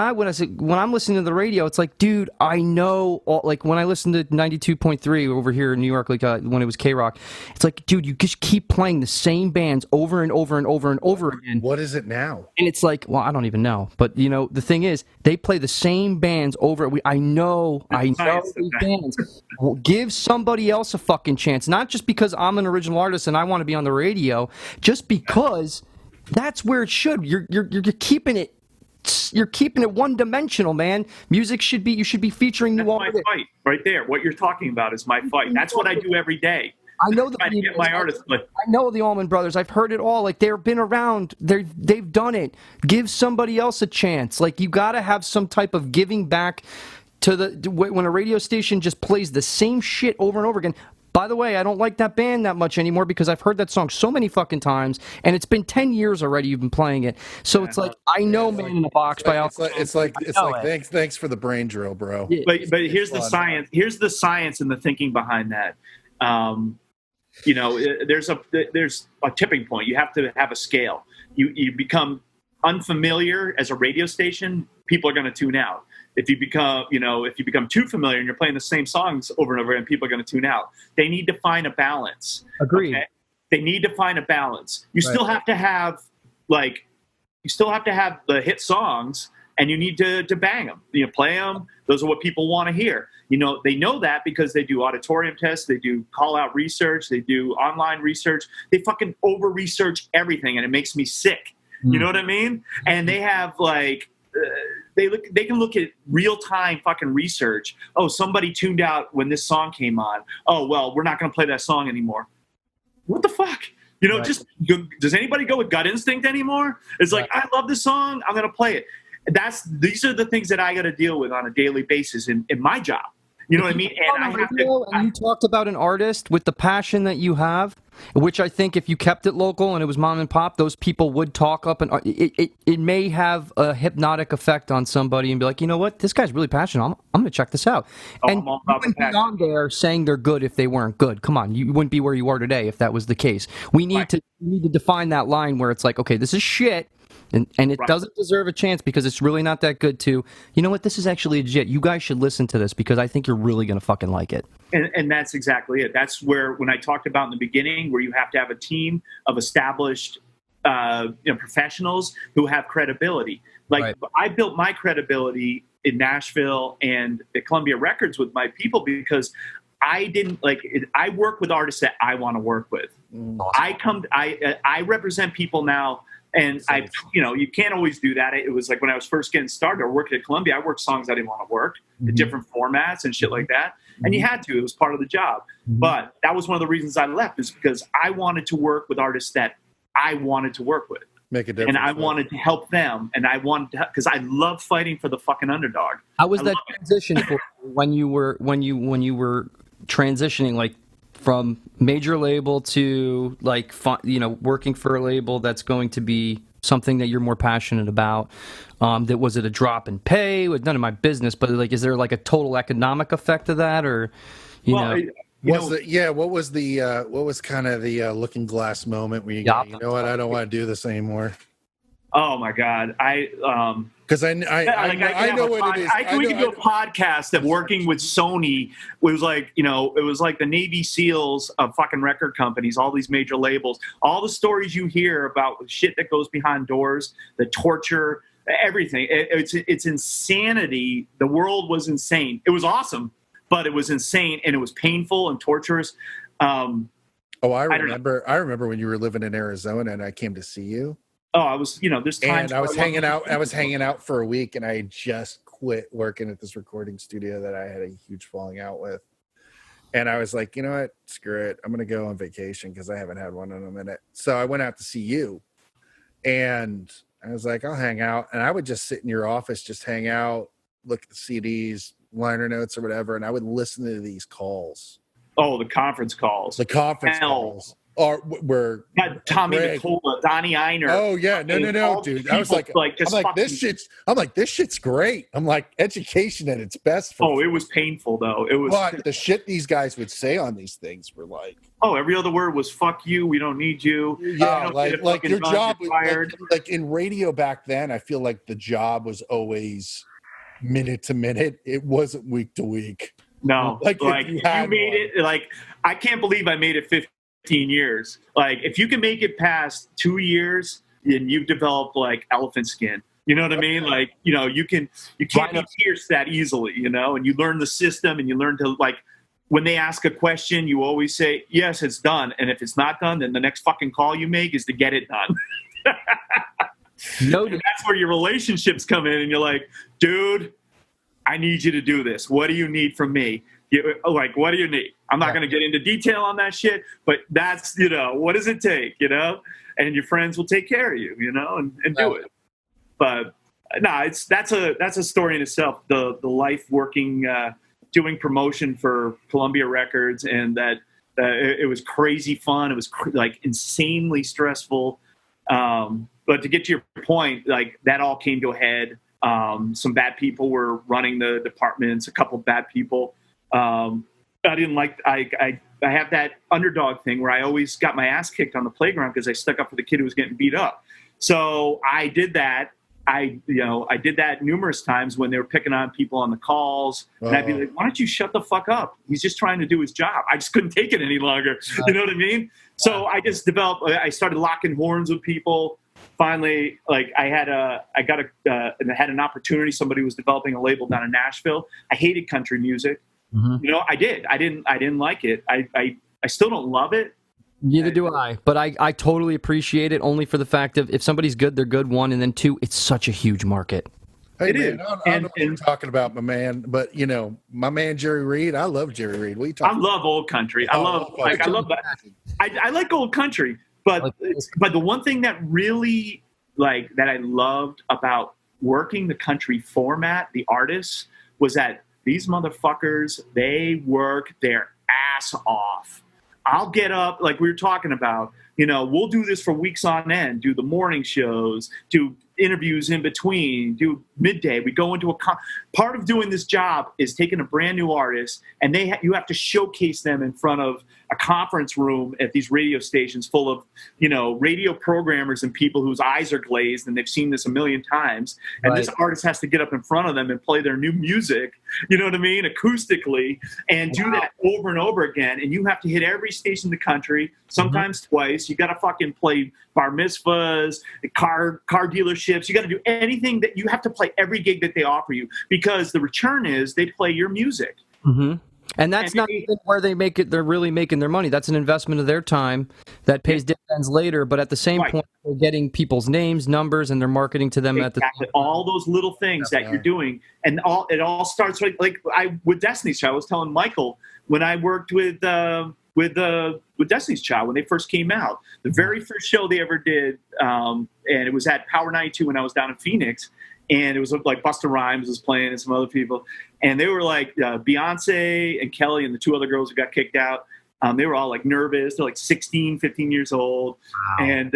I'm listening to the radio, it's like, dude, I know. Like when I listen to 92.3 over here in New York, like when it was K Rock, it's like, dude, you just keep playing the same bands over and over and over and over again. What is it now? And it's like, well, I don't even know, but the thing is, they play the same bands over. I know Nice. these bands. Well, give somebody else a fucking chance, not just because I'm an original artist and I want to be on the radio, just because that's where it should. You're keeping it. You're keeping it one dimensional, man. Music should be. You should be featuring new That's my artists. fight right there. What you're talking about is my fight. That's what I do every day. I know the Try to get my artists. But I know the Allman Brothers. I've heard it all. Like they've been around. They've done it. Give somebody else a chance. Like you got to have some type of giving back to when a radio station just plays the same shit over and over again. By the way, I don't like that band that much anymore because I've heard that song so many fucking times, and it's been 10 years already you've been playing it. So it's like, I know Man in a Box by Al. It's like thanks for the brain drill, bro. Yeah. but here's the science. Here's the science and the thinking behind that. There's a tipping point. You have to have a scale. You become unfamiliar as a radio station, people are going to tune out. If you become too familiar and you're playing the same songs over and over again, people are going to tune out. They need to find a balance. Agreed. Okay? They need to find a balance. You still have to have the hit songs, and you need to bang them. Play them. Those are what people want to hear. They know that because they do auditorium tests, they do call out research, they do online research. They fucking over research everything, and it makes me sick. You know what I mean? And they have they can look at real time fucking research. Oh, somebody tuned out when this song came on. Oh, well, we're not going to play that song anymore. What the fuck? Right. Does anybody go with gut instinct anymore? It's like, I love this song, I'm going to play it. These are the things that I got to deal with on a daily basis in my job. You know what I mean? And I have to. And you talked about an artist with the passion that you have, which I think if you kept it local and it was mom and pop, those people would talk up, and it may have a hypnotic effect on somebody and be like, you know what, this guy's really passionate. I'm going to check this out. And I'm all you about the wouldn't be passion. on there saying they're good if they weren't good. Come on, you wouldn't be where you are today if that was the case. We need to define that line where it's like, okay, this is shit. And it doesn't deserve a chance because it's really not that good to, you know what, this is actually legit. You guys should listen to this because I think you're really going to fucking like it. And that's exactly it. That's where, when I talked about in the beginning, where you have to have a team of established professionals who have credibility. Like I built my credibility in Nashville and at Columbia Records with my people because I work with artists that I want to work with. Awesome. I represent people now. And you can't always do that. It was like when I was first getting started or working at Columbia, I worked songs I didn't want to work, in different formats and shit like that. And you had to. It was part of the job. But that was one of the reasons I left, is because I wanted to work with artists that I wanted to work with. Make a difference. And I wanted to help them. And I wanted to, because I love fighting for the fucking underdog. How was that transition for you when you were transitioning, like, from major label to working for a label that's going to be something that you're more passionate about? Was it a drop in pay? It was none of my business, but like, is there like a total economic effect of that, or what was kind of the looking glass moment where you go, you know what, I don't want to do this anymore? Oh my God. Because I know what it is. We could do a podcast of working with Sony. It was like, it was like the Navy SEALs of fucking record companies, all these major labels, all the stories you hear about shit that goes behind doors, the torture, everything. It's insanity. The world was insane. It was awesome, but it was insane, and it was painful and torturous. I remember when you were living in Arizona and I came to see you. Oh, I was, there's times. And I was hanging out for a week, and I had just quit working at this recording studio that I had a huge falling out with. And I was like, you know what? Screw it. I'm going to go on vacation because I haven't had one in a minute. So I went out to see you, and I was like, I'll hang out. And I would just sit in your office, just hang out, look at the CDs, liner notes or whatever. And I would listen to these calls. Oh, the conference calls. The conference calls. where Got Tommy Greg- Mottola, Donnie Einer. Oh yeah, no, all dude. these I was people, just I'm like fucking- this shit's great. I'm like education at its best. Oh, it was painful though. It was. But the shit these guys would say on these things were like, Oh, every other word was "fuck you." We don't need you. yeah, You don't like get a like fucking your job, you're fired. like in radio back then. I feel like the job was always minute to minute. It wasn't week to week. No, Like, like if you you had made one. it. Like I can't believe I made it 15 years. Like if you can make it past 2 years, then you've developed like elephant skin. You know what I mean? Like you can't be pierced that easily. And you learn the system, and you learn to like. When they ask a question, you always say, yes, it's done. And if it's not done, then the next fucking call you make is to get it done. No, And that's where your relationships come in, and you're like, dude, I need you to do this. What do you need from me? What do you need? I'm not going to get into detail on that shit, but that's, what does it take, And your friends will take care of you, and do it. But no, that's a story in itself. The life working, doing promotion for Columbia Records, and that it was crazy fun. It was like insanely stressful. But to get to your point, like that all came to a head. Some bad people were running the departments, a couple of bad people. I didn't like, I have that underdog thing where I always got my ass kicked on the playground because I stuck up for the kid who was getting beat up. So I did that. I did that numerous times when they were picking on people on the calls, and I'd be like, "Why don't you shut the fuck up? He's just trying to do his job." I just couldn't take it any longer. You know what I mean? So I just I started locking horns with people. Finally, like I had an opportunity. Somebody was developing a label down in Nashville. I hated country music. Mhm. I didn't like it. I still don't love it. Neither do I, but I totally appreciate it only for the fact of if somebody's good, they're good, one, and then two, it's such a huge market. Hey, It man, is. I don't know what you're talking about, my man. But my man Jerry Reed, I love Jerry Reed. What are you I talking love old country. I love that. I like old country, but the one thing that really that I loved about working the country format, the artists, was that these motherfuckers, they work their ass off. I'll get up, like we were talking about, we'll do this for weeks on end, do the morning shows, do interviews in between, do midday. We go into part of doing this job is taking a brand new artist, and you have to showcase them in front of a conference room at these radio stations full of, radio programmers and people whose eyes are glazed and they've seen this a million times. And Right. This artist has to get up in front of them and play their new music, you know what I mean, acoustically, and do that over and over again. And you have to hit every station in the country, sometimes twice. You got to fucking play bar mitzvahs, car dealerships. You got to do anything that you have to play every gig that they offer you, because the return is they play your music. Mm-hmm. And that's And not even where they make it. They're really making their money. That's an investment of their time that pays dividends later. But at the same Right. point, they're getting people's names, numbers, and they're marketing to them at the Exactly. All those little things that you're doing, and it all starts with Destiny's Child. I was telling Michael when I worked with Destiny's Child when they first came out, the very first show they ever did, and it was at Power 92 when I was down in Phoenix, and it was like Busta Rhymes was playing and some other people, and they were like Beyonce and Kelly and the two other girls who got kicked out. They were all like nervous. They're like 16, 15 years old, and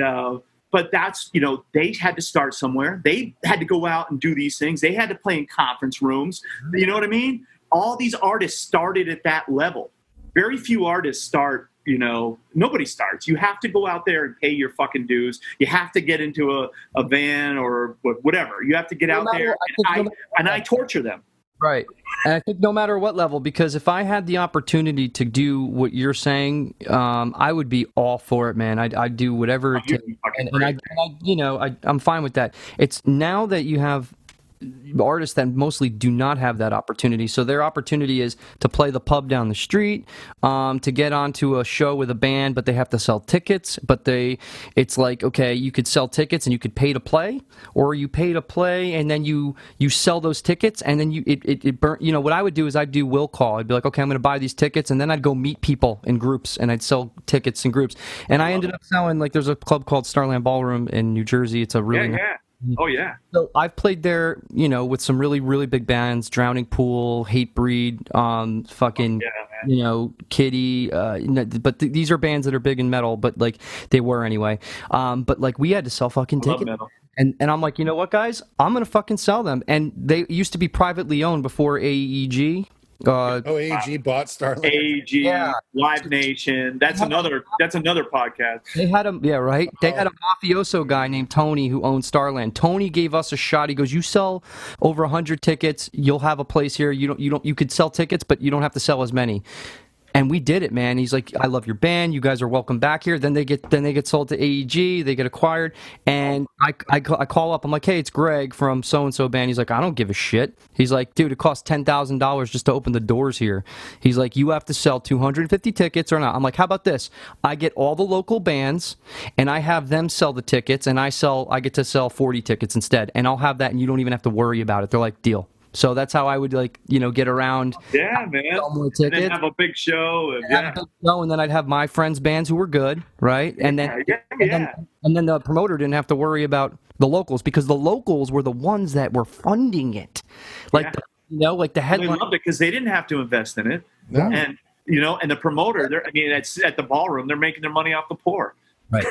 but that's, they had to start somewhere. They had to go out and do these things. They had to play in conference rooms. You know what I mean? All these artists started at that level. Very few artists start, nobody starts. You have to go out there and pay your fucking dues. You have to get into a van or whatever. You have to get out there. And I torture them. Right. And I think no matter what level, because if I had the opportunity to do what you're saying, I would be all for it, man. I'd do whatever it takes. I'm fine with that. It's now that you have artists that mostly do not have that opportunity. So their opportunity is to play the pub down the street, to get onto a show with a band, but they have to sell tickets. But it's like, okay, you could sell tickets and you could pay to play, or you pay to play and then you sell those tickets, and then it burn. What I would do is I'd do will call. I'd be like, okay, I'm going to buy these tickets, and then I'd go meet people in groups and I'd sell tickets in groups. And I ended up selling, like, there's a club called Starland Ballroom in New Jersey. It's a really Oh yeah. So I've played there, you know, with some really, really big bands: Drowning Pool, Hatebreed, fucking, Yeah, man. you know, Kitty. But these are bands that are big in metal, but like they were anyway. But like we had to sell fucking I love tickets. metal. And I'm like, you know what, guys? I'm gonna fucking sell them. And they used to be privately owned before AEG. AEG bought Starland. AG, Yeah. Live Nation. That's another podcast. They had a right. They had a mafioso guy named Tony who owned Starland. Tony gave us a shot. He goes, "You sell over 100 tickets, you'll have a place here. You could sell tickets, but you don't have to sell as many." And we did it, man. He's like, "I love your band. You guys are welcome back here." Then they get sold to AEG. They get acquired, and I call up. I'm like, "Hey, it's Greg from so and so band." He's like, "I don't give a shit." He's like, "Dude, it costs $10,000 just to open the doors here." He's like, "You have to sell 250 tickets or not." I'm like, "How about this? I get all the local bands, and I have them sell the tickets, and I get to sell 40 tickets instead, and I'll have that, and you don't even have to worry about it." They're like, "Deal." So that's how I would get around. Yeah, man. Sell more And tickets. then have a big show. And, Have a big show, and then I'd have my friends' bands who were good, right? And then, and then the promoter didn't have to worry about the locals because the locals were the ones that were funding it, like like the They headline. loved it because they didn't have to invest in it, No. and and the promoter. It's at the ballroom. They're making their money off the poor. Right,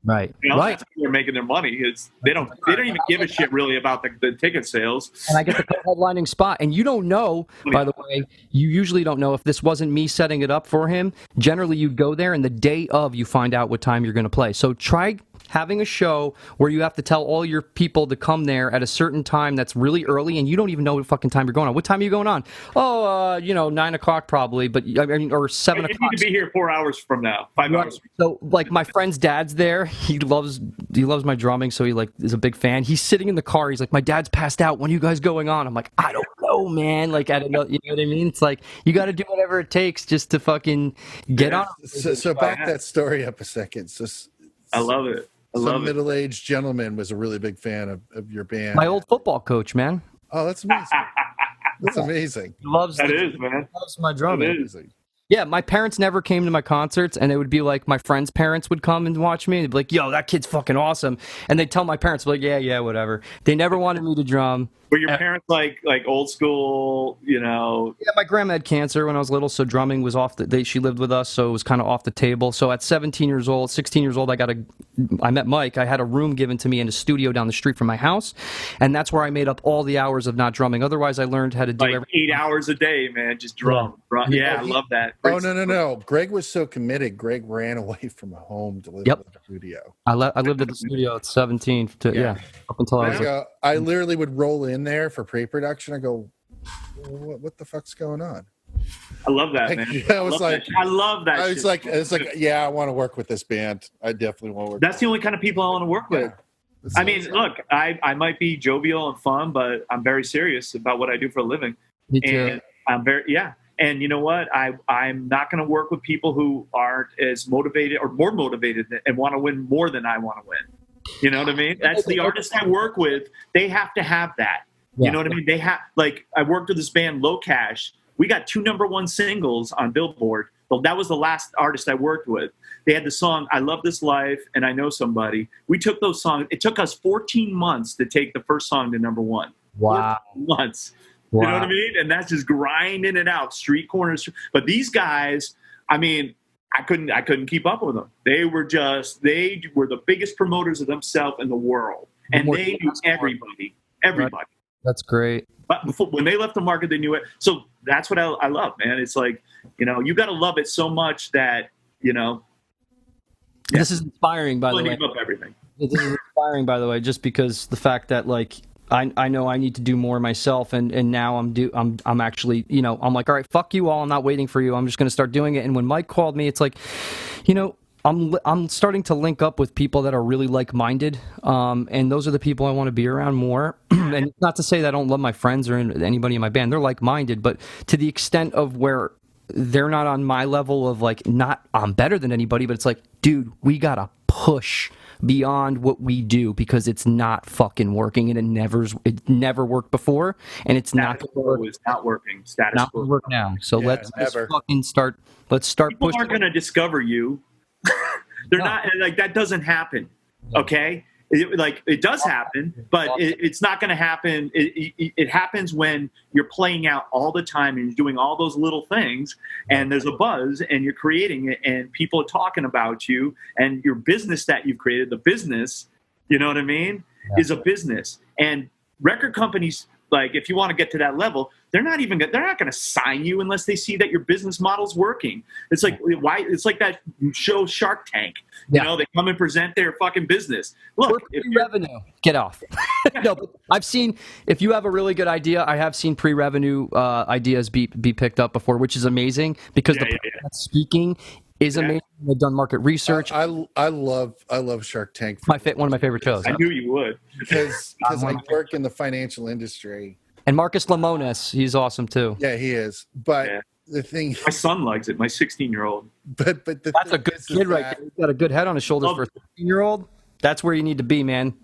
right, You know, right. that's how they're making their money. They don't even give a shit really about the ticket sales. And I get the headlining spot. And you don't know, by the way, you usually don't know if this wasn't me setting it up for him. Generally, you go there, and the day of, you find out what time you're going to play. So try having a show where you have to tell all your people to come there at a certain time that's really early, and you don't even know what fucking time you're going on. What time are you going on? Oh, 9 o'clock probably, but or 7 You o'clock. need to be here 4 hours from now, 5 hours. So, like, my friend's dad's there. He loves my drumming, so he is a big fan. He's sitting in the car. He's like, "My dad's passed out. When are you guys going on?" I'm like, "I don't know, man." Like, I don't know. You know what I mean? It's like you got to do whatever it takes just to fucking get on. So back that story up a second. So I love it. some middle-aged gentleman was a really big fan of your band. My old football coach, man. Oh, that's amazing. That's amazing. He loves man. loves my drumming. It Amazing. Yeah, my parents never came to my concerts, and it would be like my friends' parents would come and watch me, and they'd be like, "Yo, that kid's fucking awesome," and they'd tell my parents, like, "Yeah, whatever." They never wanted me to drum. Were your parents like old school? Yeah, my grandma had cancer when I was little, so drumming was off. She lived with us, so it was kind of off the table. So at 16 years old, I met Mike. I had a room given to me in a studio down the street from my house, and that's where I made up all the hours of not drumming. Otherwise, I learned how to do like everything. 8 hours a day, man. Just drum. Yeah, I love that. Oh, no. Greg was so committed. Greg ran away from home to live Yep. in the studio. I lived at the studio at 17 up until I was like, I literally would roll in there for pre-production. I go, what the fuck's going on? I love that, man. I was like, I love that. I was shit. like, yeah, I want to work with this band. I definitely want to work. That's the only kind of people I want to work with. I mean, look, I might be jovial and fun, but I'm very serious about what I do for a living. me too. And I'm and you know what? I'm not going to work with people who aren't as motivated or more motivated and want to win more than I want to win. You know what I mean? That's the artists I work with. They have to have that. You know what I mean? They have, like, I worked with this band, Low Cash. We got 2 #1 singles on Billboard. Well, that was the last artist I worked with. They had the song "I Love This Life" and "I Know Somebody." We took those songs. It took us 14 months to take the first song to #1. Wow. 14 months. You know what I mean? And that's just grinding it out, street corners. But these guys, I mean, I couldn't keep up with them. They were the biggest promoters of themselves in the world, and they knew everybody. Everybody. That's great. But when they left the market, they knew it. So that's what I love, man. It's like, you got to love it so much that, This is inspiring, by the way. give up everything. This is inspiring, by the way, just because the fact that, like, I know I need to do more myself, and now I'm actually, I'm like, all right, fuck you all. I'm not waiting for you. I'm just going to start doing it. And when Mike called me, it's like, I'm starting to link up with people that are really like-minded, and those are the people I want to be around more. And it's not to say that I don't love my friends or anybody in my band. They're like-minded, but to the extent of where they're not on my level of, like, not I'm better than anybody, but it's like, dude, we gotta push beyond what we do because it's not fucking working, and it never worked before, and it's not Status quo is not working. Status not quo. gonna work now. So let's fucking start. Let's start People pushing. aren't going to discover you. They're not, like, that doesn't happen. Okay. It does happen, but it's not going to happen. It happens when you're playing out all the time and you're doing all those little things, and there's a buzz, and you're creating it, and people are talking about you, and your business that you've created, the business, you know what I mean, is a business. And record companies, like, if you want to get to that level, they're not going to sign you unless they see that your business model's working. It's like that show Shark Tank. You know, they come and present their fucking business. Look, pre-revenue, get off. No, but I've seen, if you have a really good idea, I have seen pre-revenue ideas be picked up before, which is amazing because the person that's speaking is amazing. They've done market research. I love Shark Tank. One of my favorite shows. I knew you would, because I work in the financial industry. And Marcus Lemonis, he's awesome too. Yeah, he is. But the thing, my son likes it. My 16-year-old. But that's a good kid right there. He's got a good head on his shoulders for a 16-year-old. That's where you need to be, man.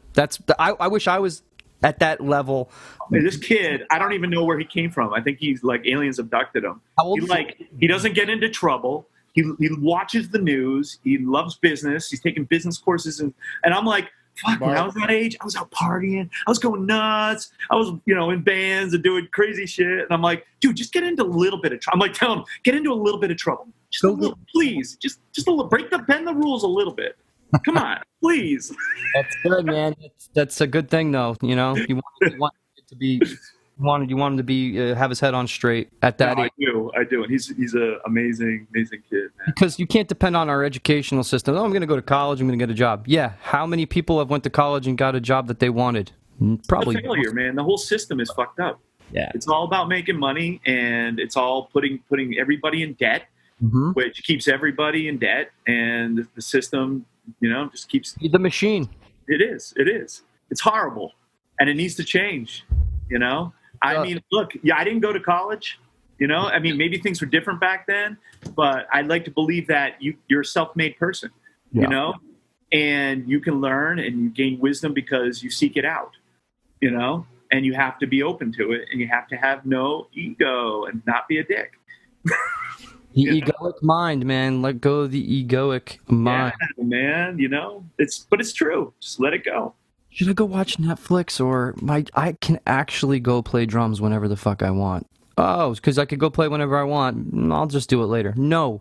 I wish I was at that level. This kid, I don't even know where he came from. I think he's like aliens abducted him. How old is he doesn't get into trouble. He watches the news. He loves business. He's taking business courses, and I'm like, fuck, when I was that age, I was out partying. I was going nuts. I was, in bands and doing crazy shit. And I'm like, dude, just get into a little bit of trouble. I'm like, tell him, get into a little bit of trouble. Just a little, please. Just a little. Bend the rules a little bit. Come on, please. That's good, man. That's a good thing, though. You want it to be. You want him to be have his head on straight at that age. I do, and he's an amazing kid, man. Because you can't depend on our educational system. Oh, I'm going to go to college. I'm going to get a job. Yeah, how many people have went to college and got a job that they wanted? Probably it's a failure, man. The whole system is fucked up. Yeah, it's all about making money, and it's all putting everybody in debt, which keeps everybody in debt, and the system, just keeps the machine. It is. It's horrible, and it needs to change. I mean, look, I didn't go to college, I mean, maybe things were different back then, but I'd like to believe that you're a self-made person, and you can learn and you gain wisdom because you seek it out, and you have to be open to it, and you have to have no ego and not be a dick. The egoic mind, man. Let go of the egoic mind. Yeah, man, but it's true. Just let it go. Should I go watch Netflix, or I can actually go play drums whenever the fuck I want? Oh, because I could go play whenever I want. I'll just do it later. No.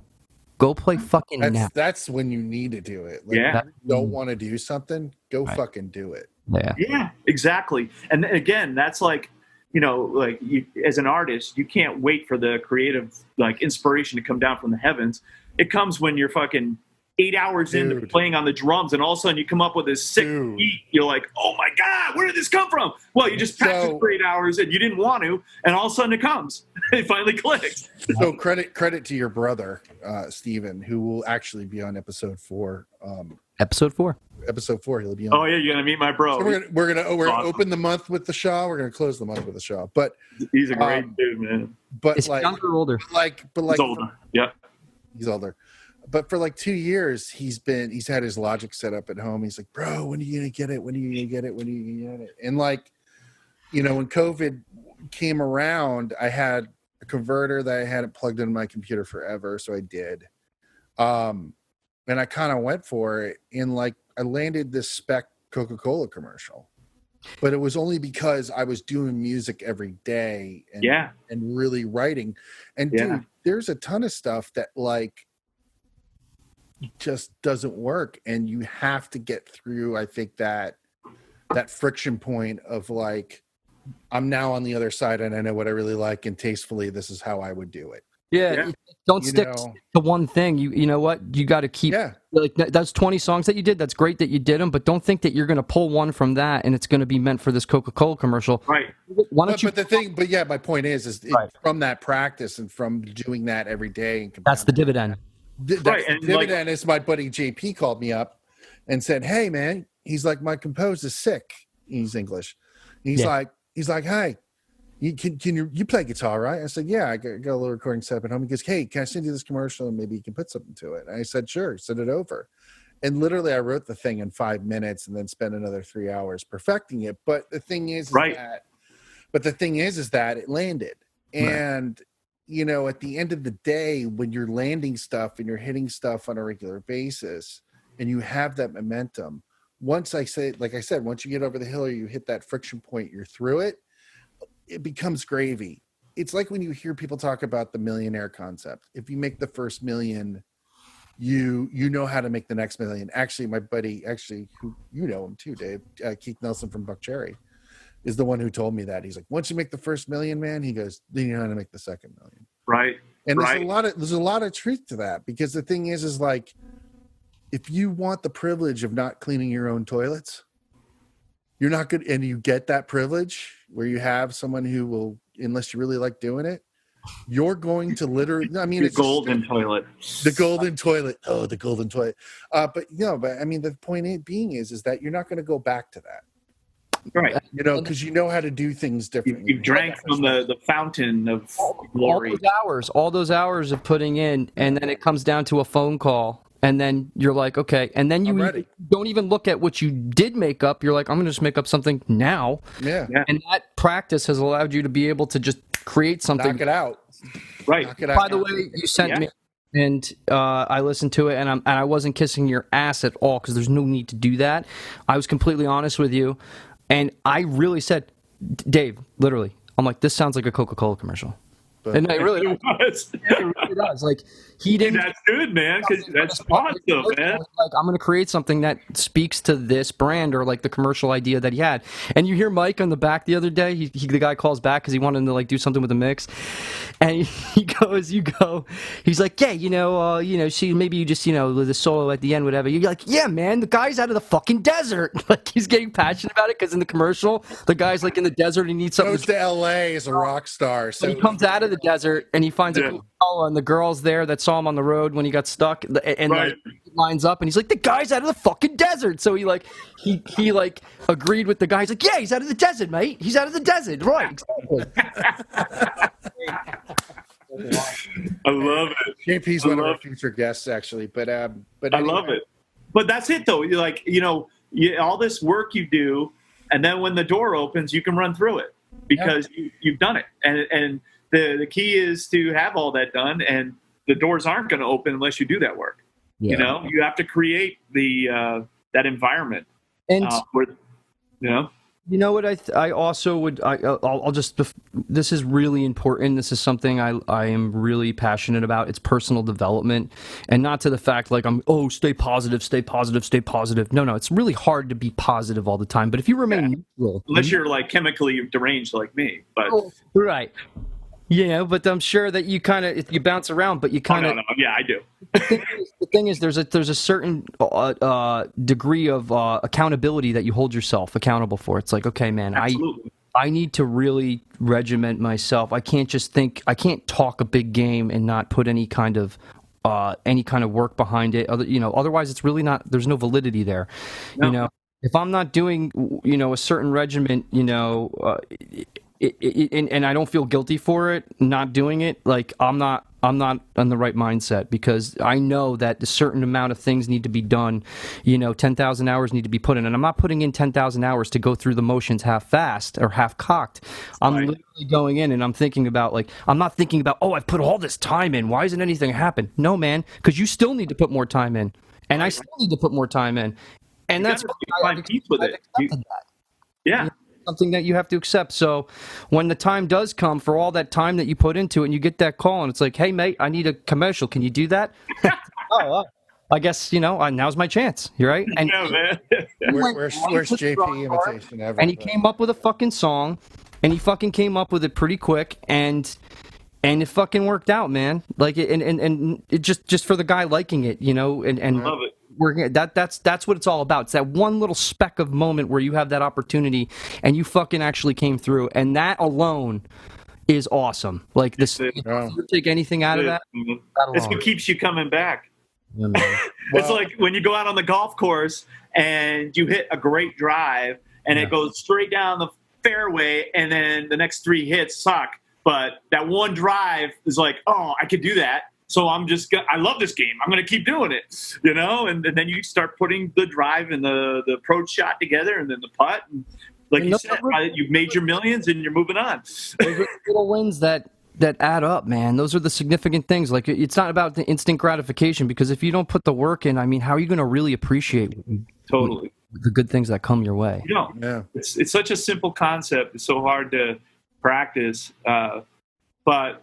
Go play fucking now. That's when you need to do it. Like, if you don't want to do something, go fucking do it. Yeah, exactly. And again, that's like, as an artist, you can't wait for the creative, inspiration to come down from the heavens. It comes when you're fucking 8 hours into playing on the drums, and all of a sudden you come up with this sick beat. You're like, oh my God, where did this come from? Well, you just practiced for 8 hours and you didn't want to, and all of a sudden it comes. It finally clicks. So credit to your brother, Steven, who will actually be on episode 4. Episode 4. Episode 4, he'll be on. Oh yeah, you're gonna meet my bro. So we're gonna open the month with the Shaw. We're gonna close the month with the Shaw. But he's a great dude, man. But is he younger or older? He's older. Yeah, he's older. But for 2 years, he's had his Logic set up at home. He's like, bro, when are you gonna get it? When are you gonna get it? When are you gonna get it? And when COVID came around, I had a converter that I hadn't plugged into my computer forever, so I did. And I kind of went for it, and I landed this spec Coca-Cola commercial. But it was only because I was doing music every day and really writing. And dude, there's a ton of stuff that just doesn't work, and you have to get through, I think, that friction point of I'm now on the other side and I know what I really like, and tastefully this is how I would do it. Don't stick to one thing. You know what, you got to keep those 20 songs that you did. That's great that you did them, but don't think that you're going to pull one from that and it's going to be meant for this Coca-Cola commercial. Right. Why don't my point is from that practice and from doing that every day, and that's the dividend. Dividend is my buddy JP called me up and said, hey man, he's like, my composer's sick. He's English. He's like, hey, you play guitar, right? I said, yeah, I got a little recording set up at home. He goes, hey, can I send you this commercial and maybe you can put something to it? And I said, sure, send it over. And literally I wrote the thing in 5 minutes and then spent another 3 hours perfecting it. But the thing is that it landed. And at the end of the day, when you're landing stuff and you're hitting stuff on a regular basis and you have that momentum, once I say, like I said, once you get over the hill or you hit that friction point, you're through it, it becomes gravy. It's like when you hear people talk about the millionaire concept. If you make the first million, you know how to make the next million. Actually, my buddy, who you know him too, Dave, Keith Nelson from Buck Cherry, is the one who told me that. He's like, once you make the first million, man, he goes, then you know how to make the second million. Right. And right. there's a lot of truth to that, because the thing is like, if you want the privilege of not cleaning your own toilets, you're not good, and you get that privilege where you have someone who will, unless you really like doing it, you're going to literally, I mean, The it's golden toilet. the golden toilet. Oh, the golden toilet. But I mean, the point being is that you're not going to go back to that, Right. you know, because you know how to do things differently. You drank from the fountain of glory. All those hours of putting in, and then it comes down to a phone call, and then you're like, okay, and then you I'm ready. don't even look at what you did make up. You're like, I'm gonna just make up something now. Yeah. And that practice has allowed you to be able to just create something. Knock it out. Right. Knock it out. By the way, you sent me, and I listened to it, and I wasn't kissing your ass at all, because there's no need to do that. I was completely honest with you, and I really said, Dave, literally, I'm like, this sounds like a Coca-Cola commercial. And it really, it really does. Like, he didn't. That's good, man, because that's awesome, man. Like, I'm going to create something that speaks to this brand, or like the commercial idea that he had. And you hear Mike on the back the other day. The guy calls back because he wanted him to like do something with the mix, and he goes, he's like, yeah, see, maybe you just, with the solo at the end, whatever. You're like, yeah, man, the guy's out of the fucking desert. Like, he's getting passionate about it because in the commercial, the guy's like in the desert. He needs something. Goes to L.A. as a rock star. So he comes out of the desert and he finds a Coca-Cola, and the girl's there that saw him on the road when he got stuck, and Right. like, lines up, and he's like, the guy's out of the fucking desert. So he agreed with the guy. He's like, yeah, he's out of the desert, mate. He's out of the desert, right? Exactly. I love it. JP's one of our future guests, actually. But I anyway. love it. But that's it, though. You're like, all this work you do, and then when the door opens, you can run through it because you've done it. And the key is to have all that done, and the doors aren't going to open unless you do that work. Yeah. You have to create that environment. And where, you know what I also would I'll just, this is really important. This is something I am really passionate about. It's personal development, and not to the fact like stay positive, stay positive, stay positive. No, it's really hard to be positive all the time. But if you remain neutral, unless you're like chemically deranged like me, but right. Yeah, but I'm sure that you kind of you bounce around, but you kind of. No. Yeah, I do. The thing is, there's a certain degree of accountability that you hold yourself accountable for. It's like, okay, man, Absolutely. I need to really regiment myself. I can't just I can't talk a big game and not put any kind of work behind it. Otherwise it's really not. There's no validity there. No. If I'm not doing a certain regiment, and I don't feel guilty for it, not doing it, like I'm not on the right mindset, because I know that a certain amount of things need to be done. 10,000 hours need to be put in, and I'm not putting in 10,000 hours to go through the motions half-fast or half-cocked. I'm literally going in and I'm thinking about, like, I'm not thinking about, I've put all this time in, why isn't anything happen? No, man, because you still need to put more time in, and I still need to put more time in, and that's what find peace with it. Yeah. Something that you have to accept. So when the time does come for all that time that you put into it, and you get that call and it's like, hey mate, I need a commercial, can you do that? I guess now's my chance. You're right. And man. Worst JP invitation ever. And he came up with a fucking song, and he fucking came up with it pretty quick, and it fucking worked out, man. Like and it just for the guy liking it, and I love it. That's what it's all about. It's that one little speck of moment where you have that opportunity and you fucking actually came through, and that alone is awesome. Like this, if you take anything out of that, it's what keeps you coming back. Yeah, It's like when you go out on the golf course and you hit a great drive and it goes straight down the fairway, and then the next 3 hits suck, but that one drive is like, I could do that. So I love this game. I'm going to keep doing it, and then you start putting the drive and the approach shot together, and then the putt. And like you said, you've made your millions and you're moving on. Those are little wins that add up, man. Those are the significant things. Like, it's not about the instant gratification, because if you don't put the work in, I mean, how are you going to really appreciate it? Totally. the good things that come your way. You don't. Yeah. It's such a simple concept. It's so hard to practice, but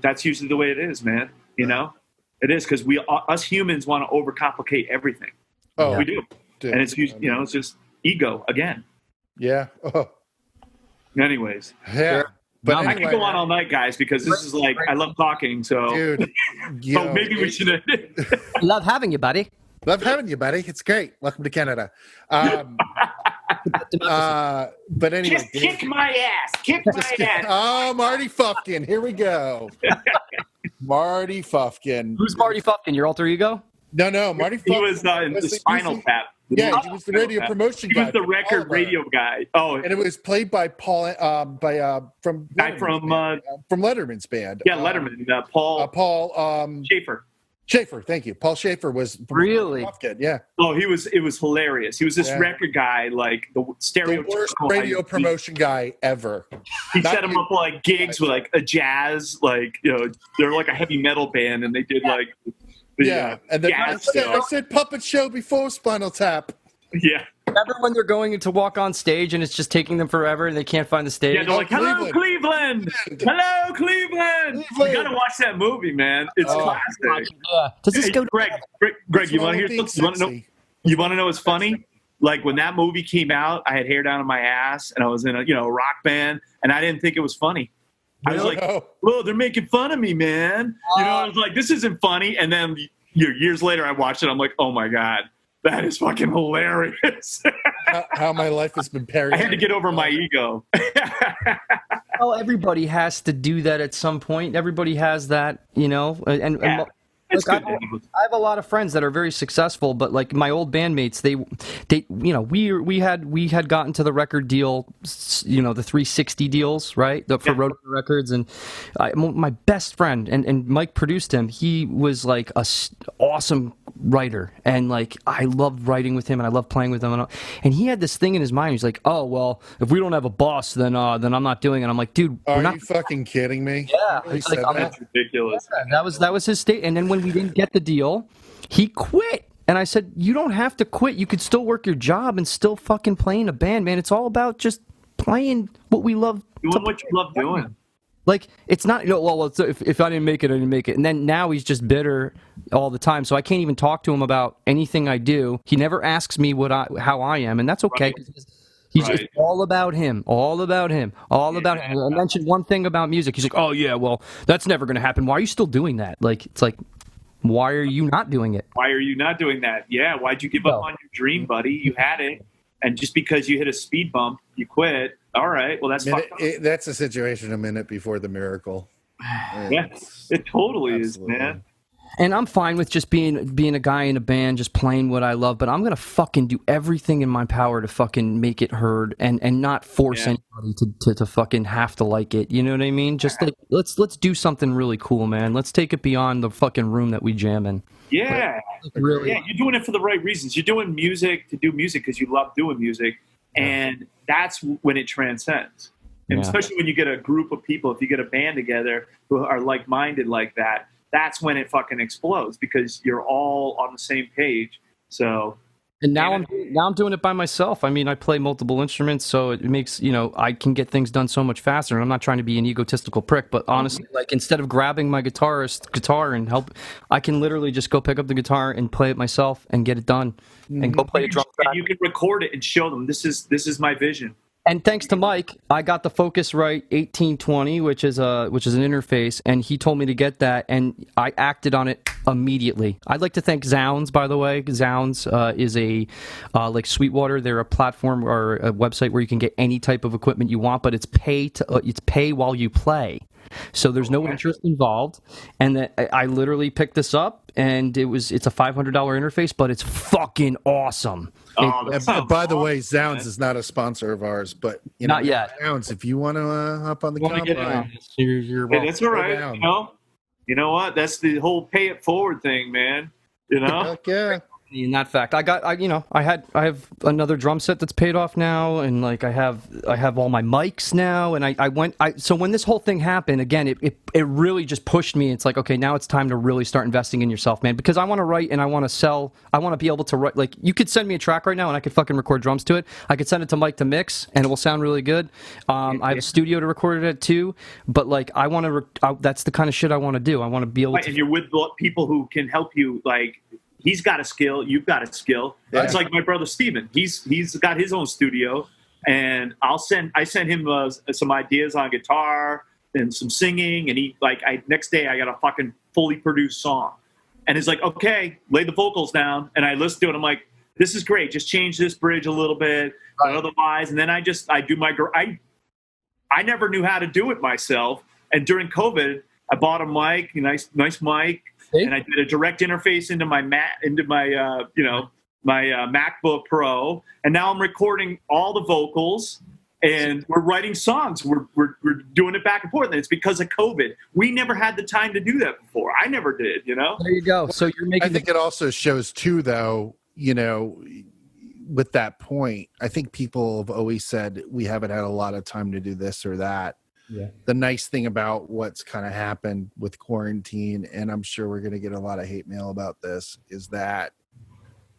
that's usually the way it is, man. It is because us humans want to overcomplicate everything. Oh, We do, dude. and it's it's just ego again. Yeah. Oh, Anyways, yeah. But I I anyway, could go on all night, guys, because this is like I love talking. So, dude. maybe we should. Love having you, buddy. Love having you, buddy. It's great. Welcome to Canada. But anyway, Just kick my ass. Kick my ass. oh, Marty Fufkin. Here we go. Marty Fufkin. Who's Marty Fufkin? Your alter ego? No, Marty Fufkin. He was in the Spinal Tap. Yeah, he was the radio promotion He guy. was the for record Oliver. radio guy. Oh, And it was played by Paul, from guy Letterman's from band, from Letterman's band. Letterman. Paul Paul Schaefer. Thank you. Paul Schaefer was from Really? Fufkin, yeah. Oh, it was hilarious. He was this Yeah. record guy, like the The stereo. worst radio promotion guy ever. He Not set him you. up for like gigs with like a jazz, like they're like a heavy metal band, and they did like the, Yeah, and then I jazz said, stuff. puppet show before Spinal Tap. Yeah, Remember when they're going to walk on stage and it's just taking them forever and they can't find the stage? yeah. They're like, "Hello, Cleveland! Hello, Cleveland! You gotta watch that movie, man. It's Oh. classic." Yeah. Does this Hey, go? Greg, What's you wrong want to with hear? being sexy? You want to know what's funny? Like when that movie came out, I had hair down on my ass, and I was in a rock band, and I didn't think it was funny. I was like, No. "Whoa, they're making fun of me, man!" I was like, "This isn't funny." And then years later, I watched it. I'm like, "Oh my god, that is fucking hilarious!" how my life has been parodied. I had to get over my ego. Well, everybody has to do that at some point. Everybody has that, and Yeah. It's Look, good. I have a lot of friends that are very successful, but like my old bandmates, we had gotten to the record deal, the 360 deals, right? For Roadrunner Records, and my best friend and Mike produced him. He was like awesome writer, and like I loved writing with him, and I loved playing with him, and he had this thing in his mind. He's like, "Oh well, if we don't have a boss, then I'm not doing it." I'm like, "Dude, Are we're not." you fucking kidding me? Yeah, He it's said like, that? That's ridiculous. that was his state. And then when we didn't get the deal, he quit. And I said, "You don't have to quit. You could still work your job and still fucking play in a band, man. It's all about just playing what we love. Doing what you love doing. Like it's not, well, if I didn't make it, I didn't make it." And then now he's just bitter all the time. So I can't even talk to him about anything I do. He never asks me how I am, and that's okay. Right. He's Right. it's all about him, all about him, all about him. And I mentioned one thing about music. He's like, "Oh yeah, well, that's never going to happen. Why are you still doing that?" Like it's like, why are you not doing it? Why are you not doing that? Yeah, why'd you give up on your dream, buddy? You had it, and just because you hit a speed bump, you quit. All right, well that's fucked up. That's a situation a minute before the miracle. Yeah, it totally is, man. And I'm fine with just being a guy in a band, just playing what I love, but I'm gonna fucking do everything in my power to fucking make it heard and not force anybody to fucking have to like it. You know what I mean? Just like let's do something really cool, man. Let's take it beyond the fucking room that we jam in. Yeah, Really. yeah, you're doing it for the right reasons. You're doing music to do music because you love doing music, and that's when it transcends. And Yeah. especially when you get a group of people, if you get a band together who are like-minded like that, that's when it fucking explodes because you're all on the same page. So, And now I'm doing it by myself. I mean, I play multiple instruments, so it makes I can get things done so much faster. And I'm not trying to be an egotistical prick, but honestly, like instead of grabbing my guitar and help, I can literally just go pick up the guitar and play it myself and get it done, and go play a drum track. and you can record it and show them this is my vision. And thanks to Mike, I got the Focusrite 1820, which is an interface, and he told me to get that, and I acted on it immediately. I'd like to thank Zounds, by the way. Zounds is a like Sweetwater. They're a platform or a website where you can get any type of equipment you want, but it's pay while you play. So there's no interest involved, and that I literally picked this up, and it's a $500 interface, but it's fucking awesome. Oh, And that sounds by the way, awesome, Zounds man. is not a sponsor of ours, but Not yet. Zounds, if you want to hop on the Wanna get combine, on this? You're Hey, welcome. that's all right. down. You know what? That's the whole pay it forward thing, man. heck yeah. in that fact. I have another drum set that's paid off now, and like I have all my mics now, and so when this whole thing happened, again, it really just pushed me. It's like, okay, now it's time to really start investing in yourself, man, because I want to write and I want to sell. I want to be able to write. Like, you could send me a track right now and I could fucking record drums to it. I could send it to Mike to mix and it will sound really good. I have a studio to record it at too, but like I want to that's the kind of shit I want to do. I want to be able to, and you're with people who can help you. Like, he's got a skill, you've got a skill. Yeah. It's like my brother Steven. He's got his own studio, and I sent him some ideas on guitar and some singing, and next day I got a fucking fully produced song, and he's like, okay, lay the vocals down, and I listened to it. I'm like, this is great. Just change this bridge a little bit, but otherwise, and then I do I never knew how to do it myself, and during COVID, I bought a mic, a nice mic. And I did a direct interface into my MacBook Pro, and now I'm recording all the vocals, and we're writing songs. We're doing it back and forth, and it's because of COVID. We never had the time to do that before. I never did, you know. there you go. So you're making. I think it also shows too, though. With that point, I think people have always said we haven't had a lot of time to do this or that. Yeah. The nice thing about what's kind of happened with quarantine, and I'm sure we're going to get a lot of hate mail about this, is that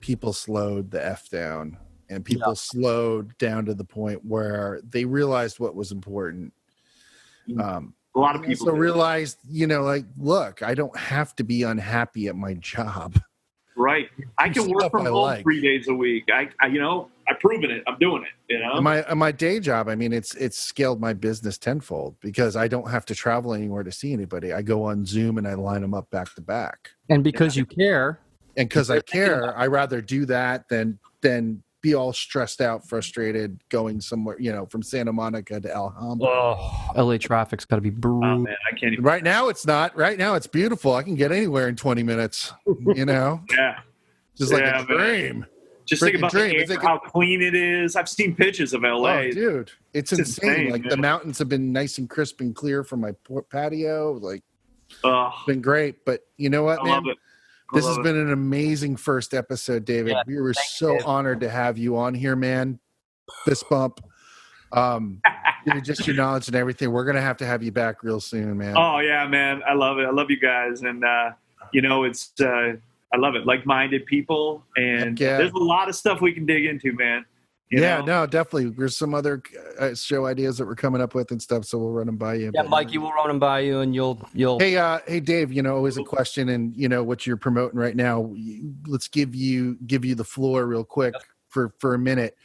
people slowed the F down, and people slowed down to the point where they realized what was important. A lot of people also realized, look, I don't have to be unhappy at my job. Right. I can work from home 3 days a week. I've proven it. I'm doing it, My day job, I mean, it's scaled my business tenfold because I don't have to travel anywhere to see anybody. I go on Zoom and I line them up back to back. And because you care. And because I care, I rather do that than be all stressed out, frustrated, going somewhere, from Santa Monica to Alhambra. Oh, LA traffic's got to be brutal. Oh, man, I can't even. Right now, it's not. Right now, it's beautiful. I can get anywhere in 20 minutes, Yeah. Just like a dream. Just think about dream. the air, how clean it is. I've seen pictures of LA. Oh, dude, it's insane. Like, man. the mountains have been nice and crisp and clear from my patio. Like, Ugh, it's been great. But you know what, I man? love it. This has been an amazing first episode, David. Yeah, we were so honored to have you on here, man. Fist bump. Just your knowledge and everything. We're gonna have you back real soon, man. Oh yeah, man. I love it. I love you guys, and it's I love it. Like-minded people, and there's a lot of stuff we can dig into, man. You know? No, definitely. There's some other show ideas that we're coming up with and stuff, so we'll run them by you. Yeah, Mikey, we'll run them by you, and you'll. Hey, Dave. Always a question, and what you're promoting right now. Let's give you the floor real quick for a minute.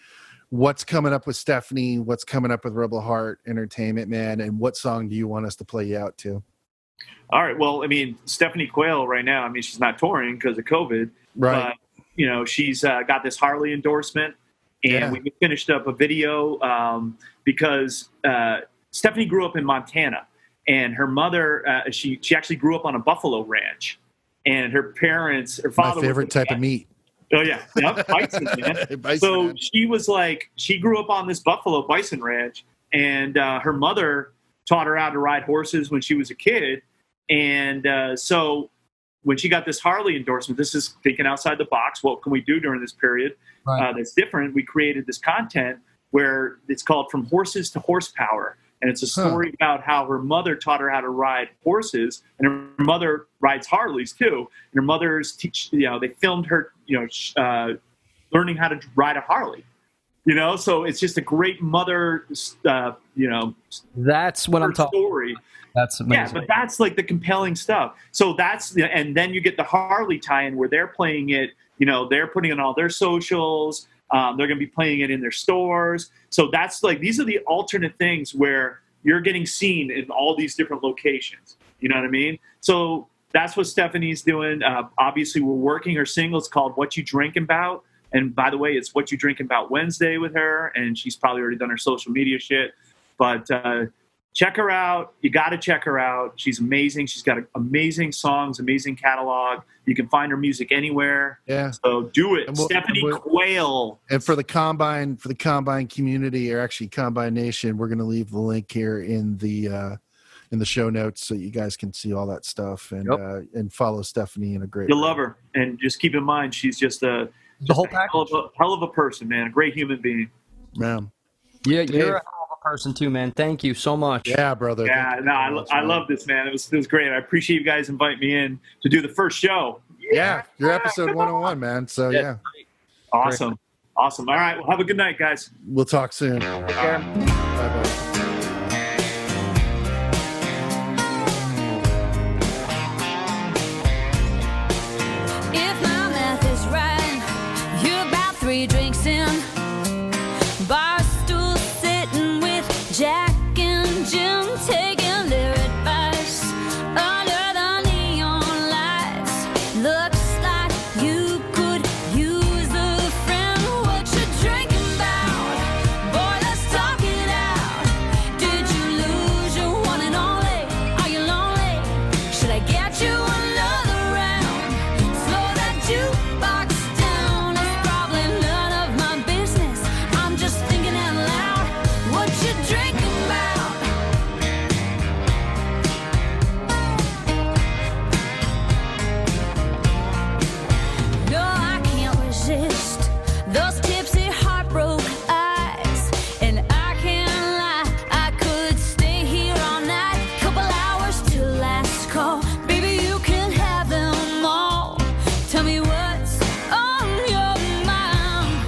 What's coming up with Stephanie? What's coming up with Rebel Heart Entertainment, man? And what song do you want us to play you out to? All right. Well, I mean, Stephanie Quayle right now. I mean, she's not touring because of COVID, right? But she's got this Harley endorsement. And we finished up a video because Stephanie grew up in Montana, and her mother, she actually grew up on a buffalo ranch, and her father. My favorite type of meat. Oh yeah, bison, man. So she grew up on this buffalo bison ranch, and her mother taught her how to ride horses when she was a kid, and so when she got this Harley endorsement, this is thinking outside the box. What can we do during this period that's different? We created this content where it's called From Horses to Horsepower. And it's a story about how her mother taught her how to ride horses, and her mother rides Harleys too. And her mother's they filmed her, learning how to ride a Harley. So it's just a great mother, that's what I'm talking. Story. That's amazing. Yeah, but that's like the compelling stuff. So and then you get the Harley tie-in where they're playing it. They're putting it on all their socials. They're going to be playing it in their stores. So that's these are the alternate things where you're getting seen in all these different locations. You know what I mean? So that's what Stephanie's doing. Obviously, we're working her single. It's called What You Drinking About. And by the way, it's What You Drinking About Wednesday with her. And she's probably already done her social media shit. But check her out. You got to check her out. She's amazing. She's got amazing songs, amazing catalog. You can find her music anywhere. Yeah. So do it. Stephanie Quayle. And for the Combine community, or actually Combine Nation, we're going to leave the link here in the in the show notes so you guys can see all that stuff and follow Stephanie in a great You'll way. love her, and just keep in mind she's just a whole hell of a person, man. A great human being. Man. Yeah, Dave. you're a hell of a person too, man. Thank you so much. Yeah, brother. Yeah, Thank you no, very much, I man. love this, man. It was great. I appreciate you guys inviting me in to do the first show. Yeah, you're episode 101, man. So yeah, Awesome. Awesome. All right. Well, have a good night, guys. we'll talk soon. Take care. Bye-bye. If my math is right, you're about 3 drinks in. Bar stool sitting with Jack and Jim, taking their advice under the neon lights. Looks like you could use a friend. What you drinking about? Boy, let's talk it out. Did you lose your one and only? Are you lonely? Should I get you another round? Slow that jukebox down. It's probably none of my business. I'm just thinking out loud. What you drinking about? No, I can't resist those tipsy, heartbroken eyes. And I can't lie, I could stay here all night. Couple hours till last call. Baby, you can have them all. Tell me what's on your mind.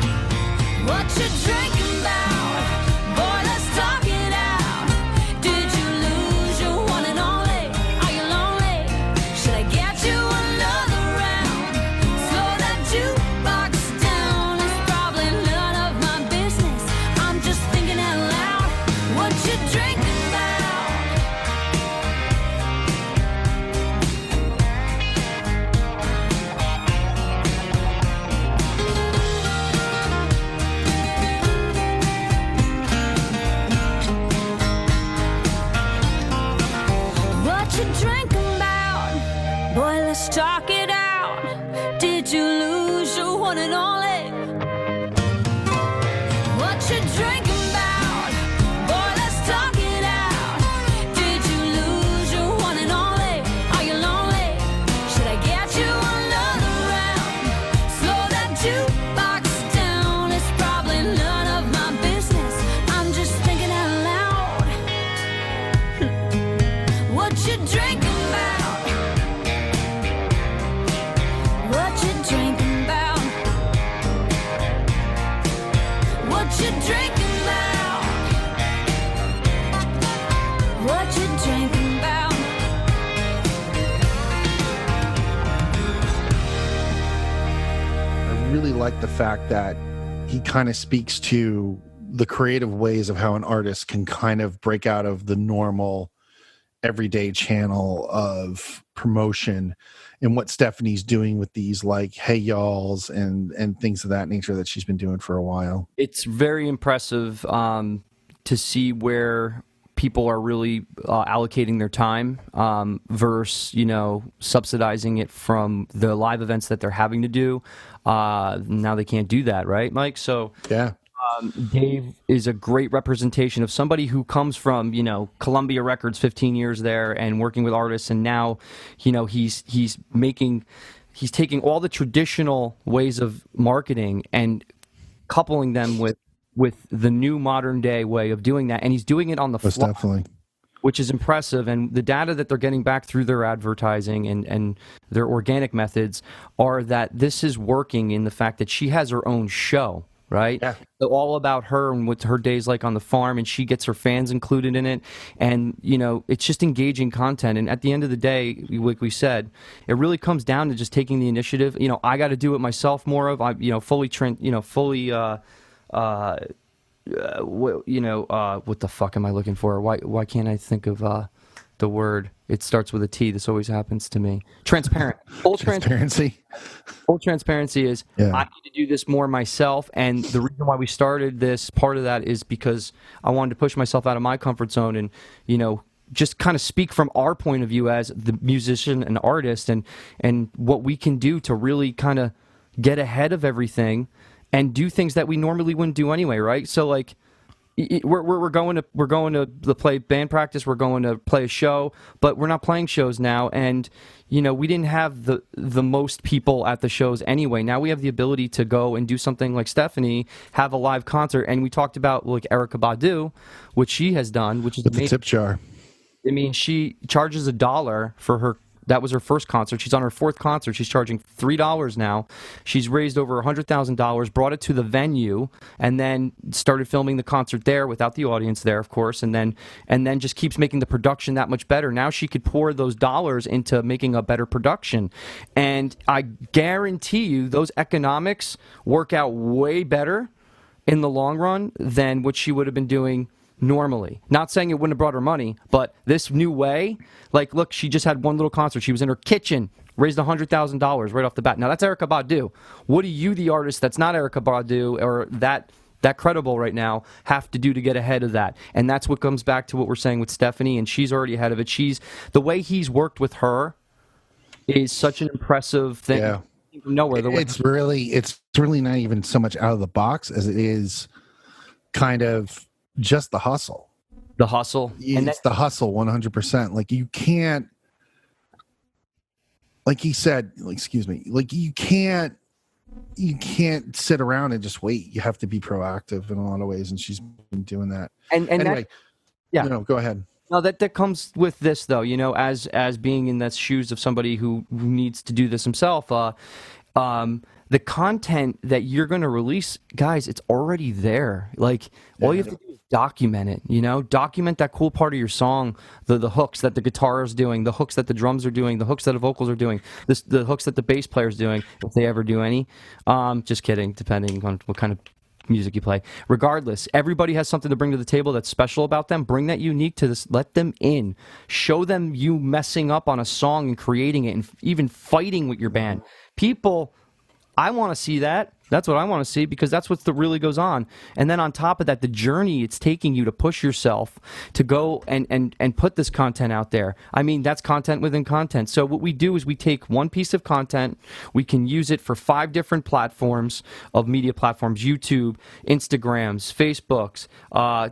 What you drinking about? Boy, let's talk it out. Did you lose your one and only? Are you lonely? Should I get you another round? Slow that jukebox down. It's probably none of my business. I'm just thinking out loud. What you drinking about? What you drinking about? Boy, let's talk it out. Did you lose your one and only? What you drinking about? Boy, let's talk it out. Did you lose your one and only? Are you lonely? Should I get you another round? Slow that jukebox down. It's probably none of my business. I'm just thinking out loud. What you drinking about? What you drinking about? What you drinking about? What you drinking about? I really like the fact that he kind of speaks to the creative ways of how an artist can kind of break out of the normal everyday channel of promotion and what Stephanie's doing with these like hey y'alls and things of that nature that she's been doing for a while. It's very impressive to see where people are really allocating their time versus, subsidizing it from the live events that they're having to do. Now they can't do that, right, Mike? So Yeah. Dave is a great representation of somebody who comes from, Columbia Records, 15 years there and working with artists. And now, he's taking all the traditional ways of marketing and coupling them with the new modern day way of doing that. And he's doing it on the Most fly, definitely. which is impressive. And the data that they're getting back through their advertising and their organic methods are that this is working in the fact that she has her own show. Right? Yeah. So all about her and what her day's like on the farm, and she gets her fans included in it. And, it's just engaging content. And at the end of the day, like we said, it really comes down to just taking the initiative. I got to do it myself more of, what the fuck am I looking for? Why can't I think of the word? It starts with a T. This always happens to me. Transparent. Transparency. Full transparency is Yeah. I need to do this more myself. And the reason why we started this, part of that is because I wanted to push myself out of my comfort zone and, just kind of speak from our point of view as the musician and artist and what we can do to really kind of get ahead of everything and do things that we normally wouldn't do anyway, right? So like, we're going to the play band practice. We're going to play a show, but we're not playing shows now. And we didn't have the most people at the shows anyway. Now we have the ability to go and do something like Stephanie, have a live concert. And we talked about like Erykah Badu, which she has done, which is With the amazing. tip jar. I mean, she charges $1 for her. That was her first concert. She's on her fourth concert. She's charging $3 now. She's raised over $100,000, brought it to the venue, and then started filming the concert there without the audience there, of course, and then just keeps making the production that much better. Now she could pour those dollars into making a better production. And I guarantee you those economics work out way better in the long run than what she would have been doing normally. Not saying it wouldn't have brought her money, but this new way, like, look, she just had one little concert. She was in her kitchen, raised $100,000 right off the bat. Now that's Erykah Badu. What do you, the artist that's not Erykah Badu or that credible right now, have to do to get ahead of that? And that's what comes back to what we're saying with Stephanie, and she's already ahead of it. The way he's worked with her is such an impressive thing. Yeah. From nowhere. It's really not even so much out of the box as it is kind of just the hustle. The hustle. It's the hustle 100%. Like you can't, like he said, excuse me, like you can't sit around and just wait. You have to be proactive in a lot of ways, and she's been doing that. And anyway, yeah. Go ahead. No, that comes with this though, as being in the shoes of somebody who needs to do this himself. The content that you're going to release, guys, it's already there. Like all you have to do is document it. Document that cool part of your song, the hooks that the guitar is doing, the hooks that the drums are doing, the hooks that the vocals are doing, the hooks that the bass player is doing, if they ever do any. Just kidding, depending on what kind of music you play. Regardless, everybody has something to bring to the table that's special about them. Bring that unique to this. Let them in. Show them you messing up on a song and creating it and even fighting with your band. People, I want to see that. That's what I want to see, because that's what really goes on. And then on top of that, the journey it's taking you to push yourself to go and put this content out there. I mean, that's content within content. So what we do is we take one piece of content, we can use it for 5 different platforms of media platforms: YouTube, Instagrams, Facebooks,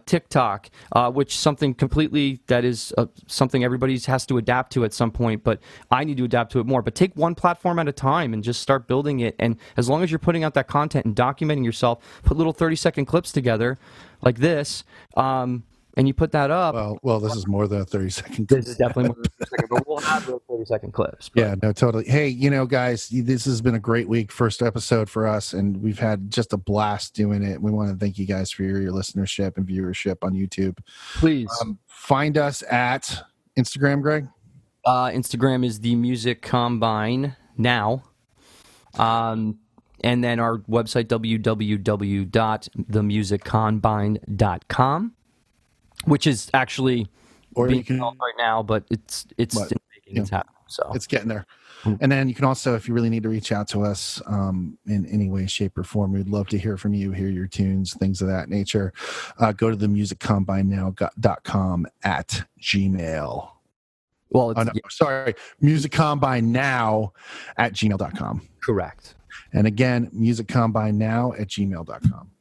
TikTok, which something completely that is something everybody has to adapt to at some point, but I need to adapt to it more. But take one platform at a time and just start building it. And as long as you're putting out that content and documenting yourself, put little 30-second clips together like this, and you put that up. Well, this is more than a 30-second. This is definitely more than 30 seconds, but we'll have those 30-second clips. But. Yeah, no, totally. Hey, guys, this has been a great week, first episode for us, and we've had just a blast doing it. We want to thank you guys for your listenership and viewership on YouTube. Please find us at Instagram, Greg. Instagram is The Music Combine now. And then our website, www.themusiccombine.com, which is actually being developed right now, but it's in the making. It's happening. So it's getting there. And then you can also, if you really need to reach out to us in any way, shape, or form, we'd love to hear from you, hear your tunes, things of that nature. Go to themusiccombinenow.com at Gmail. Well, sorry, musiccombinenow at gmail.com. Correct. And again, musiccombinenow at gmail.com.